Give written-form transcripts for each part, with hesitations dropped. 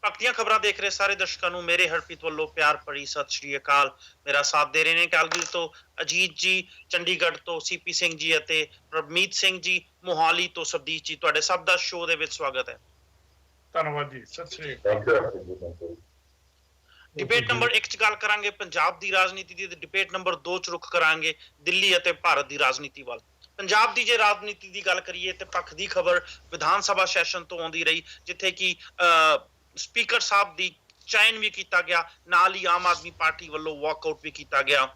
ਭਗਤੀਆਂ ਖਬਰਾਂ ਦੇਖ ਰਹੇ ਸਾਰੇ ਦਰਸ਼ਕਾਂ ਨੂੰ ਮੇਰੇ ਹਰਪ੍ਰੀਤ ਵੱਲੋਂ ਪਿਆਰ ਭਰੀ ਸਤਿ ਸ਼੍ਰੀ ਅਕਾਲ। ਮੇਰਾ ਸਾਥ ਦੇ ਰਹੇ ਨੇ ਕੈਲਗਰੀ ਤੋਂ ਅਜੀਤ ਜੀ, ਚੰਡੀਗੜ੍ਹ ਤੋਂ ਸੀਪੀ ਸਿੰਘ ਜੀ ਅਤੇ ਪ੍ਰਭਮੀਤ ਸਿੰਘ ਜੀ, ਮੋਹਾਲੀ ਤੋਂ ਸਬਦੀਸ਼ ਜੀ। ਤੁਹਾਡੇ ਸਭ ਦਾ ਸ਼ੋਅ ਦੇ ਵਿੱਚ ਸਵਾਗਤ ਹੈ। ਧੰਨਵਾਦ ਜੀ, ਸਤਿ ਸ਼੍ਰੀ ਅਕਾਲ। ਡਿਬੇਟ ਨੰਬਰ 1 ਚ ਗੱਲ ਕਰਾਂਗੇ ਪੰਜਾਬ ਦੀ ਰਾਜਨੀਤੀ ਦੀ ਤੇ ਡਿਬੇਟ ਨੰਬਰ 2 ਚ ਰੁਖ ਕਰਾਂਗੇ ਦਿੱਲੀ ਅਤੇ ਭਾਰਤ ਦੀ ਰਾਜਨੀਤੀ ਵੱਲ। ਪੰਜਾਬ ਦੀ ਜੇ ਰਾਜਨੀਤੀ ਦੀ ਗੱਲ ਕਰੀਏ ਤੇ ਪੱਖ ਦੀ ਖਬਰ ਵਿਧਾਨ ਸਭਾ ਸੈਸ਼ਨ ਤੋਂ ਆਉਂਦੀ ਰਹੀ, ਜਿੱਥੇ ਕਿ ਸਪੀਕਰ ਸਾਹਿਬ ਦੀ ਚयन ਵੀ ਕੀਤਾ ਗਿਆ, ਨਾਲ ਹੀ ਆਮ ਆਦਮੀ ਪਾਰਟੀ ਵੱਲੋਂ ਵਾਕਆਊਟ ਵੀ ਕੀਤਾ ਗਿਆ।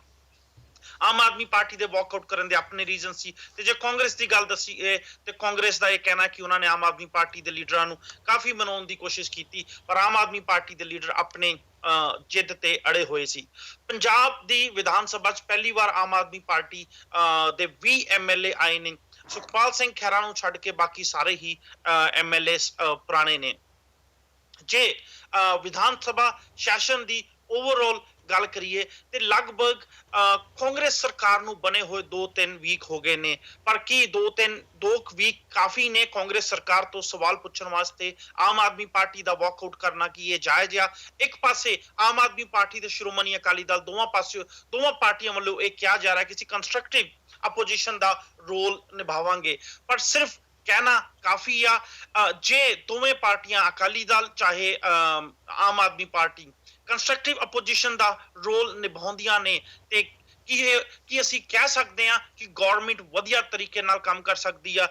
ਆਮ ਆਦਮੀ ਪਾਰਟੀ ਦੇ ਵਾਕਆਊਟ ਕਰਨ ਦੇ ਆਪਣੇ ਰੀਜ਼ਨ ਸੀ ਤੇ ਜੇ ਕਾਂਗਰਸ ਦੀ ਗੱਲ ਦੱਸੀਏ ਤੇ ਕਾਂਗਰਸ ਦਾ ਇਹ ਕਹਿਣਾ ਕਿ ਉਹਨਾਂ ਨੇ ਆਮ ਆਦਮੀ ਪਾਰਟੀ ਦੇ ਲੀਡਰਾਂ ਨੂੰ ਕਾਫੀ ਮਨਾਉਣ ਦੀ ਕੋਸ਼ਿਸ਼ ਕੀਤੀ, ਪਰ ਆਮ ਆਦਮੀ ਪਾਰਟੀ ਦੇ ਲੀਡਰ ਆਪਣੇ ਜਿੱਦ ਤੇ ਅੜੇ ਹੋਏ ਸੀ। ਪੰਜਾਬ ਦੀ ਵਿਧਾਨ ਸਭਾ ਚ ਪਹਿਲੀ ਵਾਰ ਆਮ ਆਦਮੀ ਪਾਰਟੀ ਦੇ 20 MLA ਆਏ ਨੇ। ਸੁਖਪਾਲ ਸਿੰਘ ਖਹਿਰਾ ਨੂੰ ਛੱਡ ਕੇ ਬਾਕੀ ਸਾਰੇ ਹੀ MLA ਪੁਰਾਣੇ ਨੇ। ਜੇ ਵਿਧਾਨ ਸਭਾ ਸੈਸ਼ਨ ਦੀ ਓਵਰਆਲ ਗੱਲ ਕਰੀਏ ਤੇ ਲਗਭਗ ਕਾਂਗਰਸ ਸਰਕਾਰ ਨੂੰ ਬਣੇ ਹੋਏ 2-3 ਵੀਕ ਹੋ ਗਏ ਨੇ, ਪਰ ਕੀ 2 ਵੀਕ ਕਾਫੀ ਨੇ ਕਾਂਗਰਸ ਸਰਕਾਰ ਤੋਂ ਸਵਾਲ ਪੁੱਛਣ ਵਾਸਤੇ? ਆਮ ਆਦਮੀ ਪਾਰਟੀ ਦਾ ਵਾਕਆਊਟ ਕਰਨਾ ਕੀ ਇਹ ਜਾਇਜ਼ ਆ? ਇੱਕ ਪਾਸੇ ਆਮ ਆਦਮੀ ਪਾਰਟੀ ਤੇ ਸ਼੍ਰੋਮਣੀ ਅਕਾਲੀ ਦਲ ਦੋਵਾਂ ਪਾਰਟੀਆਂ ਵੱਲੋਂ ਇਹ ਕਿਹਾ ਜਾ ਰਿਹਾ ਕਿ ਅਸੀਂ ਕੰਸਟਰਕਟਿਵ ਆਪੋਜੀਸ਼ਨ ਦਾ ਰੋਲ ਨਿਭਾਵਾਂਗੇ, ਪਰ ਸਿਰਫ ਕਹਿਣਾ ਕਾਫੀ ਆ? ਜੇ ਦੋਵੇਂ ਪਾਰਟੀਆਂ ਅਕਾਲੀ ਦਲ ਚਾਹੇ Aam Aadmi party constructive opposition ਦਾ ਰੋਲ ਨਿਭਾਉਂਦੀਆਂ ਨੇ ਤੇ ਕੀ ਅਸੀਂ ਕਹਿ ਸਕਦੇ ਹਾਂ ਕਿ ਗਵਰਨਮੈਂਟ ਵਧੀਆ ਤਰੀਕੇ ਨਾਲ ਕੰਮ ਕਰ ਸਕਦੀ ਆ?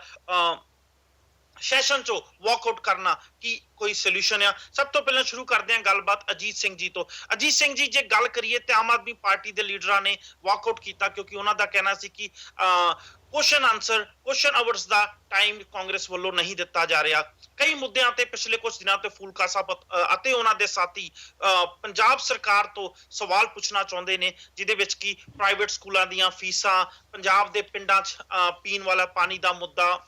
ਸੈਸ਼ਨ ਚੋਂ ਵਾਕਆਊਟ ਕਰਨਾ ਕੀ ਕੋਈ ਸੋਲੂਸ਼ਨ ਆ? ਸਭ ਤੋਂ ਪਹਿਲਾਂ ਸ਼ੁਰੂ ਕਰਦੇ ਹਾਂ ਗੱਲਬਾਤ ਅਜੀਤ ਸਿੰਘ ਜੀ ਤੋਂ। ਅਜੀਤ ਸਿੰਘ ਜੀ, ਜੇ ਗੱਲ ਕਰੀਏ ਤੇ ਆਮ ਆਦਮੀ ਪਾਰਟੀ ਦੇ ਲੀਡਰਾਂ ਨੇ ਵਾਕਆਊਟ ਕੀਤਾ ਕਿਉਂਕਿ ਉਹਨਾਂ ਦਾ ਕਹਿਣਾ ਸੀ ਕਿ ਕੁਐਸਚਨ ਆਵਰਸ ਦਾ ਟਾਈਮ ਕਾਂਗਰਸ ਵੱਲੋਂ ਨਹੀਂ ਦਿੱਤਾ ਜਾ ਰਿਹਾ। ਕਈ ਮੁੱਦਿਆਂ ਤੇ ਪਿਛਲੇ ਕੁਝ ਦਿਨਾਂ ਤੇ ਫੂਲਕਾ ਸਾਹਿਬ ਅਤੇ ਉਹਨਾਂ ਦੇ ਸਾਥੀ ਪੰਜਾਬ ਸਰਕਾਰ ਤੋਂ ਸਵਾਲ ਪੁੱਛਣਾ ਚਾਹੁੰਦੇ ਨੇ, ਜਿਹਦੇ ਵਿੱਚ ਕਿ ਪ੍ਰਾਈਵੇਟ ਸਕੂਲਾਂ ਦੀਆਂ ਫੀਸਾਂ, ਪੰਜਾਬ ਦੇ ਪਿੰਡਾਂ 'ਚ ਪੀਣ ਵਾਲਾ ਪਾਣੀ ਦਾ ਮੁੱਦਾ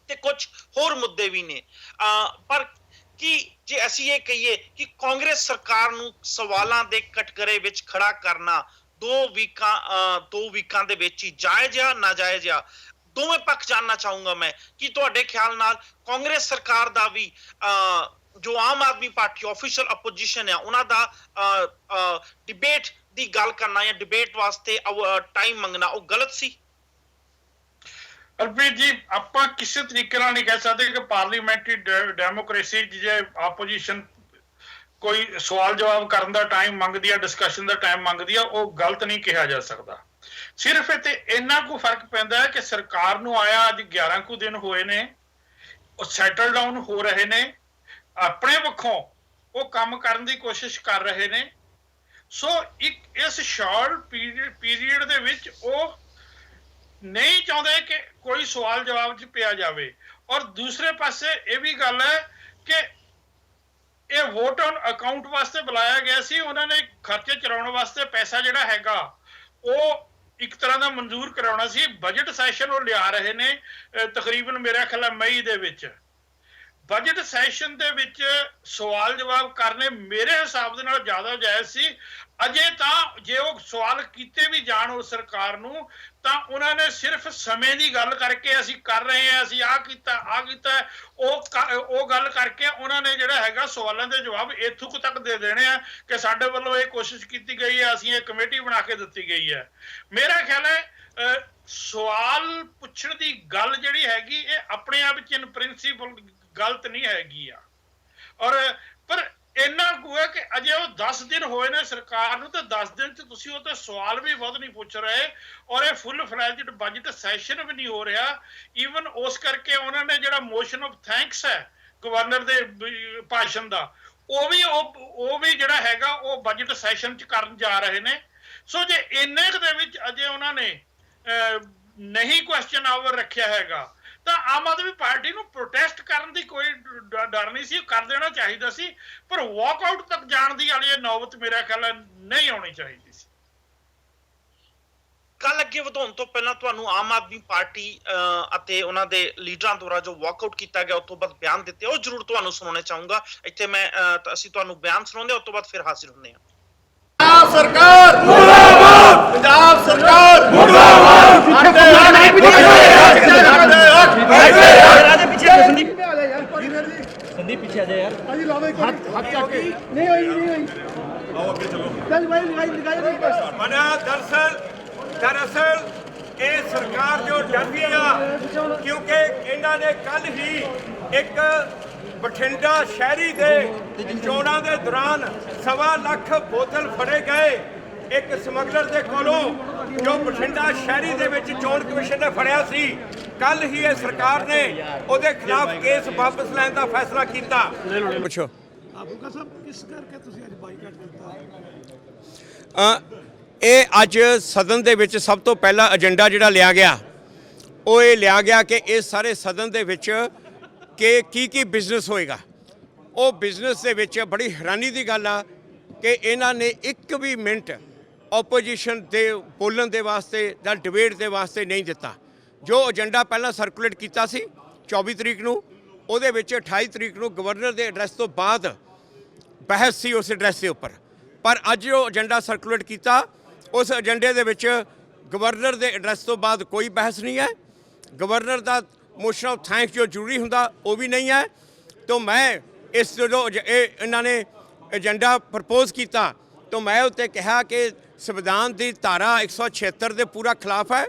ਤੇ ਕੁਝ ਹੋਰ ਮੁੱਦੇ ਵੀ ਨੇ। ਪਰ ਕੀ ਜੇ ਅਸੀਂ ਇਹ ਕਹੀਏ ਕਿ ਕਾਂਗਰਸ ਸਰਕਾਰ ਨੂੰ ਸਵਾਲਾਂ ਦੇ ਕਟਘਰੇ ਵਿੱਚ ਖੜਾ ਕਰਨਾ 2 ਵੀਕਾਂ ਦੇ ਵਿੱਚ ਹੀ ਜਾਇਜ਼ ਆ ਨਾਜਾਇਜ਼ ਆ? ਦੋਵੇਂ ਪੱਖ ਜਾਣਨਾ ਚਾਹੂੰਗਾ ਮੈਂ ਕਿ ਤੁਹਾਡੇ ਖਿਆਲ ਨਾਲ ਕਾਂਗਰਸ ਸਰਕਾਰ ਦਾ ਵੀ ਜੋ Aam Aadmi party official opposition ਆ ਉਹਨਾਂ ਦਾ ਡਿਬੇਟ ਦੀ ਗੱਲ ਕਰਨਾ ਜਾਂ ਡਿਬੇਟ ਵਾਸਤੇ ਟਾਈਮ ਮੰਗਣਾ ਉਹ ਗਲਤ ਸੀ? ਹਰਪ੍ਰੀਤ ਜੀ, ਆਪਾਂ ਕਿਸੇ ਤਰੀਕੇ ਨਾਲ ਨਹੀਂ ਕਹਿ ਸਕਦੇ ਕਿ ਪਾਰਲੀਮੈਂਟਰੀ ਡੈਮੋਕ੍ਰੇਸੀ ਜੇ ਆਪੋਜੀਸ਼ਨ ਕੋਈ ਸਵਾਲ ਜਵਾਬ ਕਰਨ ਦਾ ਟਾਈਮ ਮੰਗਦੀ ਆ, ਡਿਸਕਸ਼ਨ ਦਾ ਟਾਈਮ ਮੰਗਦੀ ਆ, ਉਹ ਗਲਤ ਨਹੀਂ ਕਿਹਾ ਜਾ ਸਕਦਾ। ਸਿਰਫ ਇੱਥੇ ਇੰਨਾ ਕੁ ਫਰਕ ਪੈਂਦਾ ਹੈ ਕਿ ਸਰਕਾਰ ਨੂੰ ਆਇਆ ਅੱਜ 11 ਕੁ ਦਿਨ ਹੋਏ ਨੇ, ਉਹ ਸੈਟਲ ਡਾਊਨ ਹੋ ਰਹੇ ਨੇ, ਆਪਣੇ ਪੱਖੋਂ ਉਹ ਕੰਮ ਕਰਨ ਦੀ ਕੋਸ਼ਿਸ਼ ਕਰ ਰਹੇ ਨੇ। ਸੋ ਇਸ ਸ਼ਾਰਟ ਪੀਰੀਅਡ ਦੇ ਵਿੱਚ ਉਹ ਨਹੀਂ ਚਾਹੁੰਦੇ ਕਿ ਕੋਈ ਸਵਾਲ ਜਵਾਬ 'ਚ ਪਿਆ ਜਾਵੇ। ਔਰ ਦੂਸਰੇ ਪਾਸੇ ਇਹ ਵੀ ਗੱਲ ਹੈ ਕਿ ਇਹ ਵੋਟ ਔਨ ਅਕਾਊਂਟ ਵਾਸਤੇ ਬੁਲਾਇਆ ਗਿਆ ਸੀ, ਉਹਨਾਂ ਨੇ ਖਰਚੇ ਚਲਾਉਣ ਵਾਸਤੇ ਪੈਸਾ ਜਿਹੜਾ ਹੈਗਾ ਉਹ ਇੱਕ ਤਰ੍ਹਾਂ ਦਾ ਮਨਜ਼ੂਰ ਕਰਾਉਣਾ ਸੀ। ਬਜਟ ਸੈਸ਼ਨ ਉਹ ਲਿਆ ਰਹੇ ਨੇ ਤਕਰੀਬਨ ਮੇਰਾ ਖਿਆਲ ਮਈ ਦੇ ਵਿੱਚ। ਬਜਟ ਸੈਸ਼ਨ ਦੇ ਵਿੱਚ ਸਵਾਲ ਜਵਾਬ ਕਰਨੇ ਮੇਰੇ ਹਿਸਾਬ ਦੇ ਨਾਲ ਜ਼ਿਆਦਾ ਜਾਇਜ਼ ਸੀ। ਅਜੇ ਤਾਂ ਜੇ ਉਹ ਸਵਾਲ ਕੀਤੇ ਵੀ ਜਾਣ ਉਸ ਸਰਕਾਰ ਨੂੰ ਤਾਂ ਉਹਨਾਂ ਨੇ ਸਿਰਫ ਸਮੇਂ ਦੀ ਗੱਲ ਕਰਕੇ ਅਸੀਂ ਕਰ ਰਹੇ ਹਾਂ, ਅਸੀਂ ਆਹ ਕੀਤਾ, ਉਹ ਗੱਲ ਕਰਕੇ ਉਹਨਾਂ ਨੇ ਜਿਹੜਾ ਹੈਗਾ ਸਵਾਲਾਂ ਦੇ ਜਵਾਬ ਇੱਥੋਂ ਤੱਕ ਦੇ ਦੇਣੇ ਆ ਕਿ ਸਾਡੇ ਵੱਲੋਂ ਇਹ ਕੋਸ਼ਿਸ਼ ਕੀਤੀ ਗਈ ਹੈ, ਅਸੀਂ ਇਹ ਕਮੇਟੀ ਬਣਾ ਕੇ ਦਿੱਤੀ ਗਈ ਹੈ। ਮੇਰਾ ਖਿਆਲ ਹੈ ਸਵਾਲ ਪੁੱਛਣ ਦੀ ਗੱਲ ਜਿਹੜੀ ਹੈਗੀ ਇਹ ਆਪਣੇ ਆਪ ਵਿੱਚ ਇਨ ਪ੍ਰਿੰਸੀਪਲ ਗਲਤ ਨਹੀਂ ਹੈਗੀ ਆ। ਔਰ ਪਰ ਇੰਨਾ ਕੁ ਹੈ ਕਿ ਅਜੇ ਉਹ 10 ਦਿਨ ਹੋਏ ਨੇ ਸਰਕਾਰ ਨੂੰ ਤੇ 10 ਦਿਨ 'ਚ ਤੁਸੀਂ ਉਹ ਤੇ ਸਵਾਲ ਵੀ ਬਹੁਤ ਨਹੀਂ ਪੁੱਛ ਰਹੇ ਔਰ ਇਹ ਫੁੱਲ ਫਲੈਜਡ ਬਜਟ ਸੈਸ਼ਨ ਵੀ ਨਹੀਂ ਹੋ ਰਿਹਾ। ਈਵਨ ਉਸ ਕਰਕੇ ਉਹਨਾਂ ਨੇ ਜਿਹੜਾ ਮੋਸ਼ਨ ਆਫ ਥੈਂਕਸ ਹੈ ਗਵਰਨਰ ਦੇ ਭਾਸ਼ਣ ਦਾ ਉਹ ਵੀ ਜਿਹੜਾ ਹੈਗਾ ਉਹ ਬਜਟ ਸੈਸ਼ਨ 'ਚ ਕਰਨ ਜਾ ਰਹੇ ਨੇ। ਸੋ ਜੇ ਇੰਨੇ ਕੁ ਦੇ ਵਿੱਚ ਅਜੇ ਉਹਨਾਂ ਨੇ ਨਹੀਂ ਕੁਐਸਚਨ ਆਵਰ ਰੱਖਿਆ ਹੈਗਾ ਤਾਂ ਆਮ ਆਦਮੀ ਪਾਰਟੀ ਨੂੰ ਪ੍ਰੋਟੈਸਟ ਕਰਨ ਦੀ ਕੋਈ ਡਰ ਨਹੀਂ ਸੀ, ਕਰ ਦੇਣਾ ਚਾਹੀਦਾ ਸੀ। ਪਰ ਵਾਕਆਊਟ ਤੱਕ ਜਾਣ ਦੀ ਵਾਲੀ ਨੌਬਤ ਮੇਰਾ ਖਿਆਲ ਨਹੀਂ ਆਉਣੀ ਚਾਹੀਦੀ ਸੀ। ਗੱਲ ਅੱਗੇ ਵਧਾਉਣ ਤੋਂ ਪਹਿਲਾਂ ਤੁਹਾਨੂੰ ਆਮ ਆਦਮੀ ਪਾਰਟੀ ਅਤੇ ਉਹਨਾਂ ਦੇ ਲੀਡਰਾਂ ਦੁਆਰਾ ਜੋ ਵਾਕਆਊਟ ਕੀਤਾ ਗਿਆ ਉਸ ਤੋਂ ਬਾਅਦ ਬਿਆਨ ਦਿੱਤੇ ਉਹ ਜ਼ਰੂਰ ਤੁਹਾਨੂੰ ਸੁਣਾਉਣੇ ਚਾਹੂੰਗਾ। ਇੱਥੇ ਅਸੀਂ ਤੁਹਾਨੂੰ ਬਿਆਨ ਸੁਣਾਉਂਦੇ ਉਸ ਤੋਂ ਬਾਅਦ ਫਿਰ ਹਾਜ਼ਰ ਹੁੰਦੇ ਹਾਂ। ਪੰਜਾਬ ਸਰਕਾਰ ਮੁਰਦਾਬਾਦ, ਪੰਜਾਬ ਸਰਕਾਰ ਮੁਰਦਾਬਾਦ। ਸੰਦੀਪ ਪਿੱਛੇ ਆ ਜਾ ਯਾਰ। ਭਾਜੀ ਲਾ ਦੋ ਇੱਕ ਹੱਥ ਚੱਕ ਕੇ ਨਹੀਂ ਹੋਈ ਨਹੀਂ ਹੋਈ ਆਓ ਅੱਗੇ ਚਲੋ ਚੱਲ ਭਾਈ ਲਗਾਈ ਮਨਾ ਦਰਅਸਲ ਇਹ ਸਰਕਾਰ ਜੋ ਡਰਦੀ ਆ ਕਿਉਂਕਿ ਇਹਨਾਂ ਨੇ ਕੱਲ ਹੀ ਇੱਕ ਬਠਿੰਡਾ ਸ਼ਹਿਰੀ ਦੇ ਚੋਣਾਂ ਦੇ ਦੌਰਾਨ 1.25 ਲੱਖ ਬੋਤਲ ਫੜੇ ਗਏ ਇੱਕ ਸਮਗਲਰ ਦੇ ਕੋਲੋਂ ਜੋ ਬਠਿੰਡਾ ਸ਼ਹਿਰੀ ਦੇ ਵਿੱਚ ਚੋਣ ਕਮਿਸ਼ਨ ਨੇ ਫੜਿਆ ਸੀ। ਕੱਲ ਹੀ ਇਹ ਸਰਕਾਰ ਨੇ ਉਹਦੇ ਖਿਲਾਫ ਕੇਸ ਵਾਪਸ ਲੈਣ ਦਾ ਫੈਸਲਾ ਕੀਤਾ। ਪੁੱਛੋ ਆਪੂਕਾ ਸਾਹਿਬ ਕਿਸ ਕਰਕੇ ਤੁਸੀਂ ਅੱਜ ਬਾਈਕਾਟ ਕੀਤਾ? ਇਹ ਅੱਜ ਸਦਨ ਦੇ ਵਿੱਚ ਸਭ ਤੋਂ ਪਹਿਲਾ ਏਜੰਡਾ ਜਿਹੜਾ ਲਿਆ ਗਿਆ ਉਹ ਇਹ ਲਿਆ ਗਿਆ ਕਿ ਇਸ ਸਾਰੇ ਸਦਨ ਦੇ ਵਿੱਚ ਕਿ ਕੀ ਬਿਜ਼ਨਸ ਹੋਏਗਾ। ਉਹ ਬਿਜ਼ਨਸ ਦੇ ਵਿੱਚ ਬੜੀ ਹੈਰਾਨੀ ਦੀ ਗੱਲ ਆ ਕਿ ਇਹਨਾਂ ਨੇ ਇੱਕ ਵੀ ਮਿੰਟ ਆਪੋਜੀਸ਼ਨ ਦੇ ਬੋਲਣ ਦੇ ਵਾਸਤੇ ਜਾਂ ਡਿਬੇਟ ਦੇ ਵਾਸਤੇ ਨਹੀਂ ਦਿੱਤਾ। ਜੋ ਏਜੰਡਾ ਪਹਿਲਾਂ ਸਰਕੂਲੇਟ ਕੀਤਾ ਸੀ 24 ਤਰੀਕ ਨੂੰ, ਉਹਦੇ ਵਿੱਚ 28 ਤਰੀਕ ਨੂੰ ਗਵਰਨਰ ਦੇ ਐਡਰੈਸ ਤੋਂ ਬਾਅਦ ਬਹਿਸ ਸੀ ਉਸ ਐਡਰੈਸ ਦੇ ਉੱਪਰ। ਪਰ ਅੱਜ ਜੋ ਏਜੰਡਾ ਸਰਕੂਲੇਟ ਕੀਤਾ ਉਸ ਏਜੰਡੇ ਦੇ ਵਿੱਚ ਗਵਰਨਰ ਦੇ ਐਡਰੈਸ ਤੋਂ ਬਾਅਦ ਕੋਈ ਬਹਿਸ ਨਹੀਂ ਹੈ। Governor the motion of thanks ਜੋ ਜ਼ਰੂਰੀ ਹੁੰਦਾ ਉਹ ਵੀ ਨਹੀਂ ਹੈ। ਤਾਂ ਮੈਂ ਇਸ ਜਦੋਂ ਇਹਨਾਂ ਨੇ ਏਜੰਡਾ ਪ੍ਰਪੋਜ਼ ਕੀਤਾ ਤਾਂ ਮੈਂ ਉੱਤੇ ਕਿਹਾ ਕਿ ਸੰਵਿਧਾਨ ਦੀ ਧਾਰਾ 176 ਦੇ ਪੂਰਾ ਖਿਲਾਫ ਹੈ,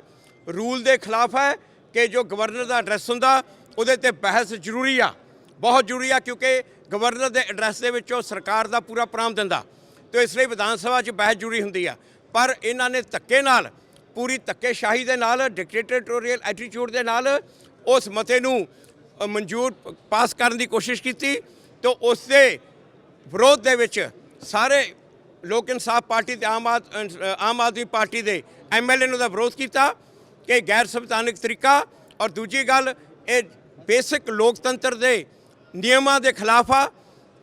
ਰੂਲ ਦੇ ਖਿਲਾਫ ਹੈ ਕਿ ਜੋ ਗਵਰਨਰ ਦਾ ਐਡਰੈਸ ਹੁੰਦਾ ਉਹਦੇ ਤੇ ਬਹਿਸ ਜ਼ਰੂਰੀ ਆ, ਬਹੁਤ ਜ਼ਰੂਰੀ ਆ, ਕਿਉਂਕਿ ਗਵਰਨਰ ਦੇ ਐਡਰੈਸ ਦੇ ਵਿੱਚੋਂ ਸਰਕਾਰ ਦਾ ਪੂਰਾ ਪ੍ਰਾਮ ਦਿੰਦਾ। ਤੇ ਇਸ ਲਈ ਵਿਧਾਨ ਸਭਾ 'ਚ ਬਹਿਸ ਜ਼ਰੂਰੀ ਹੁੰਦੀ ਆ। ਪਰ ਇਹਨਾਂ ਨੇ ਧੱਕੇ ਨਾਲ, ਪੂਰੀ ਧੱਕੇਸ਼ਾਹੀ ਦੇ ਨਾਲ, ਡਿਕਟੇਟੋਰੀਅਲ ਐਟੀਟਿਊਡ ਦੇ ਨਾਲ ਉਸ ਮਤੇ ਨੂੰ ਮਨਜ਼ੂਰ ਪਾਸ ਕਰਨ ਦੀ ਕੋਸ਼ਿਸ਼ ਕੀਤੀ। ਤਾਂ ਉਸ ਦੇ ਵਿਰੋਧ ਦੇ ਵਿੱਚ ਸਾਰੇ ਲੋਕ ਇਨਸਾਫ ਪਾਰਟੀ ਤੇ ਆਮ ਆਦਮੀ ਪਾਰਟੀ ਦੇ MLA ਨੂੰ ਦਾ ਵਿਰੋਧ ਕੀਤਾ ਕਿ ਗੈਰ ਸੰਵਿਧਾਨਕ ਤਰੀਕਾ। ਔਰ ਦੂਜੀ ਗੱਲ ਇਹ ਬੇਸਿਕ ਲੋਕਤੰਤਰ ਦੇ ਨਿਯਮਾਂ ਦੇ ਖਿਲਾਫ ਆ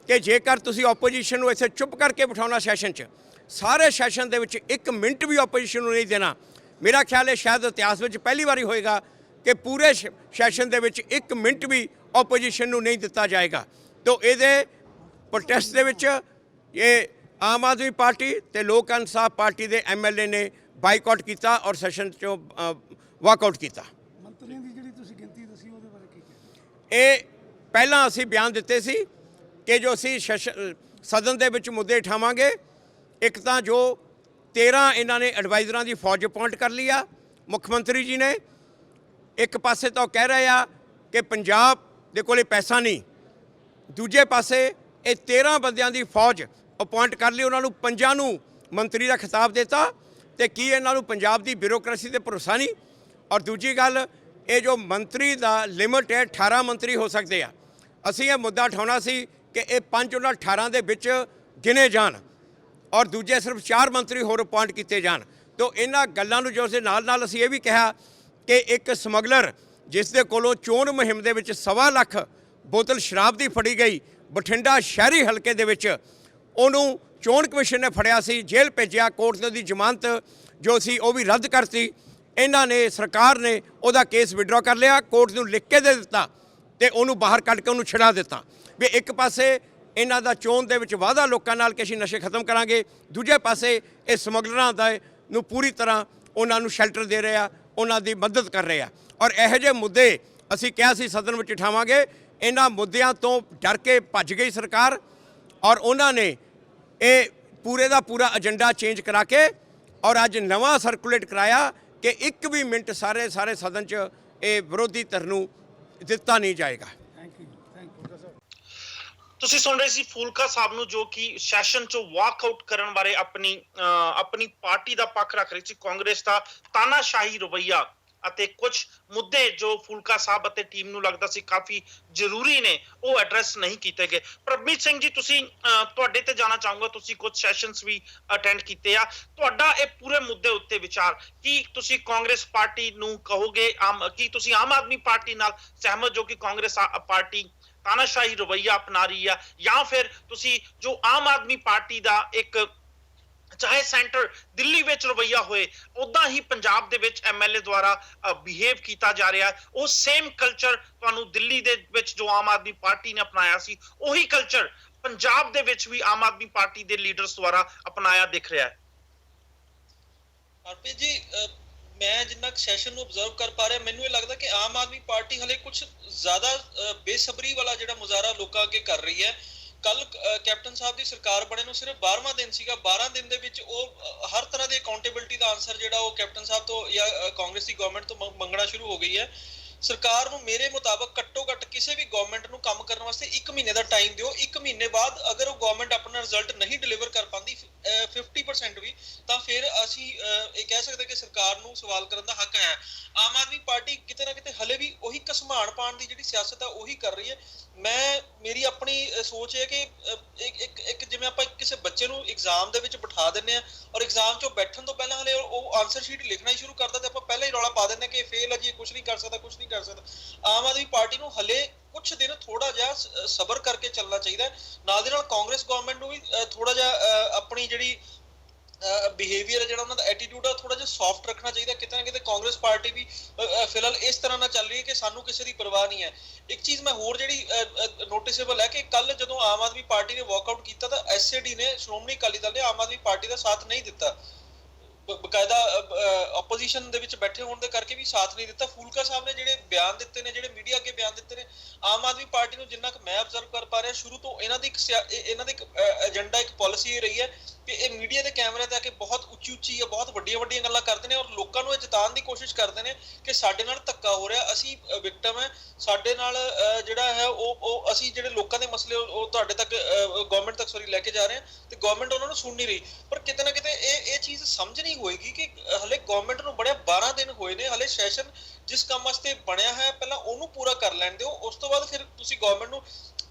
ਕਿ ਜੇਕਰ ਤੁਸੀਂ ਆਪੋਜੀਸ਼ਨ ਨੂੰ ਇੱਥੇ ਚੁੱਪ ਕਰਕੇ ਬਿਠਾਉਣਾ ਸੈਸ਼ਨ 'ਚ, ਸਾਰੇ ਸੈਸ਼ਨ ਦੇ ਵਿੱਚ ਇੱਕ ਮਿੰਟ ਵੀ ਆਪੋਜੀਸ਼ਨ ਨੂੰ ਨਹੀਂ ਦੇਣਾ। ਮੇਰਾ ਖਿਆਲ ਹੈ ਸ਼ਾਇਦ ਇਤਿਹਾਸ ਵਿੱਚ ਪਹਿਲੀ ਵਾਰੀ ਹੋਏਗਾ ਕਿ ਪੂਰੇ ਸੈਸ਼ਨ ਦੇ ਵਿੱਚ ਇੱਕ ਮਿੰਟ ਵੀ ਆਪੋਜੀਸ਼ਨ ਨੂੰ ਨਹੀਂ ਦਿੱਤਾ ਜਾਏਗਾ। ਤਾਂ ਇਹਦੇ ਪ੍ਰੋਟੈਸਟ ਦੇ ਵਿੱਚ ਇਹ ਆਮ ਆਦਮੀ ਪਾਰਟੀ ਤੇ ਲੋਕ ਇਨਸਾਫ ਪਾਰਟੀ ਦੇ MLA ਨੇ ਬਾਈਕਾਟ ਕੀਤਾ ਔਰ ਸੈਸ਼ਨ 'ਚੋਂ ਵਾਕਆਊਟ ਕੀਤਾ। ਮੰਤਰੀਆਂ ਦੀ ਜਿਹੜੀ ਤੁਸੀਂ ਗਿਣਤੀ ਦੱਸੀ ਉਹਦੇ ਬਾਰੇ ਕੀ ਕਹਿਣਾ? ਇਹ ਪਹਿਲਾਂ ਅਸੀਂ ਬਿਆਨ ਦਿੱਤੇ ਸੀ ਕਿ ਜੋ ਅਸੀਂ ਸਦਨ ਦੇ ਵਿੱਚ ਮੁੱਦੇ ਉਠਾਵਾਂਗੇ, ਇੱਕ ਤਾਂ ਜੋ 13 ਇਹਨਾਂ ਨੇ ਐਡਵਾਈਜ਼ਰਾਂ ਦੀ ਫੌਜ ਅਪਾਇੰਟ ਕਰ ਲਈ ਆ ਮੁੱਖ ਮੰਤਰੀ ਜੀ ਨੇ। ਇੱਕ ਪਾਸੇ ਤਾਂ ਉਹ ਕਹਿ ਰਹੇ ਆ ਕਿ ਪੰਜਾਬ ਦੇ ਕੋਲੇ ਪੈਸਾ ਨਹੀਂ, ਦੂਜੇ ਪਾਸੇ ਇਹ 13 ਬੰਦਿਆਂ ਦੀ ਫੌਜ ਅਪਾਇੰਟ ਕਰ ਲਈ, ਉਹਨਾਂ ਨੂੰ 5 ਨੂੰ ਮੰਤਰੀ ਦਾ ਖਿਤਾਬ ਦਿੱਤਾ। ਤੇ ਕੀ ਇਹਨਾਂ ਨੂੰ ਪੰਜਾਬ ਦੀ ਬਿਊਰੋਕ੍ਰੇਸੀ ਤੇ ਭਰੋਸਾ ਨਹੀਂ? ਔਰ ਦੂਜੀ ਗੱਲ ਇਹ ਜੋ ਮੰਤਰੀ ਦਾ ਲਿਮਿਟ ਹੈ 18 ਮੰਤਰੀ ਹੋ ਸਕਦੇ ਆ। ਅਸੀਂ ਇਹ ਮੁੱਦਾ ਉਠਾਉਣਾ ਸੀ ਕਿ ਇਹ 5 ਉਹਨਾਂ 18 ਦੇ ਵਿੱਚ ਗਿਣੇ ਜਾਣ ਔਰ ਦੂਜੇ ਸਿਰਫ 4 ਮੰਤਰੀ ਹੋਰ ਅਪਾਇੰਟ ਕੀਤੇ ਜਾਣ। ਤਾਂ ਇਹਨਾਂ ਗੱਲਾਂ ਨੂੰ ਜੋ ਨਾਲ ਅਸੀਂ ਇਹ ਵੀ ਕਿਹਾ ਕਿ ਇੱਕ ਸਮਗਲਰ ਜਿਸ ਦੇ ਕੋਲੋਂ ਚੋਣ ਮੁਹਿੰਮ ਦੇ ਵਿੱਚ 1.25 ਲੱਖ ਬੋਤਲ ਸ਼ਰਾਬ ਦੀ ਫੜੀ ਗਈ ਬਠਿੰਡਾ ਸ਼ਹਿਰੀ ਹਲਕੇ ਦੇ ਵਿੱਚ, ਉਹਨੂੰ ਚੋਣ ਕਮਿਸ਼ਨ ਨੇ ਫੜਿਆ ਸੀ, ਜੇਲ੍ਹ ਭੇਜਿਆ, ਕੋਰਟ ਨੇ ਉਹਦੀ ਜ਼ਮਾਨਤ ਜੋ ਸੀ ਉਹ ਵੀ ਰੱਦ ਕਰਤੀ। ਇਹਨਾਂ ਨੇ, ਸਰਕਾਰ ਨੇ ਉਹਦਾ ਕੇਸ ਵਿਡਰਾ ਕਰ ਲਿਆ, ਕੋਰਟ ਨੂੰ ਲਿਖ ਕੇ ਦੇ ਦਿੱਤਾ ਤੇ ਉਹਨੂੰ ਬਾਹਰ ਕੱਢ ਕੇ ਉਹਨੂੰ ਛੁਡਾ ਦਿੱਤਾ। ਵੀ ਇੱਕ ਪਾਸੇ ਇਹਨਾਂ ਦਾ ਚੋਣ ਦੇ ਵਿੱਚ ਵਾਅਦਾ ਲੋਕਾਂ ਨਾਲ ਕਿ ਅਸੀਂ ਨਸ਼ੇ ਖਤਮ ਕਰਾਂਗੇ, ਦੂਜੇ ਪਾਸੇ ਇਹ ਸਮਗਲਰਾਂ ਦਾ ਨੂੰ ਪੂਰੀ ਤਰ੍ਹਾਂ ਉਹਨਾਂ ਨੂੰ ਸ਼ੈਲਟਰ ਦੇ ਰਹੇ ਆ, ਉਹਨਾਂ ਦੀ ਮਦਦ ਕਰ ਰਹੇ ਆ। ਔਰ ਇਹੋ ਜਿਹੇ ਮੁੱਦੇ ਅਸੀਂ ਕਿਹਾ ਸੀ ਸਦਨ ਵਿੱਚ ਉਠਾਵਾਂਗੇ। ਇਹਨਾਂ ਮੁੱਦਿਆਂ ਤੋਂ ਡਰ ਕੇ ਭੱਜ ਗਈ ਸਰਕਾਰ ਔਰ ਉਹਨਾਂ ਨੇ ਇਹ ਪੂਰੇ ਦਾ ਪੂਰਾ ਏਜੰਡਾ ਚੇਂਜ ਕਰਾ ਕੇ ਔਰ ਅੱਜ ਨਵਾਂ ਸਰਕੂਲੇਟ ਕਰਾਇਆ ਕਿ ਇੱਕ ਵੀ ਮਿੰਟ ਸਾਰੇ ਸਦਨ 'ਚ ਇਹ ਵਿਰੋਧੀ ਧਿਰ ਨੂੰ ਦਿੱਤਾ ਨਹੀਂ ਜਾਏਗਾ। ਤੁਸੀਂ ਸੁਣ ਰਹੇ ਸੀ ਫੂਲਕਾ ਸਾਹਿਬ ਨੂੰ ਜੋ ਕਿ ਸੈਸ਼ਨ ਚੋਂ ਵਾਕਆਊਟ ਕਰਨ ਬਾਰੇ ਆਪਣੀ ਪਾਰਟੀ ਦਾ ਪੱਖ ਰੱਖ ਰਹੀ ਸੀ। ਕਾਂਗਰਸ ਦਾ ਤਾਨਾਸ਼ਾਹੀ ਰਵੱਈਆ ਅਤੇ ਕੁਝ ਮੁੱਦੇ ਜੋ ਫੂਲਕਾ ਸਾਹਿਬ ਅਤੇ ਟੀਮ ਨੂੰ ਲੱਗਦਾ ਸੀ ਕਾਫੀ ਜ਼ਰੂਰੀ ਨੇ ਉਹ ਐਡਰੈਸ ਨਹੀਂ ਕੀਤੇ ਗਏ। ਪ੍ਰਭਮੀਤ ਸਿੰਘ ਜੀ, ਤੁਸੀਂ ਤੁਹਾਡੇ ਤੇ ਜਾਣਾ ਚਾਹੂੰਗਾ, ਤੁਸੀਂ ਕੁਝ ਸੈਸ਼ਨਸ ਵੀ ਅਟੈਂਡ ਕੀਤੇ ਆ, ਤੁਹਾਡਾ ਇਹ ਪੂਰੇ ਮੁੱਦੇ ਉੱਤੇ ਵਿਚਾਰ ਕੀ? ਤੁਸੀਂ ਕਾਂਗਰਸ ਪਾਰਟੀ ਨੂੰ ਕਹੋਗੇ ਕੀ ਤੁਸੀਂ ਆਮ ਆਦਮੀ ਪਾਰਟੀ ਨਾਲ ਸਹਿਮਤ ਜੋ ਕਿ ਕਾਂਗਰਸ ਪਾਰਟੀ ਤਾਨਾਸ਼ਾਹੀ ਰਵੱਈਆ ਅਪਣਾ ਰਹੀ ਆ, ਜਾਂ ਫਿਰ ਤੁਸੀਂ ਜੋ ਆਮ ਆਦਮੀ ਪਾਰਟੀ ਦਾ ਇੱਕ ਚਾਹੇ ਸੈਂਟਰ ਦਿੱਲੀ ਵਿੱਚ ਰਵੱਈਆ ਹੋਏ ਉਦਾਂ ਹੀ ਪੰਜਾਬ ਦੇ ਵਿੱਚ MLA ਦੁਆਰਾ ਬਿਹੇਵ ਕੀਤਾ ਜਾ ਰਿਹਾ ਹੈ, ਉਹ ਸੇਮ ਕਲਚਰ ਤੁਹਾਨੂੰ ਦਿੱਲੀ ਦੇ ਵਿੱਚ ਜੋ ਆਮ ਆਦਮੀ ਪਾਰਟੀ ਨੇ ਅਪਣਾਇਆ ਸੀ ਉਹੀ ਕਲਚਰ ਪੰਜਾਬ ਦੇ ਵਿੱਚ ਵੀ ਆਮ ਆਦਮੀ ਪਾਰਟੀ ਦੇ ਲੀਡਰਸ ਦੁਆਰਾ ਅਪਣਾਇਆ ਦਿਖ ਰਿਹਾ ਹੈ? ਹਰਪ੍ਰੀਤ ਜੀ, ਮੈਂ ਜਿੰਨਾ ਸੈਸ਼ਨ ਨੂੰ ਆਬਜ਼ਰਵ ਕਰ ਪਾ ਰਿਹਾ, ਮੈਨੂੰ ਇਹ ਲੱਗਦਾ ਕਿ ਆਮ ਆਦਮੀ ਪਾਰਟੀ ਹਲੇ ਕੁਝ ਜ਼ਿਆਦਾ ਬੇਸਬਰੀ ਵਾਲਾ ਜਿਹੜਾ ਮੁਜ਼ਾਹਰਾ ਲੋਕਾਂ ਅੱਗੇ ਕਰ ਰਹੀ ਹੈ। ਕੱਲ ਕੈਪਟਨ ਸਾਹਿਬ ਦੀ ਸਰਕਾਰ ਬਣੇ ਨੂੰ ਸਿਰਫ 12ਵਾਂ ਦਿਨ ਸੀਗਾ। 12 ਦਿਨ ਦੇ ਵਿੱਚ ਉਹ ਹਰ ਤਰ੍ਹਾਂ ਦੀ ਅਕਾਊਂਟੇਬਿਲਟੀ ਦਾ ਆਨਸਰ ਜਿਹੜਾ ਉਹ ਕੈਪਟਨ ਸਾਹਿਬ ਤੋਂ ਜਾਂ ਕਾਂਗਰਸ ਦੀ ਗਵਰਨਮੈਂਟ ਤੋਂ ਮੰਗਣਾ ਸ਼ੁਰੂ ਹੋ ਗਈ ਹੈ। ਸਰਕਾਰ ਨੂੰ ਮੇਰੇ ਮੁਤਾਬਕ ਘੱਟੋ ਘੱਟ ਕਿਸੇ ਵੀ ਗਵਰਨਮੈਂਟ ਨੂੰ ਕੰਮ ਕਰਨ ਵਾਸਤੇ 1 ਮਹੀਨੇ ਦਾ ਟਾਈਮ ਦਿਓ। 1 ਮਹੀਨੇ ਬਾਅਦ ਅਗਰ ਉਹ ਗਵਰਨਮੈਂਟ ਆਪਣਾ ਰਿਜ਼ਲਟ ਨਹੀਂ ਡਿਲੀਵਰ ਕਰ ਪਾਉਂਦੀ 50% ਵੀ, ਤਾਂ ਫਿਰ ਅਸੀਂ ਇਹ ਕਹਿ ਸਕਦੇ ਕਿ ਸਰਕਾਰ ਨੂੰ ਸਵਾਲ ਕਰਨ ਦਾ ਹੱਕ ਹੈ। ਆਮ ਆਦਮੀ ਪਾਰਟੀ ਕਿਤੇ ਨਾ ਕਿਤੇ ਹਲੇ ਵੀ ਉਹੀ ਘਸਮਾਣ ਪਾਉਣ ਦੀ ਜਿਹੜੀ ਸਿਆਸਤ ਹੈ ਉਹੀ ਕਰ ਰਹੀ ਹੈ। ਮੇਰੀ ਆਪਣੀ ਸੋਚ ਹੈ ਕਿ ਇੱਕ ਜਿਵੇਂ ਆਪਾਂ ਕਿਸੇ ਬੱਚੇ ਨੂੰ ਐਗਜ਼ਾਮ ਦੇ ਵਿੱਚ ਬਿਠਾ ਦਿੰਦੇ ਆ ਔਰ ਐਗਜ਼ਾਮ 'ਚੋਂ ਬੈਠਣ ਤੋਂ ਪਹਿਲਾਂ ਹਲੇ ਉਹ ਆਨਸਰ ਸ਼ੀਟ ਲਿਖਣਾ ਹੀ ਸ਼ੁਰੂ ਕਰਦਾ ਤੇ ਆਪਾਂ ਪਹਿਲਾਂ ਹੀ ਰੌਲਾ ਪਾ ਦਿੰਦੇ ਕਿ ਇਹ ਫੇਲ ਹੈ ਜੀ, ਇਹ ਕੁਝ ਨਹੀਂ ਕਰ ਸਕਦਾ, ਕੁਝ ਨਹੀਂ ਕਰ ਸਕਦਾ। ਆਮ ਆਦਮੀ ਪਾਰਟੀ ਨੂੰ ਹਲੇ ਕੁਝ ਦਿਨ ਥੋੜਾ ਜਿਹਾ ਸਬਰ ਕਰਕੇ ਚੱਲਣਾ ਚਾਹੀਦਾ ਹੈ। ਨਾਲ ਦੇ ਨਾਲ ਕਾਂਗਰਸ ਗਵਰਨਮੈਂਟ ਨੂੰ ਵੀ ਥੋੜਾ ਜਿਹਾ ਆਪਣੀ ਜਿਹੜੀ ਬਿਹੇਵੀਅਰ ਹੈ, ਜਿਹੜਾ ਉਹਨਾਂ ਦਾ ਐਟੀਟਿਊਡ ਆ, ਥੋੜਾ ਜਿਹਾ ਸੌਫਟ ਰੱਖਣਾ ਚਾਹੀਦਾ। ਕਿਤੇ ਨਾ ਕਿਤੇ ਕਾਂਗਰਸ ਪਾਰਟੀ ਵੀ ਫਿਲਹਾਲ ਇਸ ਤਰ੍ਹਾਂ ਨਾਲ ਚੱਲ ਰਹੀ ਹੈ ਕਿ ਸਾਨੂੰ ਕਿਸੇ ਦੀ ਪਰਵਾਹ ਨਹੀਂ ਹੈ। ਇੱਕ ਚੀਜ਼ ਮੈਂ ਹੋਰ ਜਿਹੜੀ ਨੋਟਿਸੇਬਲ ਹੈ ਕਿ ਕੱਲ ਜਦੋਂ ਆਮ ਆਦਮੀ ਪਾਰਟੀ ਨੇ ਵਾਕਆਊਟ ਕੀਤਾ ਤਾਂ ਐਸਏਡੀ ਨੇ, ਸ਼੍ਰੋਮਣੀ ਅਕਾਲੀ ਦਲ ਨੇ ਆਮ ਆਦਮੀ ਪਾਰਟੀ ਦਾ ਸਾਥ ਨਹੀਂ ਦਿੱਤਾ। ਬਕਾਇਦਾ ਆਪੋਜੀਸ਼ਨ ਦੇ ਵਿੱਚ ਬੈਠੇ ਹੋਣ ਦੇ ਕਰਕੇ ਵੀ ਸਾਥ ਨਹੀਂ ਦਿੱਤਾ। ਫੂਲਕਾ ਸਾਹਿਬ ਨੇ ਜਿਹੜੇ ਬਿਆਨ ਦਿੱਤੇ ਨੇ, ਜਿਹੜੇ ਮੀਡੀਆ ਅੱਗੇ ਬਿਆਨ ਦਿੱਤੇ ਨੇ, ਆਮ ਆਦਮੀ ਪਾਰਟੀ ਨੂੰ ਜਿੰਨਾ ਕੁ ਮੈਂ ਅਬਜ਼ਰਵ ਕਰ ਪਾ ਰਿਹਾ, ਸ਼ੁਰੂ ਤੋਂ ਇਹਨਾਂ ਦੀ ਇੱਕ ਏਜੰਡਾ, ਇੱਕ ਪਾਲਿਸੀ ਇਹ ਰਹੀ ਹੈ ਕਿ ਇਹ ਮੀਡੀਆ ਦੇ ਕੈਮਰੇ ਤੇ ਆ ਕੇ ਬਹੁਤ ਉੱਚੀ ਜਾਂ ਬਹੁਤ ਵੱਡੀਆਂ ਗੱਲਾਂ ਕਰਦੇ ਨੇ ਔਰ ਲੋਕਾਂ ਨੂੰ ਇਹ ਜਤਾਉਣ ਦੀ ਕੋਸ਼ਿਸ਼ ਕਰਦੇ ਨੇ ਕਿ ਸਾਡੇ ਨਾਲ ਧੱਕਾ ਹੋ ਰਿਹਾ, ਅਸੀਂ ਵਿਕਟਮ ਹੈ, ਸਾਡੇ ਨਾਲ ਜਿਹੜਾ ਹੈ ਉਹ ਅਸੀਂ ਜਿਹੜੇ ਲੋਕਾਂ ਦੇ ਮਸਲੇ ਉਹ ਤੁਹਾਡੇ ਤੱਕ ਗਵਰਨਮੈਂਟ ਤੱਕ ਲੈ ਕੇ ਜਾ ਰਹੇ ਹਾਂ ਤੇ ਗਵਰਨਮੈਂਟ ਉਹਨਾਂ ਨੂੰ ਸੁਣ ਨਹੀਂ ਰਹੀ। ਪਰ ਕਿਤੇ ਨਾ ਕਿਤੇ ਇਹ ਚੀਜ਼ ਸਮਝ ਨਹੀਂ ਹੋਏਗੀ ਕਿ ਹਲੇ ਗਵਰਨਮੈਂਟ ਨੂੰ ਬੜਿਆ 12 ਦਿਨ ਹੋਏ ਨੇ, ਹਲੇ ਸੈਸ਼ਨ ਜਿਸ ਕੰਮ ਵਾਸਤੇ ਬਣਿਆ ਹੈ ਪਹਿਲਾਂ ਉਹਨੂੰ ਪੂਰਾ ਕਰ ਲੈਣ ਦਿਓ। ਉਸ ਤੋਂ ਬਾਅਦ ਫਿਰ ਤੁਸੀਂ ਗਵਰਨਮੈਂਟ ਨੂੰ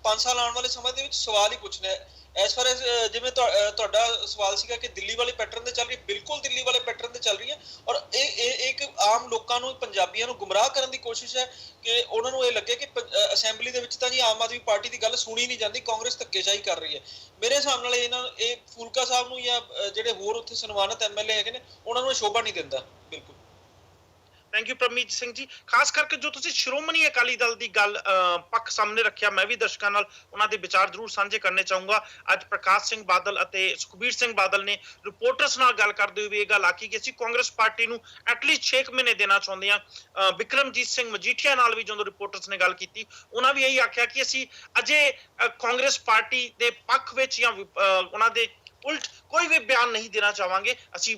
5 ਸਾਲ ਆਉਣ ਵਾਲੇ ਸਮੇਂ ਦੇ ਵਿੱਚ ਸਵਾਲ ਹੀ ਪੁੱਛਣਾ ਹੈ। ਐਸ ਫਾਰ ਐਸ ਜਿਵੇਂ ਤੁਹਾਡਾ ਸਵਾਲ ਸੀਗਾ ਕਿ ਦਿੱਲੀ ਵਾਲੇ ਪੈਟਰਨ ਤੇ ਚੱਲ ਰਹੀ, ਬਿਲਕੁਲ ਦਿੱਲੀ ਵਾਲੇ ਪੈਟਰਨ ਤੇ ਚੱਲ ਰਹੀ ਹੈ ਔਰ ਇਹ ਇੱਕ ਆਮ ਲੋਕਾਂ ਨੂੰ, ਪੰਜਾਬੀਆਂ ਨੂੰ ਗੁੰਮਰਾਹ ਕਰਨ ਦੀ ਕੋਸ਼ਿਸ਼ ਹੈ ਕਿ ਉਹਨਾਂ ਨੂੰ ਇਹ ਲੱਗੇ ਕਿ ਅਸੈਂਬਲੀ ਦੇ ਵਿੱਚ ਤਾਂ ਜੀ ਆਮ ਆਦਮੀ ਪਾਰਟੀ ਦੀ ਗੱਲ ਸੁਣੀ ਨਹੀਂ ਜਾਂਦੀ, ਕਾਂਗਰਸ ਧੱਕੇਸ਼ਾਹੀ ਕਰ ਰਹੀ ਹੈ। ਮੇਰੇ ਹਿਸਾਬ ਨਾਲ ਇਹ ਫੂਲਕਾ ਸਾਹਿਬ ਨੂੰ ਜਾਂ ਜਿਹੜੇ ਹੋਰ ਉੱਥੇ ਸਨਮਾਨਿਤ ਐਮਐਲਏ ਹੈਗੇ ਨੇ ਉਹਨਾਂ ਨੂੰ ਇਹ ਸ਼ੋਭਾ ਨਹੀਂ ਦਿੰਦਾ। ਬਿਲਕੁਲ ਥੈਂਕ ਯੂ ਪਰਮੀਤ ਸਿੰਘ ਜੀ। ਖਾਸ ਕਰਕੇ ਜੋ ਤੁਸੀਂ ਸ਼੍ਰੋਮਣੀ ਅਕਾਲੀ ਦਲ ਦੀ ਗੱਲ ਪੱਖ ਸਾਹਮਣੇ ਰੱਖਿਆ, ਮੈਂ ਵੀ ਦਰਸ਼ਕਾਂ ਨਾਲ ਉਹਨਾਂ ਦੇ ਵਿਚਾਰ ਜ਼ਰੂਰ ਸਾਂਝੇ ਕਰਨੇ ਚਾਹੂੰਗਾ। ਅੱਜ ਪ੍ਰਕਾਸ਼ ਸਿੰਘ ਬਾਦਲ ਅਤੇ ਸੁਖਬੀਰ ਸਿੰਘ ਬਾਦਲ ਨੇ ਰਿਪੋਰਟਰਸ ਨਾਲ ਗੱਲ ਕਰਦੇ ਹੋਏ ਇਹ ਗੱਲ ਆਖੀ ਕਿ ਅਸੀਂ ਕਾਂਗਰਸ ਪਾਰਟੀ ਨੂੰ ਐਟਲੀਸਟ 6 ਮਹੀਨੇ ਦੇਣਾ ਚਾਹੁੰਦੇ ਹਾਂ। ਬਿਕਰਮਜੀਤ ਸਿੰਘ ਮਜੀਠੀਆ ਨਾਲ ਵੀ ਜਦੋਂ ਰਿਪੋਰਟਰਸ ਨੇ ਗੱਲ ਕੀਤੀ, ਉਹਨਾਂ ਵੀ ਇਹੀ ਆਖਿਆ ਕਿ ਅਸੀਂ ਅਜੇ ਕਾਂਗਰਸ ਪਾਰਟੀ ਦੇ ਪੱਖ ਵਿੱਚ ਜਾਂ ਉਹਨਾਂ ਦੇ ਉਲਟ ਕੋਈ ਵੀ ਬਿਆਨ ਨਹੀਂ ਦੇਣਾ ਚਾਹਾਂਗੇ। ਅਸੀਂ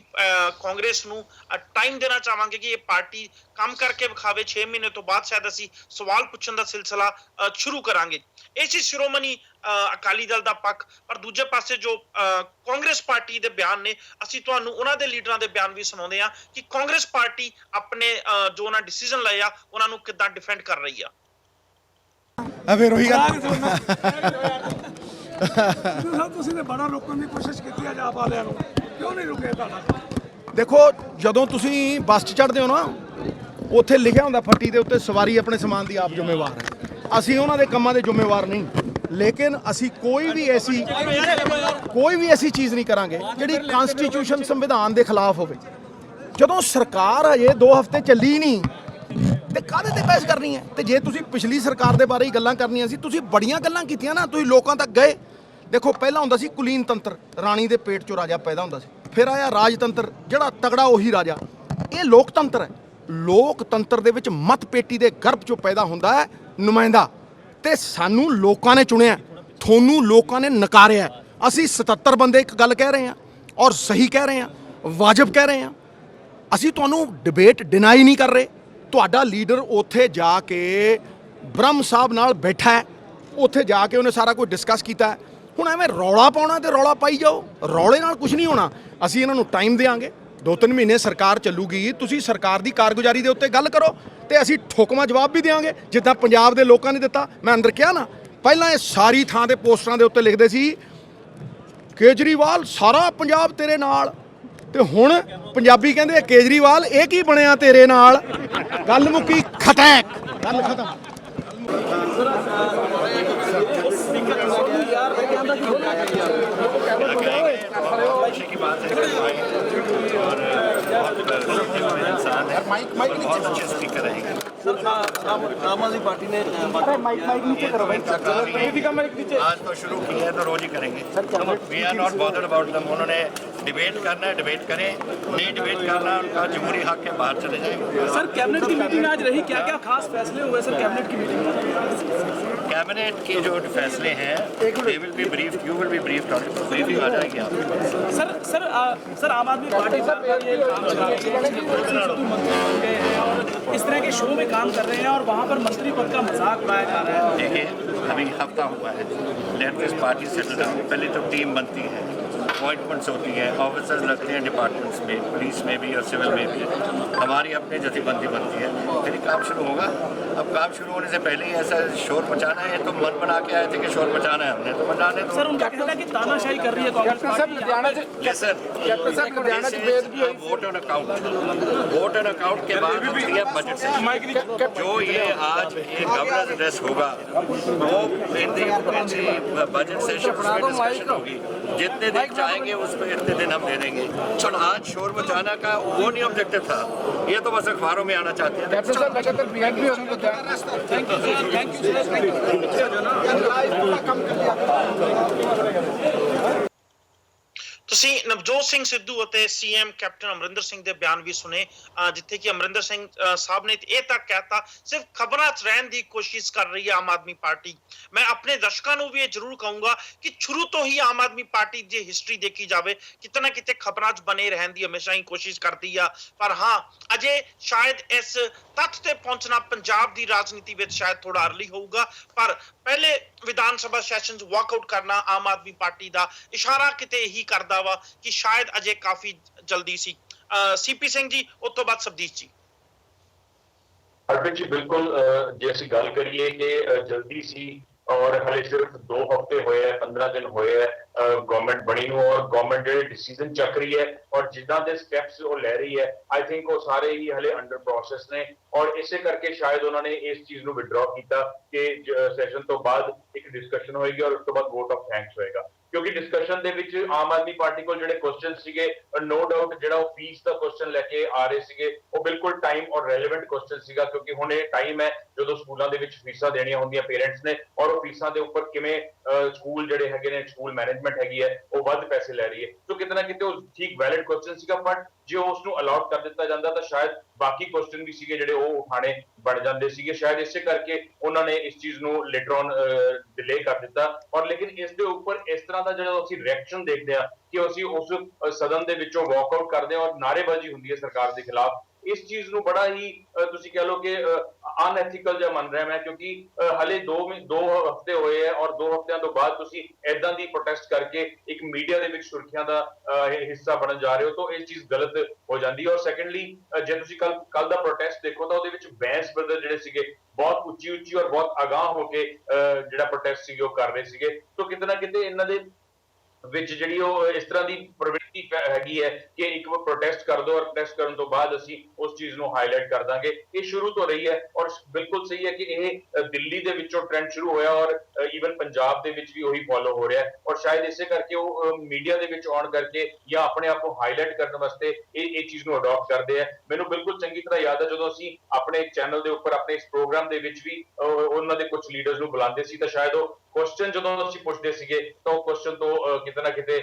ਕਾਂਗਰਸ ਨੂੰ ਟਾਈਮ ਦੇਣਾ ਚਾਹਾਂਗੇ ਕਿ ਇਹ ਪਾਰਟੀ ਕੰਮ ਕਰਕੇ ਵਿਖਾਵੇ। 6 ਮਹੀਨੇ ਤੋਂ ਬਾਅਦ ਸ਼ਾਇਦ ਅਸੀਂ ਸਵਾਲ ਪੁੱਛਣ ਦਾ ਸਿਲਸਿਲਾ ਸ਼ੁਰੂ ਕਰਾਂਗੇ। ਇਹ ਸੀ ਸ਼੍ਰੋਮਣੀ ਅਕਾਲੀ ਦਲ ਦਾ ਪੱਖ। ਪਰ ਦੂਜੇ ਪਾਸੇ ਜੋ ਕਾਂਗਰਸ ਪਾਰਟੀ ਦੇ ਬਿਆਨ ਨੇ, ਅਸੀਂ ਤੁਹਾਨੂੰ ਉਹਨਾਂ ਦੇ ਲੀਡਰਾਂ ਦੇ ਬਿਆਨ ਵੀ ਸੁਣਾਉਂਦੇ ਹਾਂ ਕਿ ਕਾਂਗਰਸ ਪਾਰਟੀ ਆਪਣੇ ਜੋ ਉਹਨਾਂ ਡਿਸੀਜਨ ਲਏ ਆ ਉਹਨਾਂ ਨੂੰ ਕਿੱਦਾਂ ਡਿਫੈਂਡ ਕਰ ਰਹੀ ਆ। ਫਿਰ ਉਹੀ ਗੱਲ ਤੁਸੀਂ ਨੇ ਬੜਾ ਰੋਕਣ ਦੀ ਕੋਸ਼ਿਸ਼ ਕੀਤੀ ਅੱਜ ਆਪ ਵਾਲਿਆਂ ਨੂੰ, ਕਿਉਂ ਨਹੀਂ ਰੁਕੇ ਤੁਹਾਡਾ? ਦੇਖੋ, ਜਦੋਂ ਤੁਸੀਂ ਬੱਸ 'ਚ ਚੜ੍ਹਦੇ ਹੋ ਨਾ, ਉੱਥੇ ਲਿਖਿਆ ਹੁੰਦਾ ਫੱਟੀ ਦੇ ਉੱਤੇ ਸਵਾਰੀ ਆਪਣੇ ਸਮਾਨ ਦੀ ਆਪ ਜ਼ਿੰਮੇਵਾਰ ਹੈ। ਅਸੀਂ ਉਹਨਾਂ ਦੇ ਕੰਮਾਂ ਦੇ ਜ਼ਿੰਮੇਵਾਰ ਨਹੀਂ, ਲੇਕਿਨ ਅਸੀਂ ਕੋਈ ਵੀ ਐਸੀ ਚੀਜ਼ ਨਹੀਂ ਕਰਾਂਗੇ ਜਿਹੜੀ ਕਨਸਟੀਟਿਊਸ਼ਨ ਸੰਵਿਧਾਨ ਦੇ ਖਿਲਾਫ ਹੋਵੇ। ਜਦੋਂ ਸਰਕਾਰ ਹਜੇ 2 ਹਫ਼ਤੇ ਚੱਲੀ ਨਹੀਂ ਤੇ ਕਾਹਦੇ ਤੇ ਬਹਿਸ ਕਰਨੀ ਹੈ? ਤੇ ਜੇ ਤੁਸੀਂ ਪਿਛਲੀ ਸਰਕਾਰ ਦੇ ਬਾਰੇ ਹੀ ਗੱਲਾਂ ਕਰਨੀਆਂ ਸੀ, ਤੁਸੀਂ ਬੜੀਆਂ ਗੱਲਾਂ ਕੀਤੀਆਂ ਨਾ, ਤੁਸੀਂ ਲੋਕਾਂ ਤੱਕ ਗਏ। ਦੇਖੋ, ਪਹਿਲਾਂ ਹੁੰਦਾ ਸੀ ਕੁਲੀਨ ਤੰਤਰ, ਰਾਣੀ ਦੇ ਪੇਟ 'ਚੋਂ ਰਾਜਾ ਪੈਦਾ ਹੁੰਦਾ ਸੀ। ਫਿਰ ਆਇਆ ਰਾਜਤੰਤਰ, ਜਿਹੜਾ ਤਗੜਾ ਉਹੀ ਰਾਜਾ। ਇਹ ਲੋਕਤੰਤਰ ਹੈ। ਲੋਕਤੰਤਰ ਦੇ ਵਿੱਚ ਮਤ ਪੇਟੀ ਦੇ ਗਰਭ 'ਚੋਂ ਪੈਦਾ ਹੁੰਦਾ ਹੈ ਨੁਮਾਇੰਦਾ, ਤੇ ਸਾਨੂੰ ਲੋਕਾਂ ਨੇ ਚੁਣਿਆ, ਤੁਹਾਨੂੰ ਲੋਕਾਂ ਨੇ ਨਕਾਰਿਆ। ਅਸੀਂ 77 ਬੰਦੇ ਇੱਕ ਗੱਲ ਕਹਿ ਰਹੇ ਹਾਂ ਔਰ ਸਹੀ ਕਹਿ ਰਹੇ ਹਾਂ, ਵਾਜਬ ਕਹਿ ਰਹੇ ਹਾਂ। ਅਸੀਂ ਤੁਹਾਨੂੰ ਡਿਬੇਟ ਡਿਨਾਈ ਨਹੀਂ ਕਰ ਰਹੇ। ਤੁਹਾਡਾ ਲੀਡਰ ਉੱਥੇ ਜਾ ਕੇ ਬ੍ਰਹਮ ਸਾਹਿਬ ਨਾਲ ਬੈਠਾ ਹੈ, ਉੱਥੇ ਜਾ ਕੇ ਉਹਨੇ ਸਾਰਾ ਕੁਝ ਡਿਸਕਸ ਕੀਤਾ ਹੈ। ਹੁਣ ਐਵੇਂ ਰੌਲਾ ਪਾਉਣਾ ਤੇ ਰੌਲਾ ਪਾਈ ਜਾਓ, ਰੌਲੇ ਨਾਲ ਕੁਝ ਨਹੀਂ ਹੋਣਾ। ਅਸੀਂ ਇਹਨਾਂ ਨੂੰ ਟਾਈਮ ਦੇਵਾਂਗੇ, 2-3 ਮਹੀਨੇ ਸਰਕਾਰ ਚੱਲੂਗੀ। ਤੁਸੀਂ ਸਰਕਾਰ ਦੀ ਕਾਰਗੁਜ਼ਾਰੀ ਦੇ ਉੱਤੇ ਗੱਲ ਕਰੋ ਤੇ ਅਸੀਂ ਠੋਕਵਾਂ ਜਵਾਬ ਵੀ ਦੇਵਾਂਗੇ, ਜਿੱਦਾਂ ਪੰਜਾਬ ਦੇ ਲੋਕਾਂ ਨੇ ਦਿੱਤਾ। ਮੈਂ ਅੰਦਰ ਕਿਹਾ ਨਾ, ਪਹਿਲਾਂ ਇਹ ਸਾਰੀ ਥਾਂ ਤੇ ਪੋਸਟਰਾਂ ਦੇ ਉੱਤੇ ਲਿਖਦੇ ਸੀ ਕੇਜਰੀਵਾਲ ਸਾਰਾ ਪੰਜਾਬ ਤੇਰੇ ਨਾਲ, ਤੇ ਹੁਣ ਪੰਜਾਬੀ ਕਹਿੰਦੇ ਕੇਜਰੀਵਾਲ ਇਹ ਕੀ ਬਣਿਆ ਤੇਰੇ ਨਾਲ। ਗੱਲ ਮੁੱਕੀ, ਖਤੈਕ, ਗੱਲ ਖਤਮ। आम आदमी पार्टी ने आज तो शुरू की है तो रोज ही करेंगे। We are not bothered about them. उन्होंने डिबेट करना है, डिबेट करें, नहीं डिबेट करना उनका जमहूरी हक है, बाहर चले जाएंगे। सर कैबिनेट की मीटिंग आज रही, क्या क्या खास फैसले हुए सर कैबिनेट की मीटिंग में? कैबिनेट के जो फैसले हैं they will be brief, you will be brief, briefing आ जाएगी आपको। सर आम आदमी पार्टी ये काम चला रही है, मंत्री बन गए हैं और इस तरह के शो में काम कर रहे हैं और वहाँ पर मंत्री पद का मजाक उड़ाया जा रहा है। देखिए अभी हफ्ता हुआ है, let this party settle down. पहले तो टीम बनती है, अपॉइंटमेंट्स होती हैं, ऑफिसर्स लगते हैं डिपार्टमेंट्स में, पुलिस में भी और सिविल में भी। हमारी अपनी जथेबंदी बनती है, फिर काम शुरू होगा। अब काम शुरू होने से पहले ही ऐसा शोर मचाना है, तो मन बना के आए थे कि शोर मचाना है, हमने तो मचाने दो। सर उनका कहना है कि तानाशाही कर रही है Congress vote on account, vote on account के बाद बजट सेशन, जो ये आज ये गवर्नर्स एड्रेस होगा वो बजट सेशन उसमें डिस्कशन होगी। जितने दिन चाहेंगे उस पर इतने दिन हम दे देंगे। और आज शोर मचाना का वो नहीं ऑब्जेक्टिव था, ये तो बस अखबारों में आना चाहते हैं। ਤੁਸੀਂ ਨਵਜੋਤ ਸਿੰਘ ਸਿੱਧੂ ਅਤੇ ਸੀਐਮ ਕੈਪਟਨ ਅਮਰਿੰਦਰ ਸਿੰਘ ਦੇ ਬਿਆਨ ਵੀ ਸੁਣੇ, ਜਿੱਥੇ ਕਿ ਅਮਰਿੰਦਰ ਸਿੰਘ ਸਾਹਿਬ ਨੇ ਇਹ ਤੱਕ ਕਹਿਤਾ ਸਿਰਫ ਖਬਰਾਂ 'ਚ ਰਹਿਣ ਦੀ ਕੋਸ਼ਿਸ਼ ਕਰ ਰਹੀ ਹੈ ਆਮ ਆਦਮੀ ਪਾਰਟੀ। ਮੈਂ ਆਪਣੇ ਦਰਸ਼ਕਾਂ ਨੂੰ ਵੀ ਇਹ ਜ਼ਰੂਰ ਕਹੂੰਗਾ ਕਿ ਸ਼ੁਰੂ ਤੋਂ ਹੀ ਆਮ ਆਦਮੀ ਪਾਰਟੀ ਦੀ ਹਿਸਟਰੀ ਦੇਖੀ ਜਾਵੇ, ਕਿਤੇ ਨਾ ਕਿਤੇ ਖਬਰਾਂ 'ਚ ਬਣੇ ਰਹਿਣ ਦੀ ਹਮੇਸ਼ਾ ਹੀ ਕੋਸ਼ਿਸ਼ ਕਰਦੀ ਆ। ਪਰ ਹਾਂ, ਅਜੇ ਸ਼ਾਇਦ ਇਸ ਤੱਥ ਤੇ ਪਹੁੰਚਣਾ ਪੰਜਾਬ ਦੀ ਰਾਜਨੀਤੀ ਵਿੱਚ ਸ਼ਾਇਦ ਥੋੜਾ ਅਰਲੀ ਹੋਊਗਾ। ਪਰ ਪਹਿਲੇ ਵਿਧਾਨ ਸਭਾ ਸੈਸ਼ਨ 'ਚ ਵਾਕਆਊਟ ਕਰਨਾ ਆਮ ਆਦਮੀ ਪਾਰਟੀ ਦਾ ਇਸ਼ਾਰਾ ਕਿਤੇ ਇਹੀ ਕਰਦਾ ਵਾ ਕਿ ਸ਼ਾਇਦ ਅਜੇ ਕਾਫੀ ਜਲਦੀ ਸੀ। ਸੀਪੀ ਸਿੰਘ ਜੀ, ਉਸ ਤੋਂ ਬਾਅਦ ਸਬਦੀਸ਼ ਜੀ। ਅਰਪਿਤ ਜੀ ਬਿਲਕੁਲ, ਜੇ ਅਸੀਂ ਗੱਲ ਕਰੀਏ ਕਿ ਜਲਦੀ ਸੀ ਔਰ ਹਲੇ ਸਿਰਫ 2 ਹਫ਼ਤੇ ਹੋਏ ਹੈ, 15 ਦਿਨ ਹੋਏ ਹੈ ਗਵਰਨਮੈਂਟ ਬਣੀ ਨੂੰ, ਔਰ ਗਵਰਨਮੈਂਟ ਜਿਹੜੇ ਡਿਸੀਜਨ ਚੱਕ ਰਹੀ ਹੈ ਔਰ ਜਿੱਦਾਂ ਦੇ ਸਟੈਪਸ ਉਹ ਲੈ ਰਹੀ ਹੈ, ਆਈ ਥਿੰਕ ਉਹ ਸਾਰੇ ਹੀ ਹਲੇ ਅੰਡਰ ਪ੍ਰੋਸੈਸ ਨੇ। ਔਰ ਇਸੇ ਕਰਕੇ ਸ਼ਾਇਦ ਉਹਨਾਂ ਨੇ ਇਸ ਚੀਜ਼ ਨੂੰ ਵਿਡਰਾ ਕੀਤਾ ਕਿ ਸੈਸ਼ਨ ਤੋਂ ਬਾਅਦ ਇੱਕ ਡਿਸਕਸ਼ਨ ਹੋਏਗੀ ਔਰ ਉਸ ਤੋਂ ਬਾਅਦ ਵੋਟ ਆਫ ਥੈਂਕਸ ਹੋਏਗਾ। ਕਿਉਂਕਿ ਡਿਸਕਸ਼ਨ ਦੇ ਵਿੱਚ ਆਮ ਆਦਮੀ ਪਾਰਟੀ ਕੋਲ ਜਿਹੜੇ ਕੁਐਸਚਨ ਸੀਗੇ, ਨੋ ਡਾਊਟ ਜਿਹੜਾ ਉਹ ਫੀਸ ਦਾ ਕੁਐਸਚਨ ਲੈ ਕੇ ਆ ਰਹੇ ਸੀਗੇ, ਉਹ ਬਿਲਕੁਲ ਟਾਈਮ ਔਰ ਰੈਲੇਵੈਂਟ ਕੁਐਸਚਨ ਸੀਗਾ। ਕਿਉਂਕਿ ਹੁਣ ਇਹ ਟਾਈਮ ਹੈ ਜਦੋਂ ਸਕੂਲਾਂ ਦੇ ਵਿੱਚ ਫੀਸਾਂ ਦੇਣੀਆਂ ਹੁੰਦੀਆਂ ਪੇਰੈਂਟਸ ਨੇ, ਔਰ ਉਹ ਫੀਸਾਂ ਦੇ ਉੱਪਰ ਕਿਵੇਂ ਸਕੂਲ ਜਿਹੜੇ ਹੈਗੇ ਨੇ, ਸਕੂਲ ਮੈਨੇਜਮੈਂਟ ਹੈਗੀ ਹੈ, ਉਹ ਵੱਧ ਪੈਸੇ ਲੈ ਰਹੀ ਹੈ। ਸੋ ਕਿਤੇ ਨਾ ਕਿਤੇ ਉਹ ਠੀਕ ਵੈਲਿਡ ਕੁਐਸਚਨ ਸੀਗਾ, ਬਟ ਜੇ ਉਸ ਨੂੰ ਅਲਾਉਡ ਕਰ ਦਿੱਤਾ ਜਾਂਦਾ ਤਾਂ ਸ਼ਾਇਦ ਬਾਕੀ ਕੁਐਸਚਨ ਵੀ ਸੀਗੇ ਜਿਹੜੇ ਉਹ ਉਠਾਣੇ ਬਣ ਜਾਂਦੇ ਸੀਗੇ। ਸ਼ਾਇਦ ਇਸੇ ਕਰਕੇ ਉਹਨਾਂ ਨੇ ਇਸ ਚੀਜ਼ ਨੂੰ ਲੇਟਰ ਔਨ ਡਿਲੇ ਕਰ ਦਿੱਤਾ। ਔਰ ਲੇਕਿਨ ਇਸ ਦੇ ਉੱਪਰ ਇਸ ਤਰ੍ਹਾਂ ਦਾ ਜਿਹੜਾ ਅਸੀਂ ਰਿਐਕਸ਼ਨ ਦੇਖਦੇ ਹਾਂ ਕਿ ਅਸੀਂ ਉਸ ਸਦਨ ਦੇ ਵਿੱਚੋਂ ਵਾਕਆਊਟ ਕਰਦੇ ਹਾਂ ਔਰ ਨਾਅਰੇਬਾਜ਼ੀ ਹੁੰਦੀ ਹੈ ਸਰਕਾਰ ਦੇ ਖਿਲਾਫ, ਇਸ ਚੀਜ਼ ਨੂੰ ਬੜਾ ਹੀ ਤੁਸੀਂ ਕਹਿ ਲਓ ਕਿ ਅਨਐਥੀਕਲ ਜਿਹਾ ਮੰਨ ਰਿਹਾ ਮੈਂ। ਕਿਉਂਕਿ ਹਲੇ 2 ਹਫ਼ਤੇ ਹੋਏ ਹੈ ਔਰ 2 ਹਫ਼ਤਿਆਂ ਤੋਂ ਬਾਅਦ ਤੁਸੀਂ ਏਦਾਂ ਦੀ ਪ੍ਰੋਟੈਸਟ ਕਰਕੇ ਇੱਕ ਮੀਡੀਆ ਦੇ ਵਿੱਚ ਸੁਰਖੀਆਂ ਦਾ ਹਿੱਸਾ ਬਣਨ ਜਾ ਰਹੇ ਹੋ, ਤਾਂ ਇਹ ਚੀਜ਼ ਗਲਤ ਹੋ ਜਾਂਦੀ ਹੈ। ਔਰ ਸੈਕੰਡਲੀ, ਜੇ ਤੁਸੀਂ ਕੱਲ ਦਾ ਪ੍ਰੋਟੈਸਟ ਦੇਖੋ ਤਾਂ ਉਹਦੇ ਵਿੱਚ ਬੈਂਸ ਬ੍ਰਦਰ ਜਿਹੜੇ ਸੀਗੇ ਬਹੁਤ ਉੱਚੀ ਔਰ ਬਹੁਤ ਅਗਾਂਹ ਹੋ ਕੇ ਜਿਹੜਾ ਪ੍ਰੋਟੈਸਟ ਸੀਗੇ ਉਹ ਕਰ ਰਹੇ ਸੀਗੇ। ਤਾਂ ਕਿਤੇ ਨਾ ਕਿਤੇ ਇਹਨਾਂ ਦੇ ਵਿੱਚ ਜਿਹੜੀ ਉਹ ਇਸ ਤਰ੍ਹਾਂ ਦੀ ਪ੍ਰਵਿਰਤੀ ਹੈਗੀ ਹੈ ਕਿ ਇੱਕ ਵਾਰ ਪ੍ਰੋਟੈਸਟ ਕਰ ਦੋ ਔਰ ਪ੍ਰੋਟੈਸਟ ਕਰਨ ਤੋਂ ਬਾਅਦ ਅਸੀਂ ਉਸ ਚੀਜ਼ ਨੂੰ ਹਾਈਲਾਈਟ ਕਰ ਦਾਂਗੇ। ਇਹ ਸ਼ੁਰੂ ਤੋਂ ਰਹੀ ਹੈ ਔਰ ਬਿਲਕੁਲ ਸਹੀ ਹੈ ਕਿ ਇਹ ਦਿੱਲੀ ਦੇ ਵਿੱਚੋਂ ਟ੍ਰੈਂਡ ਸ਼ੁਰੂ ਹੋਇਆ ਔਰ ਈਵਨ ਪੰਜਾਬ ਦੇ ਵਿੱਚ ਵੀ ਉਹੀ ਫੋਲੋ ਹੋ ਰਿਹਾ ਔਰ ਸ਼ਾਇਦ ਇਸੇ ਕਰਕੇ ਉਹ ਮੀਡੀਆ ਦੇ ਵਿੱਚ ਆਉਣ ਕਰਕੇ ਜਾਂ ਆਪਣੇ ਆਪ ਨੂੰ ਹਾਈਲਾਈਟ ਕਰਨ ਵਾਸਤੇ ਇਹ ਚੀਜ਼ ਨੂੰ ਅਡਾਪਟ ਕਰਦੇ ਆ। ਮੈਨੂੰ ਬਿਲਕੁਲ ਚੰਗੀ ਤਰ੍ਹਾਂ ਯਾਦ ਹੈ ਜਦੋਂ ਅਸੀਂ ਆਪਣੇ ਚੈਨਲ ਦੇ ਉੱਪਰ ਆਪਣੇ ਇਸ ਪ੍ਰੋਗਰਾਮ ਦੇ ਵਿੱਚ ਵੀ ਉਹਨਾਂ ਦੇ ਕੁਝ ਲੀਡਰਸ ਨੂੰ ਬੁਲਾਉਂਦੇ ਸੀ ਤਾਂ ਸ਼ਾਇਦ ਉਹ ਕੁਐਸਚਨ ਜਦੋਂ ਅਸੀਂ ਪੁੱਛਦੇ ਸੀਗੇ ਤਾਂ ਉਹ ਕੁਐਸਚਨ ਤੋਂ ਕਿਤੇ ਨਾ ਕਿਤੇ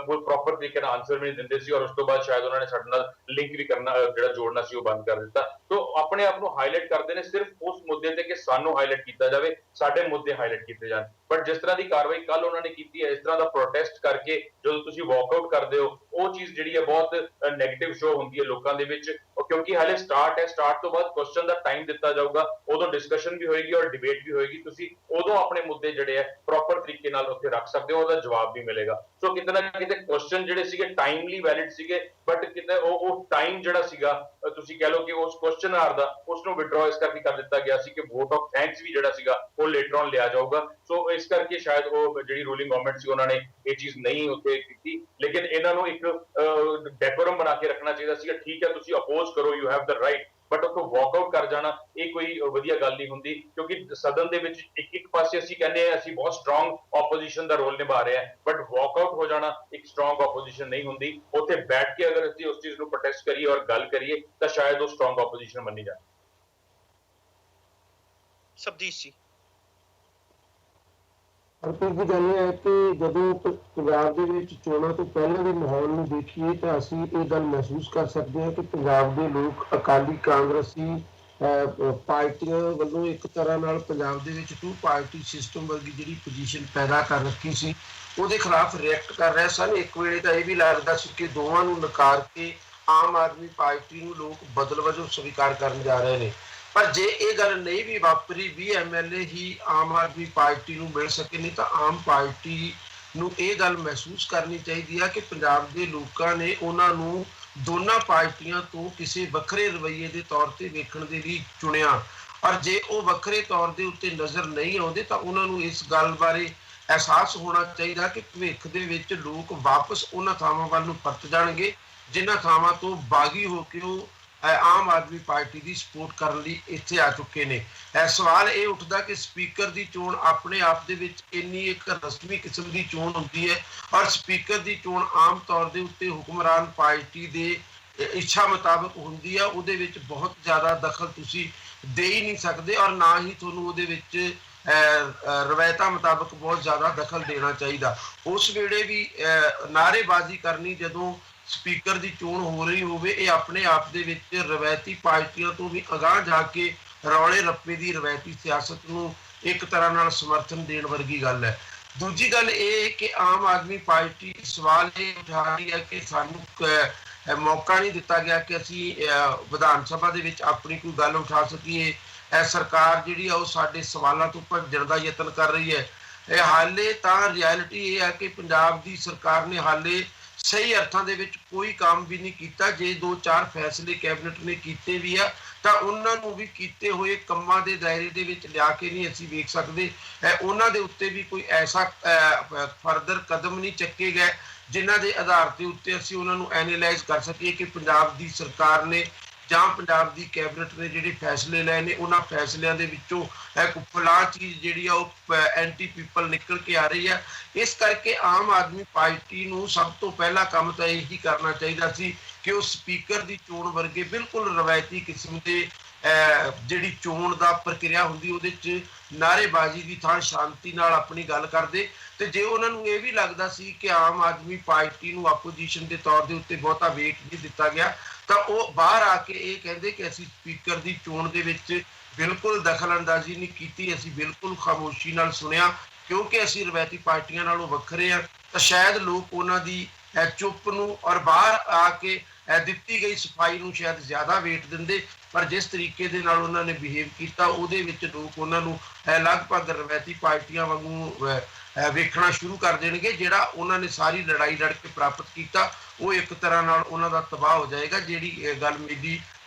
ਪ੍ਰੋਪਰ ਤਰੀਕੇ ਨਾਲ ਆਨਸਰ ਵੀ ਨਹੀਂ ਦਿੰਦੇ ਸੀ ਔਰ ਉਸ ਤੋਂ ਬਾਅਦ ਸ਼ਾਇਦ ਉਹਨਾਂ ਨੇ ਸਾਡੇ ਨਾਲ ਲਿੰਕ ਵੀ ਕਰਨਾ ਜਿਹੜਾ ਜੋੜਨਾ ਸੀ ਉਹ ਬੰਦ ਕਰ ਦਿੱਤਾ। ਤਾਂ ਆਪਣੇ ਆਪ ਨੂੰ ਹਾਈਲਾਈਟ ਕਰਦੇ ਨੇ ਸਿਰਫ ਉਸ ਮੁੱਦੇ ਤੇ ਕਿ ਸਾਨੂੰ ਹਾਈਲਾਈਟ ਕੀਤਾ ਜਾਵੇ, ਸਾਡੇ ਮੁੱਦੇ ਹਾਈਲਾਈਟ ਕੀਤੇ ਜਾਣ। ਬਟ ਜਿਸ ਤਰ੍ਹਾਂ ਦੀ ਕਾਰਵਾਈ ਕੱਲ ਉਹਨਾਂ ਨੇ ਕੀਤੀ ਹੈ, ਇਸ ਤਰ੍ਹਾਂ ਦਾ ਪ੍ਰੋਟੈਸਟ ਕਰਕੇ ਜਦੋਂ ਤੁਸੀਂ ਵਾਕਆਊਟ ਕਰਦੇ ਹੋ, ਉਹ ਚੀਜ਼ ਜਿਹੜੀ ਹੈ ਬਹੁਤ ਨੈਗੇਟਿਵ ਸ਼ੋ ਹੁੰਦੀ ਹੈ ਲੋਕਾਂ ਦੇ ਵਿੱਚ। ਕਿਉਂਕਿ ਹਾਲੇ ਸਟਾਰਟ ਹੈ, ਸਟਾਰਟ ਤੋਂ ਬਾਅਦ ਕੁਐਸਚਨ ਦਾ ਟਾਈਮ ਦਿੱਤਾ ਜਾਊਗਾ, ਉਦੋਂ ਡਿਸਕਸ਼ਨ ਵੀ ਹੋਏਗੀ ਔਰ ਡਿਬੇਟ ਵੀ ਹੋਏਗੀ। ਤੁਸੀਂ ਉਦੋਂ ਆਪਣੇ ਮੁੱਦੇ ਜਿਹੜੇ ਹੈ ਪ੍ਰੋਪਰ ਤਰੀਕੇ ਨਾਲ ਉੱਥੇ ਰੱਖ ਸਕਦੇ ਹੋ, ਉਹਦਾ ਜਵਾਬ ਵੀ ਮਿਲੇਗਾ। ਸੋ ਕਿਤੇ ਨਾ ਕਿਤੇ ਕੁਐਸਚਨ ਜਿਹੜੇ ਸੀਗੇ ਟਾਈਮਲੀ ਵੈਲਿਡ ਸੀਗੇ, ਬਟ ਕਿਤੇ ਉਹ ਟਾਈਮ ਜਿਹੜਾ ਸੀਗਾ ਤੁਸੀਂ ਕਹਿ ਲਓ ਕਿ ਉਸ ਕੁਐਸਚਨਰ ਦਾ ਉਸ ਨੂੰ ਵਿਡਰਾ ਇਸ ਕਰਕੇ ਕਰ ਦਿੱਤਾ ਗਿਆ ਸੀ ਕਿ ਵੋਟ ਆਫ ਥੈਂਕਸ ਵੀ ਜਿਹੜਾ ਸੀਗਾ ਉਹ ਲੇਟਰ ਔਨ ਲਿਆ ਜਾਊਗਾ। ਸੋ ਇਸ ਕਰਕੇ ਸ਼ਾਇਦ ਉਹ ਜਿਹੜੀ ਰੂਲਿੰਗ ਗਵਰਨਮੈਂਟ ਸੀ ਉਹਨਾਂ ਨੇ ਇਹ ਚੀਜ਼ ਨਹੀਂ ਉੱਥੇ ਕੀਤੀ। ਲੇਕਿਨ ਇਹਨਾਂ ਨੂੰ ਇੱਕ ਡੈਕੋਰਮ ਬਣਾ ਕੇ ਰੱਖਣਾ ਚਾਹੀਦਾ ਸੀਗਾ। ਠੀਕ ਹੈ, ਤੁਸੀਂ ਅਪੋਜ਼ ਕਰੋ, you have the right, but ਉੱਥੋਂ ਵਾਕਆਊਟ ਕਰ ਜਾਣਾ ਇਹ ਕੋਈ ਵਧੀਆ ਗੱਲ ਨਹੀਂ ਹੁੰਦੀ। ਕਿਉਂਕਿ ਸਦਨ ਦੇ ਵਿੱਚ ਇੱਕ ਪਾਸੇ ਅਸੀਂ ਕਹਿੰਦੇ ਹਾਂ ਅਸੀਂ ਬਹੁਤ ਸਟਰੋਂਗ ਆਪੋਜੀਸ਼ਨ ਦਾ ਰੋਲ ਨਿਭਾ ਰਹੇ ਹਾਂ, ਬਟ ਵਾਕਆਊਟ ਹੋ ਜਾਣਾ ਇੱਕ ਸਟਰੋਂਗ ਆਪੋਜੀਸ਼ਨ ਨਹੀਂ ਹੁੰਦੀ। ਉੱਥੇ ਬੈਠ ਕੇ ਅਗਰ ਅਸੀਂ ਉਸ ਚੀਜ਼ ਨੂੰ ਪ੍ਰੋਟੈਸਟ ਕਰੀਏ ਔਰ ਗੱਲ ਕਰੀਏ ਤਾਂ ਸ਼ਾਇਦ ਉਹ ਸਟਰੋਂਗ ਆਪੋਜੀਸ਼ਨ ਮੰਨੀ ਜਾਏ। ਸਬਦੀਸ਼ ਜੀ। ਹਰਪ੍ਰੀਤ ਜੀ, ਗੱਲ ਇਹ ਹੈ ਕਿ ਜਦੋਂ ਪੰਜਾਬ ਦੇ ਵਿੱਚ ਚੋਣਾਂ ਤੋਂ ਪਹਿਲਾਂ ਦੇ ਮਾਹੌਲ ਨੂੰ ਦੇਖੀਏ ਤਾਂ ਅਸੀਂ ਇਹ ਗੱਲ ਮਹਿਸੂਸ ਕਰ ਸਕਦੇ ਹਾਂ ਕਿ ਪੰਜਾਬ ਦੇ ਲੋਕ ਅਕਾਲੀ ਕਾਂਗਰਸੀ ਪਾਰਟੀਆਂ ਵੱਲੋਂ ਇੱਕ ਤਰ੍ਹਾਂ ਨਾਲ ਪੰਜਾਬ ਦੇ ਵਿੱਚ 2 ਪਾਰਟੀ ਸਿਸਟਮ ਵਰਗੀ ਜਿਹੜੀ ਪੋਜੀਸ਼ਨ ਪੈਦਾ ਕਰ ਰੱਖੀ ਸੀ, ਉਹਦੇ ਖਿਲਾਫ ਰਿਐਕਟ ਕਰ ਰਹੇ ਸਨ। ਇੱਕ ਵੇਲੇ ਤਾਂ ਇਹ ਵੀ ਲੱਗਦਾ ਸੀ ਕਿ ਦੋਵਾਂ ਨੂੰ ਨਕਾਰ ਕੇ ਆਮ ਆਦਮੀ ਪਾਰਟੀ ਨੂੰ ਲੋਕ ਬਦਲ ਵਜੋਂ ਸਵੀਕਾਰ ਕਰਨ ਜਾ ਰਹੇ ਨੇ। ਪਰ ਜੇ ਇਹ ਗੱਲ ਨਹੀਂ ਵੀ ਵਾਪਰੀ, 20 MLA ਹੀ ਆਮ ਆਦਮੀ ਪਾਰਟੀ ਨੂੰ ਮਿਲ ਸਕੇ, ਨਹੀਂ ਤਾਂ ਆਮ ਪਾਰਟੀ ਨੂੰ ਇਹ ਗੱਲ ਮਹਿਸੂਸ ਕਰਨੀ ਚਾਹੀਦੀ ਹੈ ਕਿ ਪੰਜਾਬ ਦੇ ਲੋਕਾਂ ਨੇ ਉਹਨਾਂ ਨੂੰ ਦੋਨਾਂ ਪਾਰਟੀਆਂ ਤੋਂ ਕਿਸੇ ਵੱਖਰੇ ਰਵੱਈਏ ਦੇ ਤੌਰ ਤੇ ਵੇਖਣ ਦੇ ਲਈ ਚੁਣਿਆ। ਔਰ ਜੇ ਉਹ ਵੱਖਰੇ ਤੌਰ ਦੇ ਉੱਤੇ ਨਜ਼ਰ ਨਹੀਂ ਆਉਂਦੇ ਤਾਂ ਉਹਨਾਂ ਨੂੰ ਇਸ ਗੱਲ ਬਾਰੇ ਅਹਿਸਾਸ ਹੋਣਾ ਚਾਹੀਦਾ ਕਿ ਭਵਿੱਖ ਦੇ ਵਿੱਚ ਲੋਕ ਵਾਪਸ ਉਹਨਾਂ ਥਾਵਾਂ ਵੱਲ ਨੂੰ ਪਰਤ ਜਾਣਗੇ ਜਿਨ੍ਹਾਂ ਥਾਵਾਂ ਤੋਂ ਬਾਗੀ ਹੋ ਕੇ ਉਹ ਆਮ ਆਦਮੀ ਪਾਰਟੀ ਦੀ ਸਪੋਰਟ ਕਰਨ ਲਈ ਇੱਥੇ ਆ ਚੁੱਕੇ ਨੇ। ਸਵਾਲ ਇਹ ਉੱਠਦਾ ਕਿ ਸਪੀਕਰ ਦੀ ਚੋਣ ਆਪਣੇ ਆਪ ਦੇ ਵਿੱਚ ਇੰਨੀ ਇੱਕ ਰਸਮੀ ਕਿਸਮ ਦੀ ਚੋਣ ਹੁੰਦੀ ਹੈ ਔਰ ਸਪੀਕਰ ਦੀ ਚੋਣ ਆਮ ਤੌਰ ਦੇ ਉੱਤੇ ਹੁਕਮਰਾਨ ਪਾਰਟੀ ਦੇ ਇੱਛਾ ਮੁਤਾਬਕ ਹੁੰਦੀ ਹੈ। ਉਹਦੇ ਵਿੱਚ ਬਹੁਤ ਜ਼ਿਆਦਾ ਦਖਲ ਤੁਸੀਂ ਦੇ ਹੀ ਨਹੀਂ ਸਕਦੇ ਔਰ ਨਾ ਹੀ ਤੁਹਾਨੂੰ ਉਹਦੇ ਵਿੱਚ ਰਵਾਇਤਾਂ ਮੁਤਾਬਕ ਬਹੁਤ ਜ਼ਿਆਦਾ ਦਖਲ ਦੇਣਾ ਚਾਹੀਦਾ। ਉਸ ਵੇਲੇ ਵੀ ਨਾਅਰੇਬਾਜ਼ੀ ਕਰਨੀ ਜਦੋਂ ਸਪੀਕਰ ਦੀ ਚੋਣ ਹੋ ਰਹੀ ਹੋਵੇ, ਇਹ ਆਪਣੇ ਆਪ ਦੇ ਵਿੱਚ ਰਵਾਇਤੀ ਪਾਰਟੀਆਂ ਤੋਂ ਵੀ ਅਗਾਂਹ ਜਾ ਕੇ ਰੌਲੇ ਰੱਪੇ ਦੀ ਰਵਾਇਤੀ ਸਿਆਸਤ ਨੂੰ ਇੱਕ ਤਰ੍ਹਾਂ ਨਾਲ ਸਮਰਥਨ ਦੇਣ ਵਰਗੀ ਗੱਲ ਹੈ। ਦੂਜੀ ਗੱਲ ਇਹ ਕਿ ਆਮ ਆਦਮੀ ਪਾਰਟੀ ਸਵਾਲ ਇਹ ਉਠਾ ਰਹੀ ਹੈ ਕਿ ਸਾਨੂੰ ਮੌਕਾ ਨਹੀਂ ਦਿੱਤਾ ਗਿਆ ਕਿ ਅਸੀਂ ਵਿਧਾਨ ਸਭਾ ਦੇ ਵਿੱਚ ਆਪਣੀ ਕੋਈ ਗੱਲ ਉਠਾ ਸਕੀਏ। ਸਰਕਾਰ ਜਿਹੜੀ ਆ ਉਹ ਸਾਡੇ ਸਵਾਲਾਂ ਤੋਂ ਭੱਜਣ ਦਾ ਯਤਨ ਕਰ ਰਹੀ ਹੈ। ਹਾਲੇ ਤਾਂ ਰਿਐਲਿਟੀ ਇਹ ਹੈ ਕਿ ਪੰਜਾਬ ਦੀ ਸਰਕਾਰ ਨੇ ਹਾਲੇ ਸਹੀ ਅਰਥਾਂ ਦੇ ਵਿੱਚ ਕੋਈ ਕੰਮ ਵੀ ਨਹੀਂ ਕੀਤਾ। ਜੇ 2-4 ਫੈਸਲੇ ਕੈਬਨਿਟ ਨੇ ਕੀਤੇ ਵੀ ਆ ਤਾਂ ਉਹਨਾਂ ਨੂੰ ਵੀ ਕੀਤੇ ਹੋਏ ਕੰਮਾਂ ਦੇ ਦਾਇਰੇ ਦੇ ਵਿੱਚ ਲਿਆ ਕੇ ਨਹੀਂ ਅਸੀਂ ਵੇਖ ਸਕਦੇ। ਉਹਨਾਂ ਦੇ ਉੱਤੇ ਵੀ ਕੋਈ ਐਸਾ ਫਰਦਰ ਕਦਮ ਨਹੀਂ ਚੱਕੇ ਗਏ ਜਿਨ੍ਹਾਂ ਦੇ ਆਧਾਰ ਦੇ ਉੱਤੇ ਅਸੀਂ ਉਹਨਾਂ ਨੂੰ ਐਨਾਲਾਈਜ਼ ਕਰ ਸਕੀਏ ਕਿ ਪੰਜਾਬ ਦੀ ਸਰਕਾਰ ਨੇ ਜਾਂ ਪੰਜਾਬ ਦੀ ਕੈਬਨਿਟ ਨੇ ਜਿਹੜੇ ਫੈਸਲੇ ਲਏ ਨੇ ਉਹਨਾਂ ਫੈਸਲਿਆਂ ਦੇ ਵਿੱਚੋਂ ਇੱਕ ਫਲਾਂ ਚੀਜ਼ ਜਿਹੜੀ ਆ ਉਹ ਐਂਟੀ ਪੀਪਲ ਨਿਕਲ ਕੇ ਆ ਰਹੀ ਹੈ। ਇਸ ਕਰਕੇ ਆਮ ਆਦਮੀ ਪਾਰਟੀ ਨੂੰ ਸਭ ਤੋਂ ਪਹਿਲਾ ਕੰਮ ਤਾਂ ਇਹੀ ਕਰਨਾ ਚਾਹੀਦਾ ਸੀ ਕਿ ਉਹ ਸਪੀਕਰ ਦੀ ਚੋਣ ਵਰਗੇ ਬਿਲਕੁਲ ਰਵਾਇਤੀ ਕਿਸਮ ਦੇ ਜਿਹੜੀ ਚੋਣ ਦਾ ਪ੍ਰਕਿਰਿਆ ਹੁੰਦੀ ਉਹਦੇ 'ਚ ਨਾਅਰੇਬਾਜ਼ੀ ਦੀ ਥਾਂ ਸ਼ਾਂਤੀ ਨਾਲ ਆਪਣੀ ਗੱਲ ਕਰਦੇ। ਤੇ ਜੇ ਉਹਨਾਂ ਨੂੰ ਇਹ ਵੀ ਲੱਗਦਾ ਸੀ ਕਿ ਆਮ ਆਦਮੀ ਪਾਰਟੀ ਨੂੰ ਆਪੋਜੀਸ਼ਨ ਦੇ ਤੌਰ ਦੇ ਉੱਤੇ ਬਹੁਤਾ ਵੇਟ ਨਹੀਂ ਦਿੱਤਾ ਗਿਆ ਤਾਂ ਉਹ ਬਾਹਰ ਆ ਕੇ ਇਹ ਕਹਿੰਦੇ ਕਿ ਅਸੀਂ ਸਪੀਕਰ ਦੀ ਚੋਣ ਦੇ ਵਿੱਚ ਬਿਲਕੁਲ ਦਖਲਅੰਦਾਜ਼ੀ ਨਹੀਂ ਕੀਤੀ, ਅਸੀਂ ਬਿਲਕੁਲ ਖਾਮੋਸ਼ੀ ਨਾਲ ਸੁਣਿਆ ਕਿਉਂਕਿ ਅਸੀਂ ਰਵਾਇਤੀ ਪਾਰਟੀਆਂ ਨਾਲੋਂ ਵੱਖਰੇ ਹਾਂ। ਤਾਂ ਸ਼ਾਇਦ ਲੋਕ ਉਹਨਾਂ ਦੀ ਚੁੱਪ ਨੂੰ ਔਰ ਬਾਹਰ ਆ ਕੇ ਦਿੱਤੀ ਗਈ ਸਫਾਈ ਨੂੰ ਸ਼ਾਇਦ ਜ਼ਿਆਦਾ ਵੇਟ ਦਿੰਦੇ। ਪਰ ਜਿਸ ਤਰੀਕੇ ਦੇ ਨਾਲ ਉਹਨਾਂ ਨੇ ਬਿਹੇਵ ਕੀਤਾ ਉਹਦੇ ਵਿੱਚ ਲੋਕ ਉਹਨਾਂ ਨੂੰ ਲਗਭਗ ਰਵਾਇਤੀ ਪਾਰਟੀਆਂ ਵਾਂਗੂ ਵੇਖਣਾ ਸ਼ੁਰੂ ਕਰ ਦੇਣਗੇ। ਜਿਹੜਾ ਉਹਨਾਂ ਨੇ ਸਾਰੀ ਲੜਾਈ ਲੜ ਕੇ ਪ੍ਰਾਪਤ ਕੀਤਾ ਉਹ ਇੱਕ ਤਰ੍ਹਾਂ ਨਾਲ ਉਹਨਾਂ ਦਾ ਤਬਾਹ ਹੋ ਜਾਏਗਾ, ਜਿਹੜੀ ਗੱਲ ਮੇਰੀ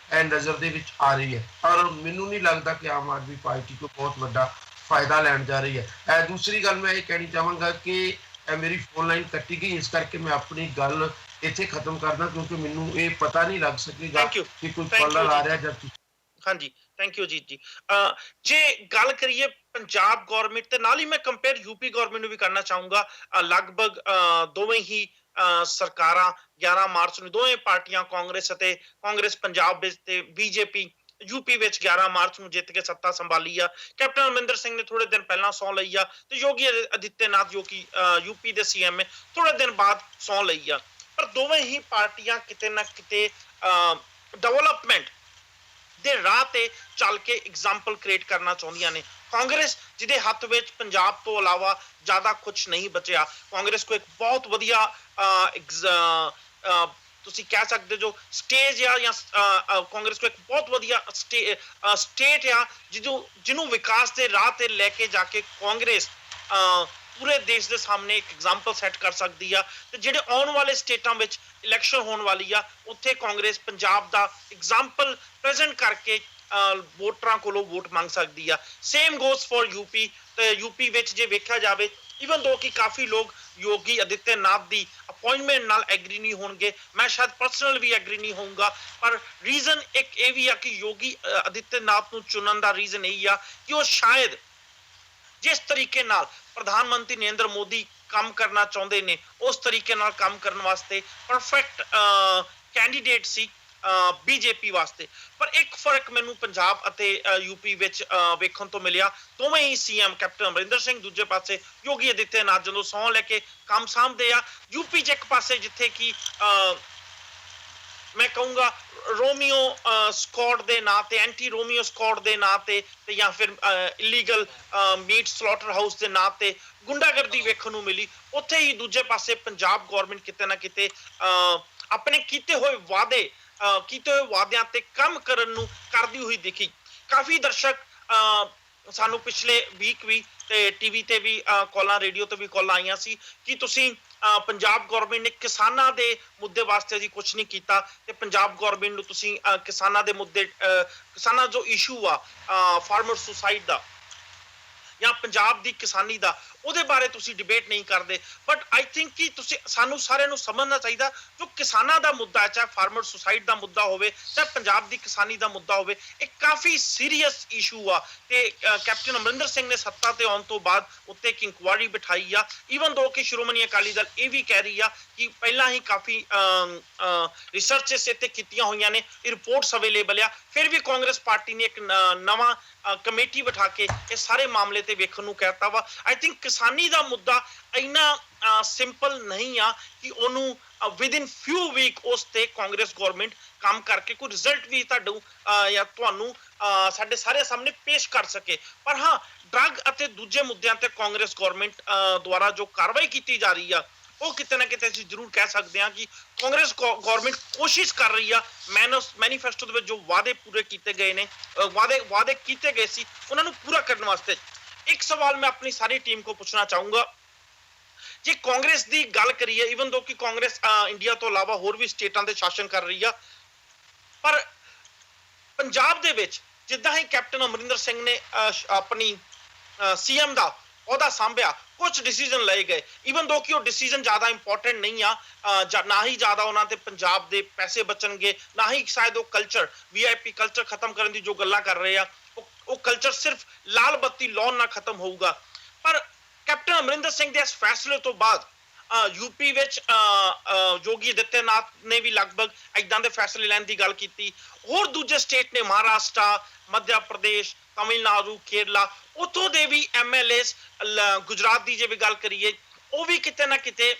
ਨਜ਼ਰ ਦੇ ਵਿੱਚ ਆ ਰਹੀ ਹੈ। ਔਰ ਮੈਨੂੰ ਨਹੀਂ ਲੱਗਦਾ ਕਿ ਆਮ ਆਦਮੀ ਪਾਰਟੀ ਕੋ ਬਹੁਤ ਵੱਡਾ ਫਾਇਦਾ ਲੈਣ ਜਾ ਰਹੀ ਹੈ। ਦੂਸਰੀ ਗੱਲ ਮੈਂ ਇਹ ਕਹਿਣੀ ਚਾਹਾਂਗਾ ਕਿ ਮੇਰੀ ਫੋਨ ਲਾਈਨ ਕੱਟੀ ਗਈ, ਇਸ ਕਰਕੇ ਮੈਂ ਆਪਣੀ ਗੱਲ ਇੱਥੇ ਖਤਮ ਕਰਦਾ ਕਿਉਂਕਿ ਮੈਨੂੰ ਇਹ ਪਤਾ ਨਹੀਂ ਲੱਗ ਸਕੇਗਾ ਕਿ ਕੋਈ ਕਾਲਰ ਆ ਰਿਹਾ ਜਾਂ ਹਾਂਜੀ, ਥੈਂਕ ਯੂ ਜੀਤ ਜੀ। ਜੇ ਗੱਲ ਕਰੀਏ ਪੰਜਾਬ ਗਵਰਨਮੈਂਟ ਤੇ ਨਾਲ ਹੀ ਮੈਂ ਕੰਪੇਅਰ ਯੂਪੀ ਗਵਰਨਮੈਂਟ ਨੂੰ ਵੀ ਕਰਨਾ ਚਾਹੂੰਗਾ। ਲਗਭਗ ਦੋਵੇਂ ਹੀ ਸਰਕਾਰਾਂ 11 ਮਾਰਚ ਨੂੰ ਦੋਵੇਂ ਪਾਰਟੀਆਂ ਕਾਂਗਰਸ ਪੰਜਾਬ ਵਿੱਚ ਤੇ ਬੀਜੇਪੀ ਯੂਪੀ ਵਿੱਚ 11 ਮਾਰਚ ਨੂੰ ਜਿੱਤ ਕੇ ਸੱਤਾ ਸੰਭਾਲੀ ਆ। ਕੈਪਟਨ ਅਮਰਿੰਦਰ ਸਿੰਘ ਨੇ ਥੋੜੇ ਦਿਨ ਪਹਿਲਾਂ ਸਹੁੰ ਲਈ ਆ ਤੇ ਯੋਗੀ ਆਦਿੱਤਿਆਨਾਥ ਜੋ ਕਿ ਯੂਪੀ ਦੇ ਸੀਐਮ ਹੈ ਥੋੜੇ ਦਿਨ ਬਾਅਦ ਸਹੁੰ ਲਈ ਆ। ਪਰ ਦੋਵੇਂ ਹੀ ਪਾਰਟੀਆਂ ਕਿਤੇ ਨਾ ਕਿਤੇ ਡਿਵੈਲਪਮੈਂਟ ਦੇ ਰਾਹ ਤੇ ਚੱਲ ਕੇ ਐਗਜ਼ਾਮਪਲ ਕ੍ਰੀਏਟ ਕਰਨਾ ਚਾਹੁੰਦੀਆਂ ਨੇ। ਕਾਂਗਰਸ ਜਿਹਦੇ ਹੱਥ ਵਿੱਚ ਪੰਜਾਬ ਤੋਂ ਇਲਾਵਾ ਜ਼ਿਆਦਾ ਕੁਝ ਨਹੀਂ ਬਚਿਆ, ਕਾਂਗਰਸ ਕੋ ਇੱਕ ਬਹੁਤ ਵਧੀਆ ਤੁਸੀਂ ਕਹਿ ਸਕਦੇ ਜੋ ਸਟੇਜ ਆ ਜਾਂ ਕਾਂਗਰਸ ਕੋ ਇੱਕ ਬਹੁਤ ਵਧੀਆ ਸਟੇਟ ਆ ਜਿਹਨੂੰ ਵਿਕਾਸ ਦੇ ਰਾਹ ਤੇ ਲੈ ਕੇ ਜਾ ਕੇ ਕਾਂਗਰਸ ਪੂਰੇ ਦੇਸ਼ ਦੇ ਸਾਹਮਣੇ ਇੱਕ ਐਗਜ਼ਾਮਪਲ ਸੈੱਟ ਕਰ ਸਕਦੀ ਆ। ਤੇ ਜਿਹੜੇ ਆਉਣ ਵਾਲੇ ਸਟੇਟਾਂ ਵਿੱਚ ਇਲੈਕਸ਼ਨ ਹੋਣ ਵਾਲੀ ਆ ਉੱਥੇ ਕਾਂਗਰਸ ਪੰਜਾਬ ਦਾ ਐਗਜ਼ਾਮਪਲ ਪ੍ਰੈਜ਼ੈਂਟ ਕਰਕੇ ਵੋਟਰਾਂ ਕੋਲੋਂ ਵੋਟ ਮੰਗ ਸਕਦੀ ਆ। Same goes for UP. ਤੇ ਯੂਪੀ ਵਿੱਚ ਜੇ ਵੇਖਿਆ ਜਾਵੇ ਇਵਨ ਦੋ ਕਿ ਕਾਫੀ ਲੋਕ ਯੋਗੀ ਆਦਿੱਤਿਆਨਾਥ ਦੀ ਅਪਾਇੰਟਮੈਂਟ ਨਾਲ ਐਗਰੀ ਨਹੀਂ ਹੋਣਗੇ, ਮੈਂ ਸ਼ਾਇਦ ਪਰਸਨਲ ਵੀ ਐਗਰੀ ਨਹੀਂ ਹੋਊਂਗਾ, ਪਰ ਰੀਜ਼ਨ ਇੱਕ ਇਹ ਵੀ ਆ ਕਿ ਯੋਗੀ ਆਦਿੱਤਿਆਨਾਥ ਨੂੰ ਚੁਣਨ ਦਾ ਰੀਜ਼ਨ ਇਹ ਆ ਕਿ ਉਹ ਸ਼ਾਇਦ ਜਿਸ ਤਰੀਕੇ ਨਾਲ ਪ੍ਰਧਾਨ ਮੰਤਰੀ ਨਰਿੰਦਰ ਮੋਦੀ ਕੰਮ ਕਰਨਾ ਚਾਹੁੰਦੇ ਨੇ ਉਸ ਤਰੀਕੇ ਨਾਲ ਕੰਮ ਕਰਨ ਵਾਸਤੇ ਪਰਫੈਕਟ ਕੈਂਡੀਡੇਟ ਸੀ। ਬੀਜੇਪੀ ਵਾਸਤੇ। ਪਰ ਇੱਕ ਫਰਕ ਮੈਨੂੰ ਪੰਜਾਬ ਅਤੇ ਯੂਪੀ ਵਿੱਚ ਵੇਖਣ ਤੋਂ ਮਿਲਿਆ। ਦੋਵੇਂ ਹੀ ਸੀਐਮ ਕੈਪਟਨ ਅਮਰਿੰਦਰ ਸਿੰਘ, ਦੂਜੇ ਪਾਸੇ ਯੋਗੀ ਆਦਿੱਤਿਆਨਾਥ ਜਦੋਂ ਸਹੁੰ ਲੈ ਕੇ ਕੰਮ ਸਾਂਭਦੇ ਆ। ਯੂਪੀ 'ਚ ਇੱਕ ਪਾਸੇ ਜਿੱਥੇ ਕਿ ਮੈਂ ਕਹੂੰਗਾ ਰੋਮੀਓ ਸਕੁਆਡ ਦੇ ਨਾਂ ਤੇ, ਐਂਟੀ ਰੋਮੀਓ ਸਕੁਆਡ ਦੇ ਨਾਂ ਤੇ ਜਾਂ ਫਿਰ ਇਲੀਗਲ ਮੀਟ ਸਲੌਟਰ ਹਾਊਸ ਦੇ ਨਾਂ ਤੇ ਗੁੰਡਾਗਰਦੀ ਵੇਖਣ ਨੂੰ ਮਿਲੀ, ਉੱਥੇ ਹੀ ਦੂਜੇ ਪਾਸੇ ਪੰਜਾਬ ਗੌਰਮੈਂਟ ਕਿਤੇ ਨਾ ਕਿਤੇ ਆਪਣੇ ਕੀਤੇ ਹੋਏ ਵਾਅਦਿਆਂ ਤੇ ਕੰਮ ਕਰਨ ਨੂੰ ਕਰਦੀ ਹੋਈ ਦਿਖੀ। ਕਾਫੀ ਦਰਸ਼ਕ ਸਾਨੂੰ ਪਿਛਲੇ ਵੀਕ ਵੀ ਤੇ ਟੀਵੀ ਤੇ ਵੀ ਕਾਲਾਂ, ਰੇਡੀਓ ਤੇ ਵੀ ਕਾਲਾਂ ਆਈਆਂ ਸੀ ਕਿ ਤੁਸੀਂ ਪੰਜਾਬ ਗੌਰਮੈਂਟ ਨੇ ਕਿਸਾਨਾਂ ਦੇ ਮੁੱਦੇ ਵਾਸਤੇ ਜੀ ਕੁਝ ਨਹੀਂ ਕੀਤਾ ਤੇ ਪੰਜਾਬ ਗੌਰਮੈਂਟ ਨੂੰ ਤੁਸੀਂ ਕਿਸਾਨਾਂ ਦੇ ਮੁੱਦੇ, ਕਿਸਾਨਾਂ ਜੋ ਇਸ਼ੂ ਆ ਫਾਰਮਰ ਸੁਸਾਈਡ ਦਾ ਜਾਂ ਪੰਜਾਬ ਦੀ ਕਿਸਾਨੀ ਦਾ, ਉਹਦੇ ਬਾਰੇ ਤੁਸੀਂ ਡਿਬੇਟ ਨਹੀਂ ਕਰਦੇ। ਬਟ ਆਈ ਥਿੰਕ ਕਿ ਤੁਸੀਂ ਸਾਨੂੰ ਸਾਰਿਆਂ ਨੂੰ ਸਮਝਣਾ ਚਾਹੀਦਾ ਜੋ ਕਿਸਾਨਾਂ ਦਾ ਮੁੱਦਾ ਹੈ, ਚਾਹੇ ਫਾਰਮਰ ਸੁਸਾਈਡ ਦਾ ਮੁੱਦਾ ਹੋਵੇ, ਚਾਹੇ ਪੰਜਾਬ ਦੀ ਕਿਸਾਨੀ ਦਾ ਮੁੱਦਾ ਹੋਵੇ, ਇਹ ਕਾਫੀ ਸੀਰੀਅਸ ਇਸ਼ੂ ਆ ਤੇ ਕੈਪਟਨ ਅਮਰਿੰਦਰ ਸਿੰਘ ਨੇ ਸੱਤਾ ਤੇ ਆਉਣ ਤੋਂ ਬਾਅਦ ਉੱਤੇ ਇੱਕ ਇਨਕੁਆਇਰੀ ਬਿਠਾਈ ਆ। ਈਵਨ ਦੋ ਕਿ ਸ਼੍ਰੋਮਣੀ ਅਕਾਲੀ ਦਲ ਇਹ ਵੀ ਕਹਿ ਰਹੀ ਆ ਕਿ ਪਹਿਲਾਂ ਹੀ ਕਾਫੀ ਰਿਸਰਚਸ ਇੱਥੇ ਕੀਤੀਆਂ ਹੋਈਆਂ ਨੇ, ਰਿਪੋਰਟਸ ਅਵੇਲੇਬਲ ਆ, ਫਿਰ ਵੀ ਕਾਂਗਰਸ ਪਾਰਟੀ ਨੇ ਇੱਕ ਨਵਾਂ ਕਮੇਟੀ ਬਿਠਾ ਕੇ ਇਹ ਸਾਰੇ ਮਾਮਲੇ ਤੇ ਵੇਖਣ ਨੂੰ ਕਹਿਤਾ ਵਾ। ਆਈ ਥਿੰਕ ਕਿਸਾਨੀ ਦਾ ਮੁੱਦਾ ਇੰਨਾ ਸਿੰਪਲ ਨਹੀਂ ਆ ਕਿ ਉਹਨੂੰ ਵਿਦਿਨ ਫਿਊ ਵੀਕ ਉਸ ਤੇ ਕਾਂਗਰਸ ਗਵਰਨਮੈਂਟ ਕੰਮ ਕਰਕੇ ਕੋਈ ਰਿਜ਼ਲਟ ਵੀ ਤੁਹਾਨੂੰ ਸਾਡੇ ਸਾਰੇ ਸਾਹਮਣੇ ਪੇਸ਼ ਕਰ ਸਕੇ। ਪਰ ਹਾਂ, ਡਰੱਗ ਅਤੇ ਦੂਜੇ ਮੁੱਦਿਆਂ ਤੇ ਕਾਂਗਰਸ ਗਵਰਨਮੈਂਟ ਦੁਆਰਾ ਜੋ ਕਾਰਵਾਈ ਕੀਤੀ ਜਾ ਰਹੀ ਆ, ਉਹ ਕਿਤੇ ਨਾ ਕਿਤੇ ਅਸੀਂ ਜ਼ਰੂਰ ਕਹਿ ਸਕਦੇ ਹਾਂ ਕਿ ਕਾਂਗਰਸ ਗਵਰਨਮੈਂਟ ਕੋਸ਼ਿਸ਼ ਕਰ ਰਹੀ ਆ ਮੈਨੀਫੈਸਟੋ ਦੇ ਵਿੱਚ ਜੋ ਵਾਅਦੇ ਪੂਰੇ ਕੀਤੇ ਗਏ ਨੇ, ਵਾਅਦੇ ਕੀਤੇ ਗਏ ਸੀ, ਉਹਨਾਂ ਨੂੰ ਪੂਰਾ ਕਰਨ ਵਾਸਤੇ। ਇੱਕ ਸਵਾਲ ਮੈਂ ਆਪਣੀ ਸਾਰੀ ਟੀਮ को पूछना चाहूंगा, ਜੇ ਕਾਂਗਰਸ ਦੀ ਗੱਲ ਕਰੀਏ, ਈਵਨ ਦੋ ਕਿ ਕਾਂਗਰਸ ਇੰਡੀਆ ਤੋਂ ਇਲਾਵਾ ਹੋਰ ਵੀ ਸਟੇਟਾਂ ਦੇ ਸ਼ਾਸਨ ਕਰ ਰਹੀ ਆ, ਪਰ ਪੰਜਾਬ ਦੇ ਵਿੱਚ ਜਿੱਦਾਂ ਹੀ ਕੈਪਟਨ ਅਮਰਿੰਦਰ ਸਿੰਘ ਨੇ ਆਪਣੀ ਸੀਐਮ ਦਾ ਉਹਦਾ ਸੰਭਿਆ, ਕੁਝ ਡਿਸੀਜਨ ਲਏ ਗਏ, ਈਵਨ ਦੋ ਕਿ ਉਹ ਡਿਸੀਜਨ ਜ਼ਿਆਦਾ ਇੰਪੋਰਟੈਂਟ ਨਹੀਂ ਆ, ਨਾ ਹੀ ਜ਼ਿਆਦਾ ਉਹਨਾਂ ਤੇ ਪੰਜਾਬ ਦੇ ਪੈਸੇ ਬਚਣਗੇ, ਨਾ ਹੀ ਸ਼ਾਇਦ ਉਹ ਕਲਚਰ VIP ਕਲਚਰ ਖਤਮ ਕਰਨ ਦੀ ਜੋ ਗੱਲਾਂ ਕਰ ਰਹੇ ਆ, ਉਹ ਕਲਚਰ ਸਿਰਫ ਲਾਲ ਬੱਤੀ ਲਾਉਣ ਨਾਲ ਖਤਮ ਹੋਊਗਾ। ਪਰ ਕੈਪਟਨ ਅਮਰਿੰਦਰ ਸਿੰਘ ਦੇ ਇਸ ਫੈਸਲੇ ਤੋਂ ਬਾਅਦ ਯੂਪੀ ਵਿੱਚ ਯੋਗੀ ਆਦਿੱਤਿਆਨਾਥ ਨੇ ਵੀ ਲਗਭਗ ਇਦਾਂ ਦੇ ਫੈਸਲੇ ਲੈਣ ਦੀ ਗੱਲ ਕੀਤੀ। ਹੋਰ ਦੂਜੇ ਸਟੇਟ ਨੇ, ਮਹਾਰਾਸ਼ਟਰ, ਮੱਧ ਪ੍ਰਦੇਸ਼, ਤਮਿਲਨਾਡੂ, ਕੇਰਲਾ, ਉੱਥੋਂ ਦੇ ਵੀ MLAs, ਗੁਜਰਾਤ ਦੀ ਜੇ ਵੀ ਗੱਲ ਕਰੀਏ, ਉਹ ਵੀ ਕਿਤੇ ਨਾ ਕਿਤੇ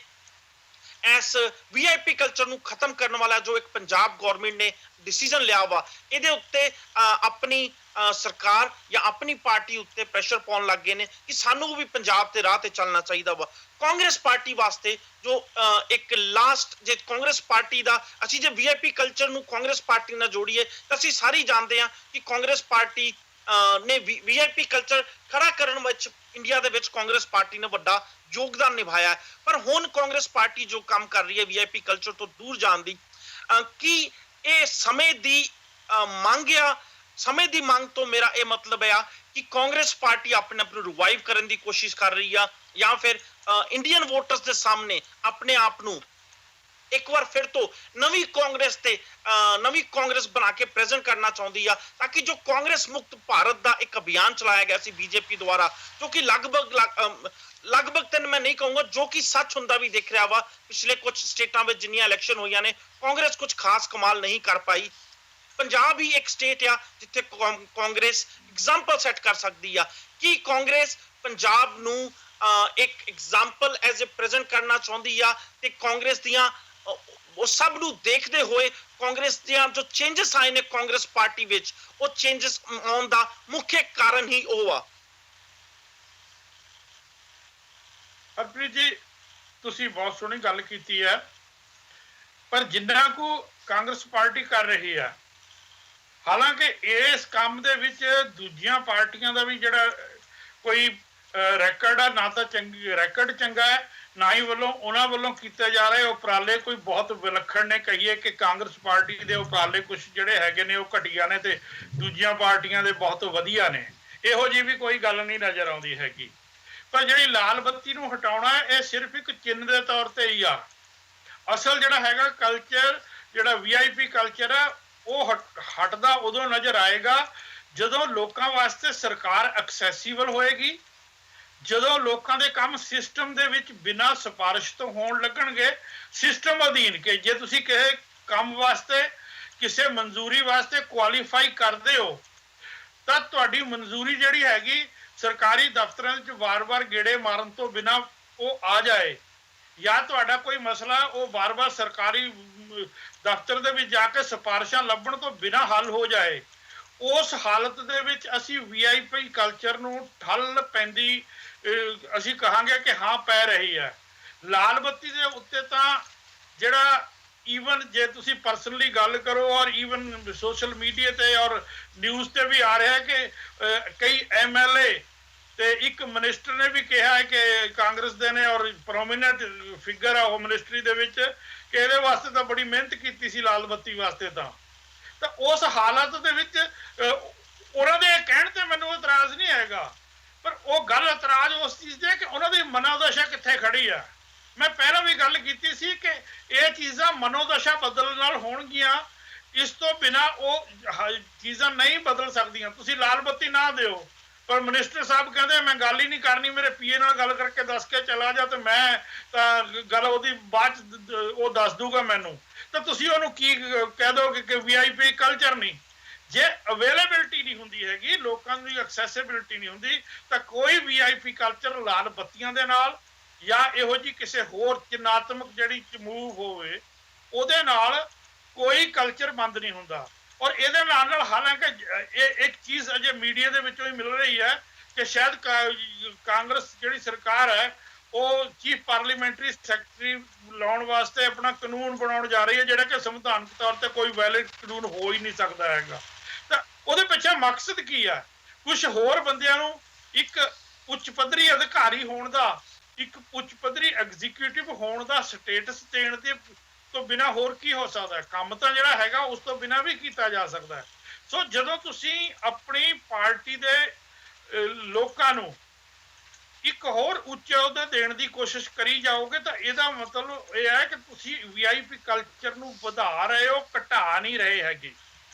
ਇਸ VIP ਕਲਚਰ ਨੂੰ ਖਤਮ ਕਰਨ ਵਾਲਾ ਜੋ ਇੱਕ ਪੰਜਾਬ ਗਵਰਨਮੈਂਟ ਨੇ ਡਿਸੀਜਨ ਲਿਆ ਵਾ, ਇਹਦੇ ਉੱਤੇ ਆਪਣੀ ਸਰਕਾਰ ਜਾਂ ਆਪਣੀ ਪਾਰਟੀ ਉੱਤੇ ਪ੍ਰੈਸ਼ਰ ਪਾਉਣ ਲੱਗ ਗਏ ਨੇ ਕਿ ਸਾਨੂੰ ਵੀ ਪੰਜਾਬ ਤੇ ਰਾਹ ਤੇ ਚੱਲਣਾ ਚਾਹੀਦਾ ਵਾ। ਕਾਂਗਰਸ ਪਾਰਟੀ ਵਾਸਤੇ ਜੋ ਇੱਕ ਲਾਸਟ, ਜੇ ਕਾਂਗਰਸ ਪਾਰਟੀ ਦਾ ਅਸੀਂ ਜੇ VIP ਕਲਚਰ ਨੂੰ ਕਾਂਗਰਸ ਪਾਰਟੀ ਨਾਲ ਜੋੜੀਏ ਤਾਂ ਅਸੀਂ ਸਾਰੇ ਜਾਣਦੇ ਹਾਂ ਕਿ ਕਾਂਗਰਸ ਪਾਰਟੀ ਨੇ VIP ਕਲਚਰ ਖੜਾ ਕਰਨ ਵਿੱਚ ਇੰਡੀਆ ਦੇ ਵਿੱਚ ਕਾਂਗਰਸ ਪਾਰਟੀ ਨੇ ਵੱਡਾ ਯੋਗਦਾਨ ਨਿਭਾਇਆ ਹੈ। ਪਰ ਹੁਣ ਕਾਂਗਰਸ ਪਾਰਟੀ ਜੋ ਕੰਮ ਕਰ ਰਹੀ ਹੈ VIP ਕਲਚਰ ਤੋਂ ਦੂਰ ਜਾਣ ਦੀ, ਕੀ ਇਹ ਸਮੇਂ ਦੀ ਮੰਗ ਆ? ਸਮੇਂ ਦੀ ਮੰਗ ਤੋਂ ਮੇਰਾ ਇਹ ਮਤਲਬ ਆ ਕਿ ਕਾਂਗਰਸ ਪਾਰਟੀ ਆਪਣੇ ਆਪ ਨੂੰ ਰਿਵਾਈਵ ਕਰਨ ਦੀ ਕੋਸ਼ਿਸ਼ ਕਰ ਰਹੀ ਆ ਜਾਂ ਫਿਰ ਇੰਡੀਅਨ ਵੋਟਰਸ ਦੇ ਸਾਹਮਣੇ ਆਪਣੇ ਆਪ ਨੂੰ ਇੱਕ ਵਾਰ ਫਿਰ ਤੋਂ ਨਵੀਂ ਕਾਂਗਰਸ ਬਣਾ ਕੇ ਪ੍ਰੈਜ਼ੈਂਟ ਕਰਨਾ ਚਾਹੁੰਦੀ ਆ, ਤਾਂ ਕਿ ਜੋ ਕਾਂਗਰਸ ਮੁਕਤ ਭਾਰਤ ਦਾ ਇੱਕ ਅਭਿਆਨ ਚਲਾਇਆ ਗਿਆ ਸੀ BJP ਦੁਆਰਾ, ਜੋ ਕਿ ਲਗਭਗ ਤਾਂ ਮੈਂ ਨਹੀਂ ਕਹੂੰਗਾ, ਜੋ ਕਿ ਸੱਚ ਹੁੰਦਾ ਵੀ ਦਿਖ ਰਿਹਾ ਵਾ। ਪਿਛਲੇ ਕੁਝ ਸਟੇਟਾਂ ਵਿੱਚ ਜਿੰਨੀਆਂ ਇਲੈਕਸ਼ਨ ਹੋਈਆਂ ਨੇ, ਕਾਂਗਰਸ ਕੁਝ ਖਾਸ ਕਮਾਲ ਨਹੀਂ ਕਰ ਪਾਈ। ਪੰਜਾਬ ਹੀ ਇੱਕ ਸਟੇਟ ਆ ਜਿੱਥੇ ਕਾਂਗਰਸ ਐਗਜ਼ਾਮਪਲ ਸੈੱਟ ਕਰ ਸਕਦੀ ਆ। ਕੀ ਕਾਂਗਰਸ ਪੰਜਾਬ ਨੂੰ ਇੱਕ ਐਗਜ਼ਾਮਪਲ ਐਜ਼ ਅ ਪ੍ਰੈਜ਼ੈਂਟ ਕਰਨਾ ਚਾਹੁੰਦੀ ਆ ਤੇ ਕਾਂਗਰਸ ਦੀਆਂ ਉਹ ਸਭ ਨੂੰ ਦੇਖਦੇ ਹੋਏ ਕਾਂਗਰਸ ਦੀਆਂ ਜੋ ਚੇਂਜਸ ਆਏ ਨੇ ਕਾਂਗਰਸ ਪਾਰਟੀ ਵਿੱਚ, ਉਹ ਚੇਂਜਸ ਆਉਣ ਦਾ ਮੁੱਖ ਕਾਰਨ ਹੀ ਉਹ ਆ? ਹਰਪ੍ਰੀਤ ਜੀ, ਤੁਸੀਂ ਬਹੁਤ ਸੋਹਣੀ ਗੱਲ ਕੀਤੀ ਹੈ, ਪਰ ਜਿੰਨਾ ਕੁ ਕਾਂਗਰਸ ਪਾਰਟੀ ਕਰ ਰਹੀ ਹੈ, ਹਾਲਾਂਕਿ ਇਸ ਕੰਮ ਦੇ ਵਿੱਚ ਦੂਜੀਆਂ ਪਾਰਟੀਆਂ ਦਾ ਵੀ ਜਿਹੜਾ ਕੋਈ ਰੈਕਰਡ ਆ, ਨਾ ਤਾਂ ਰੈਕਰਡ ਚੰਗਾ ਹੈ, ਨਾ ਹੀ ਉਹਨਾਂ ਵੱਲੋਂ ਕੀਤੇ ਜਾ ਰਹੇ ਉਪਰਾਲੇ ਕੋਈ ਬਹੁਤ ਵਿਲੱਖਣ ਨੇ। ਕਹੀਏ ਕਿ ਕਾਂਗਰਸ ਪਾਰਟੀ ਦੇ ਉਪਰਾਲੇ ਕੁਝ ਜਿਹੜੇ ਹੈਗੇ ਨੇ ਉਹ ਘਟੀਆ ਨੇ ਤੇ ਦੂਜੀਆਂ ਪਾਰਟੀਆਂ ਦੇ ਬਹੁਤ ਵਧੀਆ ਨੇ, ਇਹੋ ਜਿਹੀ ਵੀ ਕੋਈ ਗੱਲ ਨਹੀਂ ਨਜ਼ਰ ਆਉਂਦੀ ਹੈਗੀ। ਪਰ ਜਿਹੜੀ ਲਾਲ ਬੱਤੀ ਨੂੰ ਹਟਾਉਣਾ, ਇਹ ਸਿਰਫ ਇੱਕ ਚਿੰਨ੍ਹ ਦੇ ਤੌਰ ਤੇ ਹੀ ਆ। ਅਸਲ ਜਿਹੜਾ ਹੈਗਾ ਕਲਚਰ, ਜਿਹੜਾ VIP ਕਲਚਰ ਹੈ, ਉਹ ਹਟਦਾ ਉਦੋਂ ਨਜ਼ਰ ਆਏਗਾ ਜਦੋਂ ਲੋਕਾਂ ਵਾਸਤੇ ਸਰਕਾਰ ਐਕਸੈਸੀਬਲ ਹੋਏਗੀ, ਜਦੋਂ ਲੋਕਾਂ ਦੇ ਕੰਮ ਸਿਸਟਮ ਦੇ ਵਿੱਚ ਬਿਨਾਂ ਸਿਫਾਰਿਸ਼ ਤੋਂ ਹੋਣ ਲੱਗਣਗੇ, ਸਿਸਟਮ ਅਧੀਨ। ਕਿ ਜੇ ਤੁਸੀਂ ਕਹੇ ਕੰਮ ਵਾਸਤੇ ਕਿਸੇ ਮਨਜ਼ੂਰੀ ਵਾਸਤੇ ਕੁਆਲੀਫਾਈ ਕਰਦੇ ਹੋ ਤਾਂ ਤੁਹਾਡੀ ਮਨਜ਼ੂਰੀ ਜਿਹੜੀ ਹੈਗੀ ਸਰਕਾਰੀ ਦਫ਼ਤਰਾਂ 'ਚ ਵਾਰ-ਵਾਰ ਗੇੜੇ ਮਾਰਨ ਤੋਂ ਬਿਨਾਂ ਉਹ ਆ ਜਾਏ, ਜਾਂ ਤੁਹਾਡਾ ਕੋਈ ਮਸਲਾ ਉਹ ਵਾਰ-ਵਾਰ ਸਰਕਾਰੀ ਦਫ਼ਤਰ ਦੇ ਵਿੱਚ ਜਾ ਕੇ ਸਿਫਾਰਿਸ਼ਾਂ ਲੱਭਣ ਤੋਂ ਬਿਨਾਂ ਹੱਲ ਹੋ ਜਾਏ। ਉਸ ਹਾਲਤ ਦੇ ਵਿੱਚ ਅਸੀਂ VIP ਕਲਚਰ ਨੂੰ ਠੱਲ ਪੈਂਦੀ ਅਸੀਂ ਕਹਾਂਗੇ ਕਿ ਹਾਂ ਪੈ ਰਹੀ ਹੈ। ਲਾਲ ਬੱਤੀ ਦੇ ਉੱਤੇ ਤਾਂ ਜਿਹੜਾ ਈਵਨ ਜੇ ਤੁਸੀਂ ਪਰਸਨਲੀ ਗੱਲ ਕਰੋ ਔਰ ਈਵਨ ਸੋਸ਼ਲ ਮੀਡੀਆ ਤੇ ਔਰ ਨਿਊਜ਼ ਤੇ ਵੀ ਆ ਰਿਹਾ ਕਿ ਕਈ MLA ਤੇ ਇੱਕ ਮਿਨਿਸਟਰ ਨੇ ਵੀ ਕਿਹਾ ਹੈ ਕਿ ਕਾਂਗਰਸ ਦੇ ਨੇ ਔਰ ਪ੍ਰੋਮੀਨੈਂਟ ਫਿਗਰ ਆ ਉਹ ਮਿਨਿਸਟਰੀ ਦੇ ਵਿੱਚ ਕਿ ਇਹਦੇ ਵਾਸਤੇ ਤਾਂ ਬੜੀ ਮਿਹਨਤ ਕੀਤੀ ਸੀ ਲਾਲ ਬੱਤੀ ਵਾਸਤੇ। ਤਾਂ ਉਸ ਹਾਲਤ ਦੇ ਵਿੱਚ ਉਹਨਾਂ ਦੇ ਕਹਿਣ ਤੇ ਮੈਨੂੰ ਇਤਰਾਜ਼ ਨਹੀਂ ਹੈਗਾ, ਪਰ ਉਹ ਗੱਲ ਇਤਰਾਜ਼ ਉਸ ਚੀਜ਼ ਤੇ ਕਿ ਉਹਨਾਂ ਦੀ ਮਨੋਦਸ਼ਾ ਕਿੱਥੇ ਖੜੀ ਆ। ਮੈਂ ਪਹਿਲਾਂ ਵੀ ਗੱਲ ਕੀਤੀ ਸੀ ਕਿ ਇਹ ਚੀਜ਼ਾਂ ਮਨੋਦਸ਼ਾ ਬਦਲਣ ਨਾਲ ਹੋਣਗੀਆਂ, ਇਸ ਤੋਂ ਬਿਨਾਂ ਉਹ ਚੀਜ਼ਾਂ ਨਹੀਂ ਬਦਲ ਸਕਦੀਆਂ। ਤੁਸੀਂ ਲਾਲ ਬੱਤੀ ਨਾ ਦਿਓ ਪਰ ਮਿਨਿਸਟਰ ਸਾਹਿਬ ਕਹਿੰਦੇ ਮੈਂ ਗੱਲ ਹੀ ਨਹੀਂ ਕਰਨੀ, ਮੇਰੇ PA ਨਾਲ ਗੱਲ ਕਰਕੇ ਦੱਸ ਕੇ ਚਲਾ ਜਾ ਤੇ ਮੈਂ ਤਾਂ ਗੱਲ ਉਹਦੀ ਬਾਅਦ ਉਹ ਦੱਸ ਦੂਗਾ ਮੈਨੂੰ, ਤਾਂ ਤੁਸੀਂ ਉਹਨੂੰ ਕੀ ਕਹਿ ਦੋਗੇ ਕਿ VIP ਕਲਚਰ ਨਹੀਂ। ਜੇ ਅਵੇਲੇਬਿਲਟੀ ਨਹੀਂ ਹੁੰਦੀ ਹੈਗੀ, ਲੋਕਾਂ ਦੀ ਐਕਸੈਸਿਬਿਲਟੀ ਨਹੀਂ ਹੁੰਦੀ, ਤਾਂ ਕੋਈ VIP ਕਲਚਰ ਲਾਲ ਬੱਤੀਆਂ ਦੇ ਨਾਲ ਜਾਂ ਇਹੋ ਜਿਹੀ ਕਿਸੇ ਹੋਰ ਚਿੰਨ੍ਹਾਤਮਕ ਜਿਹੜੀ ਮੂਵ ਹੋਵੇ ਉਹਦੇ ਨਾਲ ਕੋਈ ਕਲਚਰ ਬੰਦ ਨਹੀਂ ਹੁੰਦਾ। ਔਰ ਇਹਦੇ ਨਾਲ ਹਾਲਾਂਕਿ ਇਹ ਇੱਕ ਚੀਜ਼ ਅਜੇ ਮੀਡੀਆ ਦੇ ਵਿੱਚੋਂ ਹੀ ਮਿਲ ਰਹੀ ਹੈ ਕਿ ਸ਼ਾਇਦ ਕਾਂਗਰਸ ਜਿਹੜੀ ਸਰਕਾਰ ਹੈ ਉਹ ਚੀਫ ਪਾਰਲੀਮੈਂਟਰੀ ਸੈਕਟਰੀ ਲਾਉਣ ਵਾਸਤੇ ਆਪਣਾ ਕਾਨੂੰਨ ਬਣਾਉਣ ਜਾ ਰਹੀ ਹੈ, ਜਿਹੜਾ ਕਿ ਸੰਵਿਧਾਨਕ ਤੌਰ ਤੇ ਕੋਈ ਵੈਲਿਡ ਕਾਨੂੰਨ ਹੋ ਹੀ ਨਹੀਂ ਸਕਦਾ ਹੈਗਾ। ਤਾਂ ਉਹਦੇ ਪਿੱਛੇ ਮਕਸਦ ਕੀ ਹੈ? ਕੁਝ ਹੋਰ ਬੰਦਿਆਂ ਨੂੰ ਇੱਕ ਉੱਚ ਪੱਧਰੀ ਅਧਿਕਾਰੀ ਹੋਣ ਦਾ, ਇੱਕ ਉੱਚ ਪੱਧਰੀ ਐਗਜ਼ੀਕਿਊਟਿਵ ਹੋਣ ਦਾ ਸਟੇਟਸ ਦੇਣ ਦੇ ਤੋਂ ਬਿਨਾਂ ਹੋਰ ਕੀ ਹੋ ਸਕਦਾ ਹੈ? ਕੰਮ ਤਾਂ ਜਿਹੜਾ ਹੈਗਾ ਉਸ ਤੋਂ ਬਿਨਾਂ ਵੀ ਕੀਤਾ ਜਾ ਸਕਦਾ ਹੈ। ਸੋ ਜਦੋਂ ਤੁਸੀਂ ਆਪਣੀ ਪਾਰਟੀ ਦੇ ਲੋਕਾਂ ਨੂੰ ਇੱਕ ਹੋਰ ਉੱਚ ਅਹੁਦਾ ਦੇਣ ਦੀ ਕੋਸ਼ਿਸ਼ ਕਰੀ ਜਾਓਗੇ ਤਾਂ ਇਹਦਾ ਮਤਲਬ ਇਹ ਹੈ ਕਿ ਤੁਸੀਂ VIP ਕਲਚਰ ਨੂੰ ਵਧਾ ਰਹੇ ਹੋ, ਘਟਾ ਨਹੀਂ ਰਹੇ ਹੈਗੇ।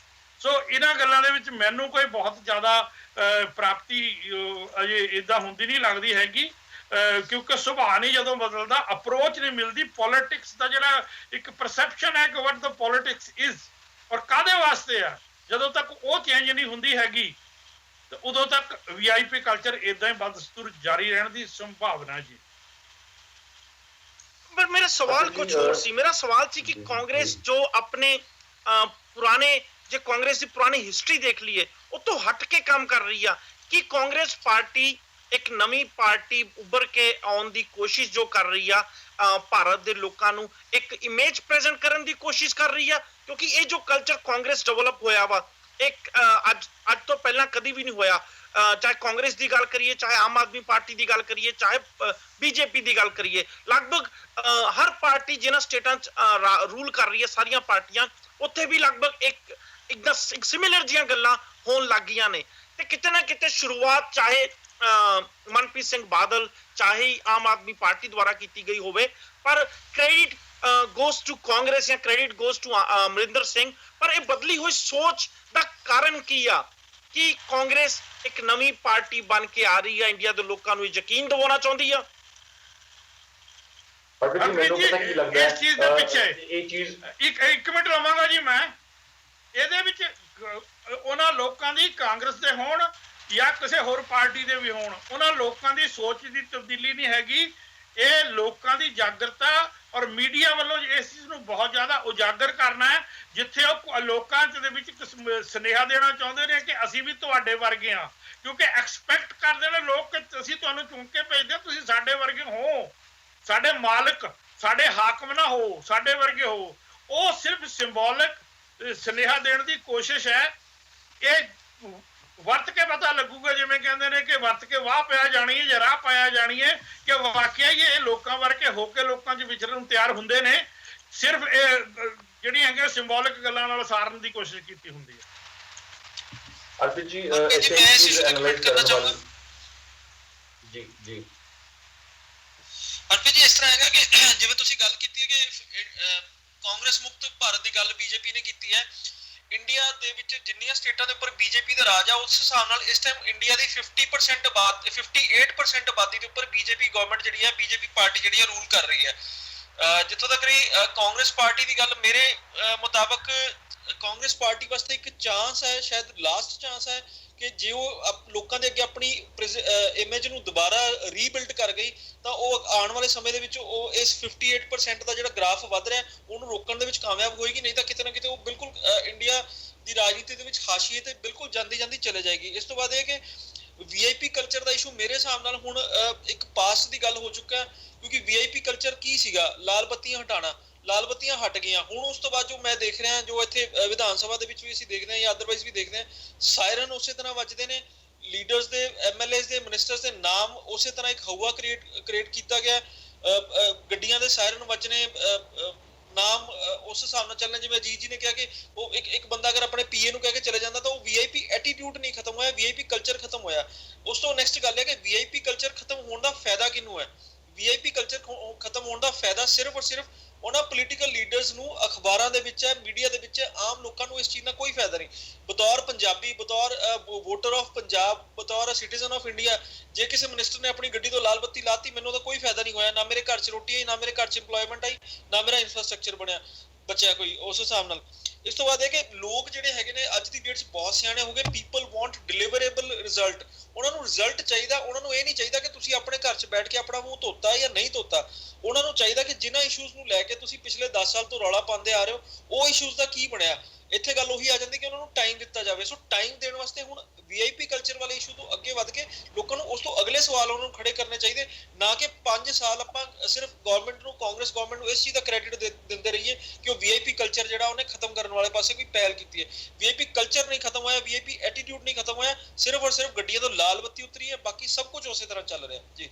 ਸੋ ਇਹਨਾਂ ਗੱਲਾਂ ਦੇ ਵਿੱਚ ਮੈਨੂੰ ਕੋਈ ਬਹੁਤ ਜ਼ਿਆਦਾ ਪ੍ਰਾਪਤੀ ਅਜੇ ਇਦਾਂ ਹੁੰਦੀ ਨਹੀਂ ਲੱਗਦੀ ਹੈਗੀ, ਕਿਉਂਕਿ ਸੁਭਾਅ ਨਹੀਂ ਜਦੋਂ ਬਦਲਦਾ, ਅਪਰੋਚ ਨਹੀਂ ਮਿਲਦੀ। ਪੋਲਿਟਿਕਸ ਦਾ ਜਿਹੜਾ ਇੱਕ ਪਰਸੈਪਸ਼ਨ ਹੈ ਕਿ ਵਾਟ ਦਾ ਪੋਲਿਟਿਕਸ ਇਜ਼ ਔਰ ਕਾਹਦੇ ਵਾਸਤੇ ਆ, ਜਦੋਂ ਤੱਕ ਉਹ ਚੇਂਜ ਨਹੀਂ ਹੁੰਦੀ ਹੈਗੀ ਤੇ ਉਦੋਂ ਤੱਕ VIP ਕਲਚਰ ਇਦਾਂ ਹੀ ਬਦਸਤੂਰ ਜਾਰੀ ਰਹਿਣ ਦੀ ਸੰਭਾਵਨਾ ਜੀ। पर मेरा सवाल कुछ और सी। मेरा सवाल सी कि कांग्रेस जो अपने पुराने जो कांग्रेस की पुरानी हिस्ट्री देख ली है वो तो हट के काम कर रही है कि कांग्रेस पार्टी एक नवी पार्टी उभर के आउण दी कोशिश जो कर रही है भारत दे लोकां नू एक इमेज प्रेजेंट करन दी कोशिश कर रही है, क्योंकि ये जो कल्चर कांग्रेस डेवलप होया वा एक अज तो पहला कदी भी नहीं होया। चाहे कांग्रेस की गल करिए, चाहे आम आदमी पार्टी की गल करिए, चाहे BJP की गल करिए, लगभग हर पार्टी जिन्हां स्टेटां रूल कर रही है सारियां पार्टियां उत्थे भी लगभग एक सिमिलर जिहियां गल्लां होण लग गईयां ने। ते किते ना किते शुरुआत चाहे मनप्रीत सिंह बादल चाहे आम आदमी पार्टी द्वारा की गई होवे, पर क्रेडिट गोज टू कांग्रेस या credit goes to Amarinder Singh. पर यह बदली हुई सोच का कारण की आ कि कांग्रेस एक नवी पार्टी बन के आ रही है, इंडिया के लोगों को यकीन दिवाना चाहती है। ਇਸ ਚੀਜ਼ ਦੇ ਪਿੱਛੇ ਇੱਕ ਮਿੰਟ ਲਵਾਂਗਾ ਜੀ ਮੈਂ। ਇਹਦੇ ਵਿੱਚ ਉਹਨਾਂ ਲੋਕਾਂ ਦੀ ਕਾਂਗਰਸ ਦੇ ਹੋਣ ਜਾਂ ਕਿਸੇ ਹੋਰ ਪਾਰਟੀ ਦੇ ਵੀ ਹੋਣ, ਉਹਨਾਂ ਲੋਕਾਂ ਦੀ ਸੋਚ ਦੀ ਤਬਦੀਲੀ ਨਹੀਂ ਹੈਗੀ। ਇਹ ਲੋਕਾਂ ਦੀ ਜਾਗਰਤਾ ਔਰ ਮੀਡੀਆ ਵੱਲੋਂ ਇਸ ਚੀਜ਼ ਨੂੰ ਬਹੁਤ ਜ਼ਿਆਦਾ ਉਜਾਗਰ ਕਰਨਾ ਹੈ, ਜਿੱਥੇ ਉਹ ਲੋਕਾਂ ਦੇ ਵਿੱਚ ਸੁਨੇਹਾ ਦੇਣਾ ਚਾਹੁੰਦੇ ਨੇ ਕਿ ਅਸੀਂ ਵੀ ਤੁਹਾਡੇ ਵਰਗੇ ਹਾਂ, ਕਿਉਂਕਿ ਐਕਸਪੈਕਟ ਕਰਦੇ ਨੇ ਲੋਕ ਕਿ ਅਸੀਂ ਤੁਹਾਨੂੰ ਚੁਣ ਕੇ ਭੇਜਦੇ, ਤੁਸੀਂ ਸਾਡੇ ਵਰਗੇ ਹੋ, ਸਾਡੇ ਮਾਲਕ, ਸਾਡੇ ਹਾਕਮ ਨਾ ਹੋ, ਸਾਡੇ ਵਰਗੇ ਹੋ। ਉਹ ਸਿਰਫ ਸਿੰਬੋਲਿਕ ਸੁਨੇਹਾ ਦੇਣ ਦੀ ਕੋਸ਼ਿਸ਼ ਹੈ। ਇਹ ਵਰਤ ਕੇ ਪਤਾ ਲੱਗੂਗਾ, ਜਿਵੇਂ ਕਹਿੰਦੇ ਨੇ ਕਿ ਵਰਤ ਕੇ ਵਾਹ ਪਾਇਆ ਜਾਣੀ ਹੈ ਜਾਂ ਰਾਹ ਪਾਇਆ ਜਾਣੀ ਹੈ, ਕਿ ਵਾਕਿਆ ਹੀ ਇਹ ਲੋਕਾਂ ਵਰਗੇ ਹੋ ਕੇ ਲੋਕਾਂ 'ਚ ਵਿਚਰਨ ਨੂੰ ਤਿਆਰ ਹੁੰਦੇ ਨੇ। ਸਿਰਫ ਇਹ ਜਿਹੜੀਆਂ ਹੈਗੀਆਂ ਸਿੰਬੋਲਿਕ ਗੱਲਾਂ ਨਾਲ ਸਾਰਨ ਦੀ ਕੋਸ਼ਿਸ਼ ਕੀਤੀ ਹੁੰਦੀ ਹੈ। ਅਰਪਿਤ ਜੀ ਮੈਂ ਇਸ ਚੀਜ਼ ਨੂੰ ਐਨਾਲਾਈਜ਼ ਕਰਨਾ ਚਾਹੁੰਦਾ ਜੀ। ਹਰਪ੍ਰੀਤ ਜੀ, ਇਸ ਤਰ੍ਹਾਂ ਹੈਗਾ ਕਿ ਜਿਵੇਂ ਤੁਸੀਂ ਗੱਲ ਕੀਤੀ ਹੈ ਕਿ ਕਾਂਗਰਸ ਮੁਕਤ ਭਾਰਤ ਦੀ ਗੱਲ BJP ਨੇ ਕੀਤੀ ਹੈ। ਇੰਡੀਆ ਦੇ ਵਿੱਚ ਜਿੰਨੀਆਂ ਸਟੇਟਾਂ ਦੇ ਉੱਪਰ BJP ਦਾ ਰਾਜ ਆ, ਉਸ ਹਿਸਾਬ ਨਾਲ ਇਸ ਟਾਈਮ ਇੰਡੀਆ ਦੀ 58% ਆਬਾਦੀ ਦੇ ਉੱਪਰ BJP ਗਵਰਨਮੈਂਟ ਜਿਹੜੀ ਹੈ, BJP ਪਾਰਟੀ ਜਿਹੜੀ ਹੈ ਰੂਲ ਕਰ ਰਹੀ ਹੈ। ਜਿੱਥੋਂ ਤੱਕ ਰਹੀ ਕਾਂਗਰਸ ਪਾਰਟੀ ਦੀ ਗੱਲ, ਮੇਰੇ ਮੁਤਾਬਕ ਕਾਂਗਰਸ ਪਾਰਟੀ ਵਾਸਤੇ ਇੱਕ ਚਾਂਸ ਹੈ, ਸ਼ਾਇਦ ਲਾਸਟ ਚਾਂਸ ਹੈ ਕਿ ਜੇ ਉਹ ਲੋਕਾਂ ਦੇ ਅੱਗੇ ਆਪਣੀ ਇਮੇਜ ਨੂੰ ਦੁਬਾਰਾ ਰੀਬਿਲਡ ਕਰ ਗਈ ਤਾਂ ਉਹ ਆਉਣ ਵਾਲੇ ਸਮੇਂ ਦੇ ਵਿੱਚ ਉਹ ਇਸ 58% ਦਾ ਜਿਹੜਾ ਗ੍ਰਾਫ ਵੱਧ ਰਿਹਾ ਉਹਨੂੰ ਰੋਕਣ ਦੇ ਵਿੱਚ ਕਾਮਯਾਬ ਹੋਏਗੀ। ਨਹੀਂ ਤਾਂ ਕਿਤੇ ਨਾ ਕਿਤੇ ਉਹ ਬਿਲਕੁਲ ਇੰਡੀਆ ਦੀ ਰਾਜਨੀਤੀ ਦੇ ਵਿੱਚ ਹਾਸ਼ੀਏ ਤੇ ਬਿਲਕੁਲ ਜਾਂਦੀ ਜਾਂਦੀ ਚਲੇ ਜਾਏਗੀ। ਇਸ ਤੋਂ ਬਾਅਦ ਇਹ ਕਿ ਵੀਆਈਪੀ ਕਲਚਰ ਦਾ ਇਸ਼ੂ ਮੇਰੇ ਹਿਸਾਬ ਨਾਲ ਹੁਣ ਇੱਕ ਪਾਸਟ ਦੀ ਗੱਲ ਹੋ ਚੁੱਕਾ ਹੈ, ਕਿਉਂਕਿ ਵੀਆਈਪੀ ਕਲਚਰ ਕੀ ਸੀਗਾ? ਲਾਲ ਬੱਤੀਆਂ ਹਟਾਉਣਾ, ਲਾਲ ਬੱਤੀਆਂ ਹਟ ਗਈਆਂ। ਹੁਣ ਉਸ ਤੋਂ ਬਾਅਦ ਜੋ ਮੈਂ ਦੇਖ ਰਿਹਾ, ਜੋ ਇੱਥੇ ਵਿਧਾਨ ਸਭਾ ਦੇ ਵਿੱਚ ਵੀ ਅਸੀਂ ਦੇਖਦੇ ਹਾਂ ਜਾਂ ਅਦਰਵਾਈਜ਼ ਵੀ ਦੇਖਦੇ ਹਾਂ, ਸਾਇਰਨ ਉਸੇ ਤਰ੍ਹਾਂ ਵੱਜਦੇ ਨੇ, ਲੀਡਰਸ ਦੇ, ਐਮਐਲਏਸ ਦੇ, ਮਿਨਿਸਟਰਸ ਦੇ ਨਾਮ ਉਸੇ ਤਰ੍ਹਾਂ ਇੱਕ ਹਊਆ ਕ੍ਰੀਏਟ ਕੀਤਾ ਗਿਆ, ਗੱਡੀਆਂ ਦੇ ਸਾਇਰਨ ਵੱਜਣੇ, ਨਾਮ ਉਸ ਹਿਸਾਬ ਨਾਲ ਚੱਲਣਾ। ਜਿਵੇਂ ਅਜੀਤ ਜੀ ਨੇ ਕਿਹਾ ਕਿ ਉਹ ਇੱਕ ਬੰਦਾ ਅਗਰ ਆਪਣੇ ਪੀਏ ਨੂੰ ਕਹਿ ਕੇ ਚਲੇ ਜਾਂਦਾ ਤਾਂ ਉਹ ਵੀਆਈਪੀ ਐਟੀਟਿਊਡ ਨਹੀਂ ਖਤਮ ਹੋਇਆ, ਵੀਆਈਪੀ ਕਲਚਰ ਖਤਮ ਹੋਇਆ। ਉਸ ਤੋਂ ਨੈਕਸਟ ਗੱਲ ਹੈ ਕਿ ਵੀਆਈਪੀ ਕਲਚਰ ਖਤਮ ਹੋਣ ਦਾ ਫਾਇਦਾ ਕਿਹਨੂੰ ਹੈ? ਵੀਆਈਪੀ ਕਲਚਰ ਖਤਮ ਹੋਣ ਦਾ ਫਾਇਦਾ ਸਿਰਫ ਔਰ ਸਿਰਫ ਉਹਨਾਂ ਪੋਲੀਟੀਕਲ ਲੀਡਰਸ ਨੂੰ, ਅਖਬਾਰਾਂ ਦੇ ਵਿੱਚ ਹੈ, ਮੀਡੀਆ ਦੇ ਵਿੱਚ ਹੈ। ਆਮ ਲੋਕਾਂ ਨੂੰ ਇਸ ਚੀਜ਼ ਨਾਲ ਕੋਈ ਫਾਇਦਾ ਨਹੀਂ। ਬਤੌਰ ਪੰਜਾਬੀ, ਬਤੌਰ ਵੋਟਰ ਆਫ ਪੰਜਾਬ, ਬਤੌਰ ਸਿਟੀਜ਼ਨ ਆਫ ਇੰਡੀਆ, ਜੇ ਕਿਸੇ ਮਿਨਿਸਟਰ ਨੇ ਆਪਣੀ ਗੱਡੀ ਤੋਂ ਲਾਲ ਬੱਤੀ ਲਾਤੀ, ਮੈਨੂੰ ਉਹਦਾ ਕੋਈ ਫਾਇਦਾ ਨਹੀਂ ਹੋਇਆ। ਨਾ ਮੇਰੇ ਘਰ 'ਚ ਰੋਟੀ ਆਈ, ਨਾ ਮੇਰੇ ਘਰ 'ਚ ਇੰਪਲੋਇਮੈਂਟ ਆਈ, ਨਾ ਮੇਰਾ ਇਨਫਰਾਸਟ੍ਰਕਚਰ ਬਚਿਆ ਕੋਈ ਉਸ ਹਿਸਾਬ ਨਾਲ। ਇਸ ਤੋਂ ਬਾਅਦ ਇਹ ਕਿ ਲੋਕ ਜਿਹੜੇ ਹੈਗੇ ਨੇ ਅੱਜ ਦੀ ਡੇਟ 'ਚ ਬਹੁਤ ਸਿਆਣੇ ਹੋ ਗਏ। People want deliverable result. ਉਹਨਾਂ ਨੂੰ ਰਿਜ਼ਲਟ ਚਾਹੀਦਾ। ਉਹਨਾਂ ਨੂੰ ਇਹ ਨਹੀਂ ਚਾਹੀਦਾ ਕਿ ਤੁਸੀਂ ਆਪਣੇ ਘਰ 'ਚ ਬੈਠ ਕੇ ਆਪਣਾ ਮੂੰਹ ਧੋਤਾ ਜਾਂ ਨਹੀਂ ਧੋਤਾ। ਉਹਨਾਂ ਨੂੰ ਚਾਹੀਦਾ ਕਿ ਜਿਨ੍ਹਾਂ ਇਸ਼ੂਜ਼ ਨੂੰ ਲੈ ਕੇ ਤੁਸੀਂ ਪਿਛਲੇ 10 ਸਾਲ ਤੋਂ ਰੌਲਾ ਪਾਉਂਦੇ ਆ ਰਹੇ ਹੋ, ਉਹ ਇਸ਼ੂਜ਼ ਦਾ ਕੀ ਬਣਿਆ। ਇੱਥੇ ਗੱਲ ਉਹੀ ਆ ਜਾਂਦੀ ਕਿ ਉਹਨਾਂ ਨੂੰ ਟਾਈਮ ਦਿੱਤਾ ਜਾਵੇ। ਸੋ ਟਾਈਮ ਦੇਣ ਵਾਸਤੇ ਹੁਣ ਵੀਆਈਪੀ ਕਲਚਰ ਵਾਲੇ ਇਸ਼ੂ ਤੋਂ ਅੱਗੇ ਵੱਧ ਕੇ ਲੋਕਾਂ ਨੂੰ ਉਸ ਤੋਂ ਅਗਲੇ ਸਵਾਲ ਉਹਨਾਂ ਨੂੰ ਖੜੇ ਕਰਨੇ ਚਾਹੀਦੇ, ਨਾ ਕਿ 5 ਸਾਲ ਆਪਾਂ ਸਿਰਫ ਗਵਰਨਮੈਂਟ ਨੂੰ, ਕਾਂਗਰਸ ਗਵਰਨਮੈਂਟ ਨੂੰ ਇਸ ਚੀਜ਼ ਦਾ ਕ੍ਰੈਡਿਟ ਦਿੰਦੇ ਰਹੀਏ ਕਿ ਉਹ ਵੀਆਈਪੀ ਕਲਚਰ ਜਿਹੜਾ ਉਹਨੇ ਖਤਮ ਕਰਨ ਵਾਲੇ ਪਾਸੇ ਕੋਈ ਪਹਿਲ ਕੀਤੀ ਹੈ। ਵੀਆਈਪੀ ਕਲਚਰ ਨਹੀਂ ਖਤਮ ਹੋਇਆ, ਵੀਆਈਪੀ ਐਟੀਟਿਊਡ ਨਹੀਂ ਖਤਮ ਹੋਇਆ, ਸਿਰਫ ਔਰ ਸਿਰਫ ਗੱਡੀਆਂ ਤੋਂ ਲਾਲ ਬੱਤੀ ਉਤਰੀ ਹੈ, ਬਾਕੀ ਸਭ ਕੁਝ ਉਸੇ ਤਰ੍ਹਾਂ ਚੱਲ ਰਿਹਾ ਜੀ।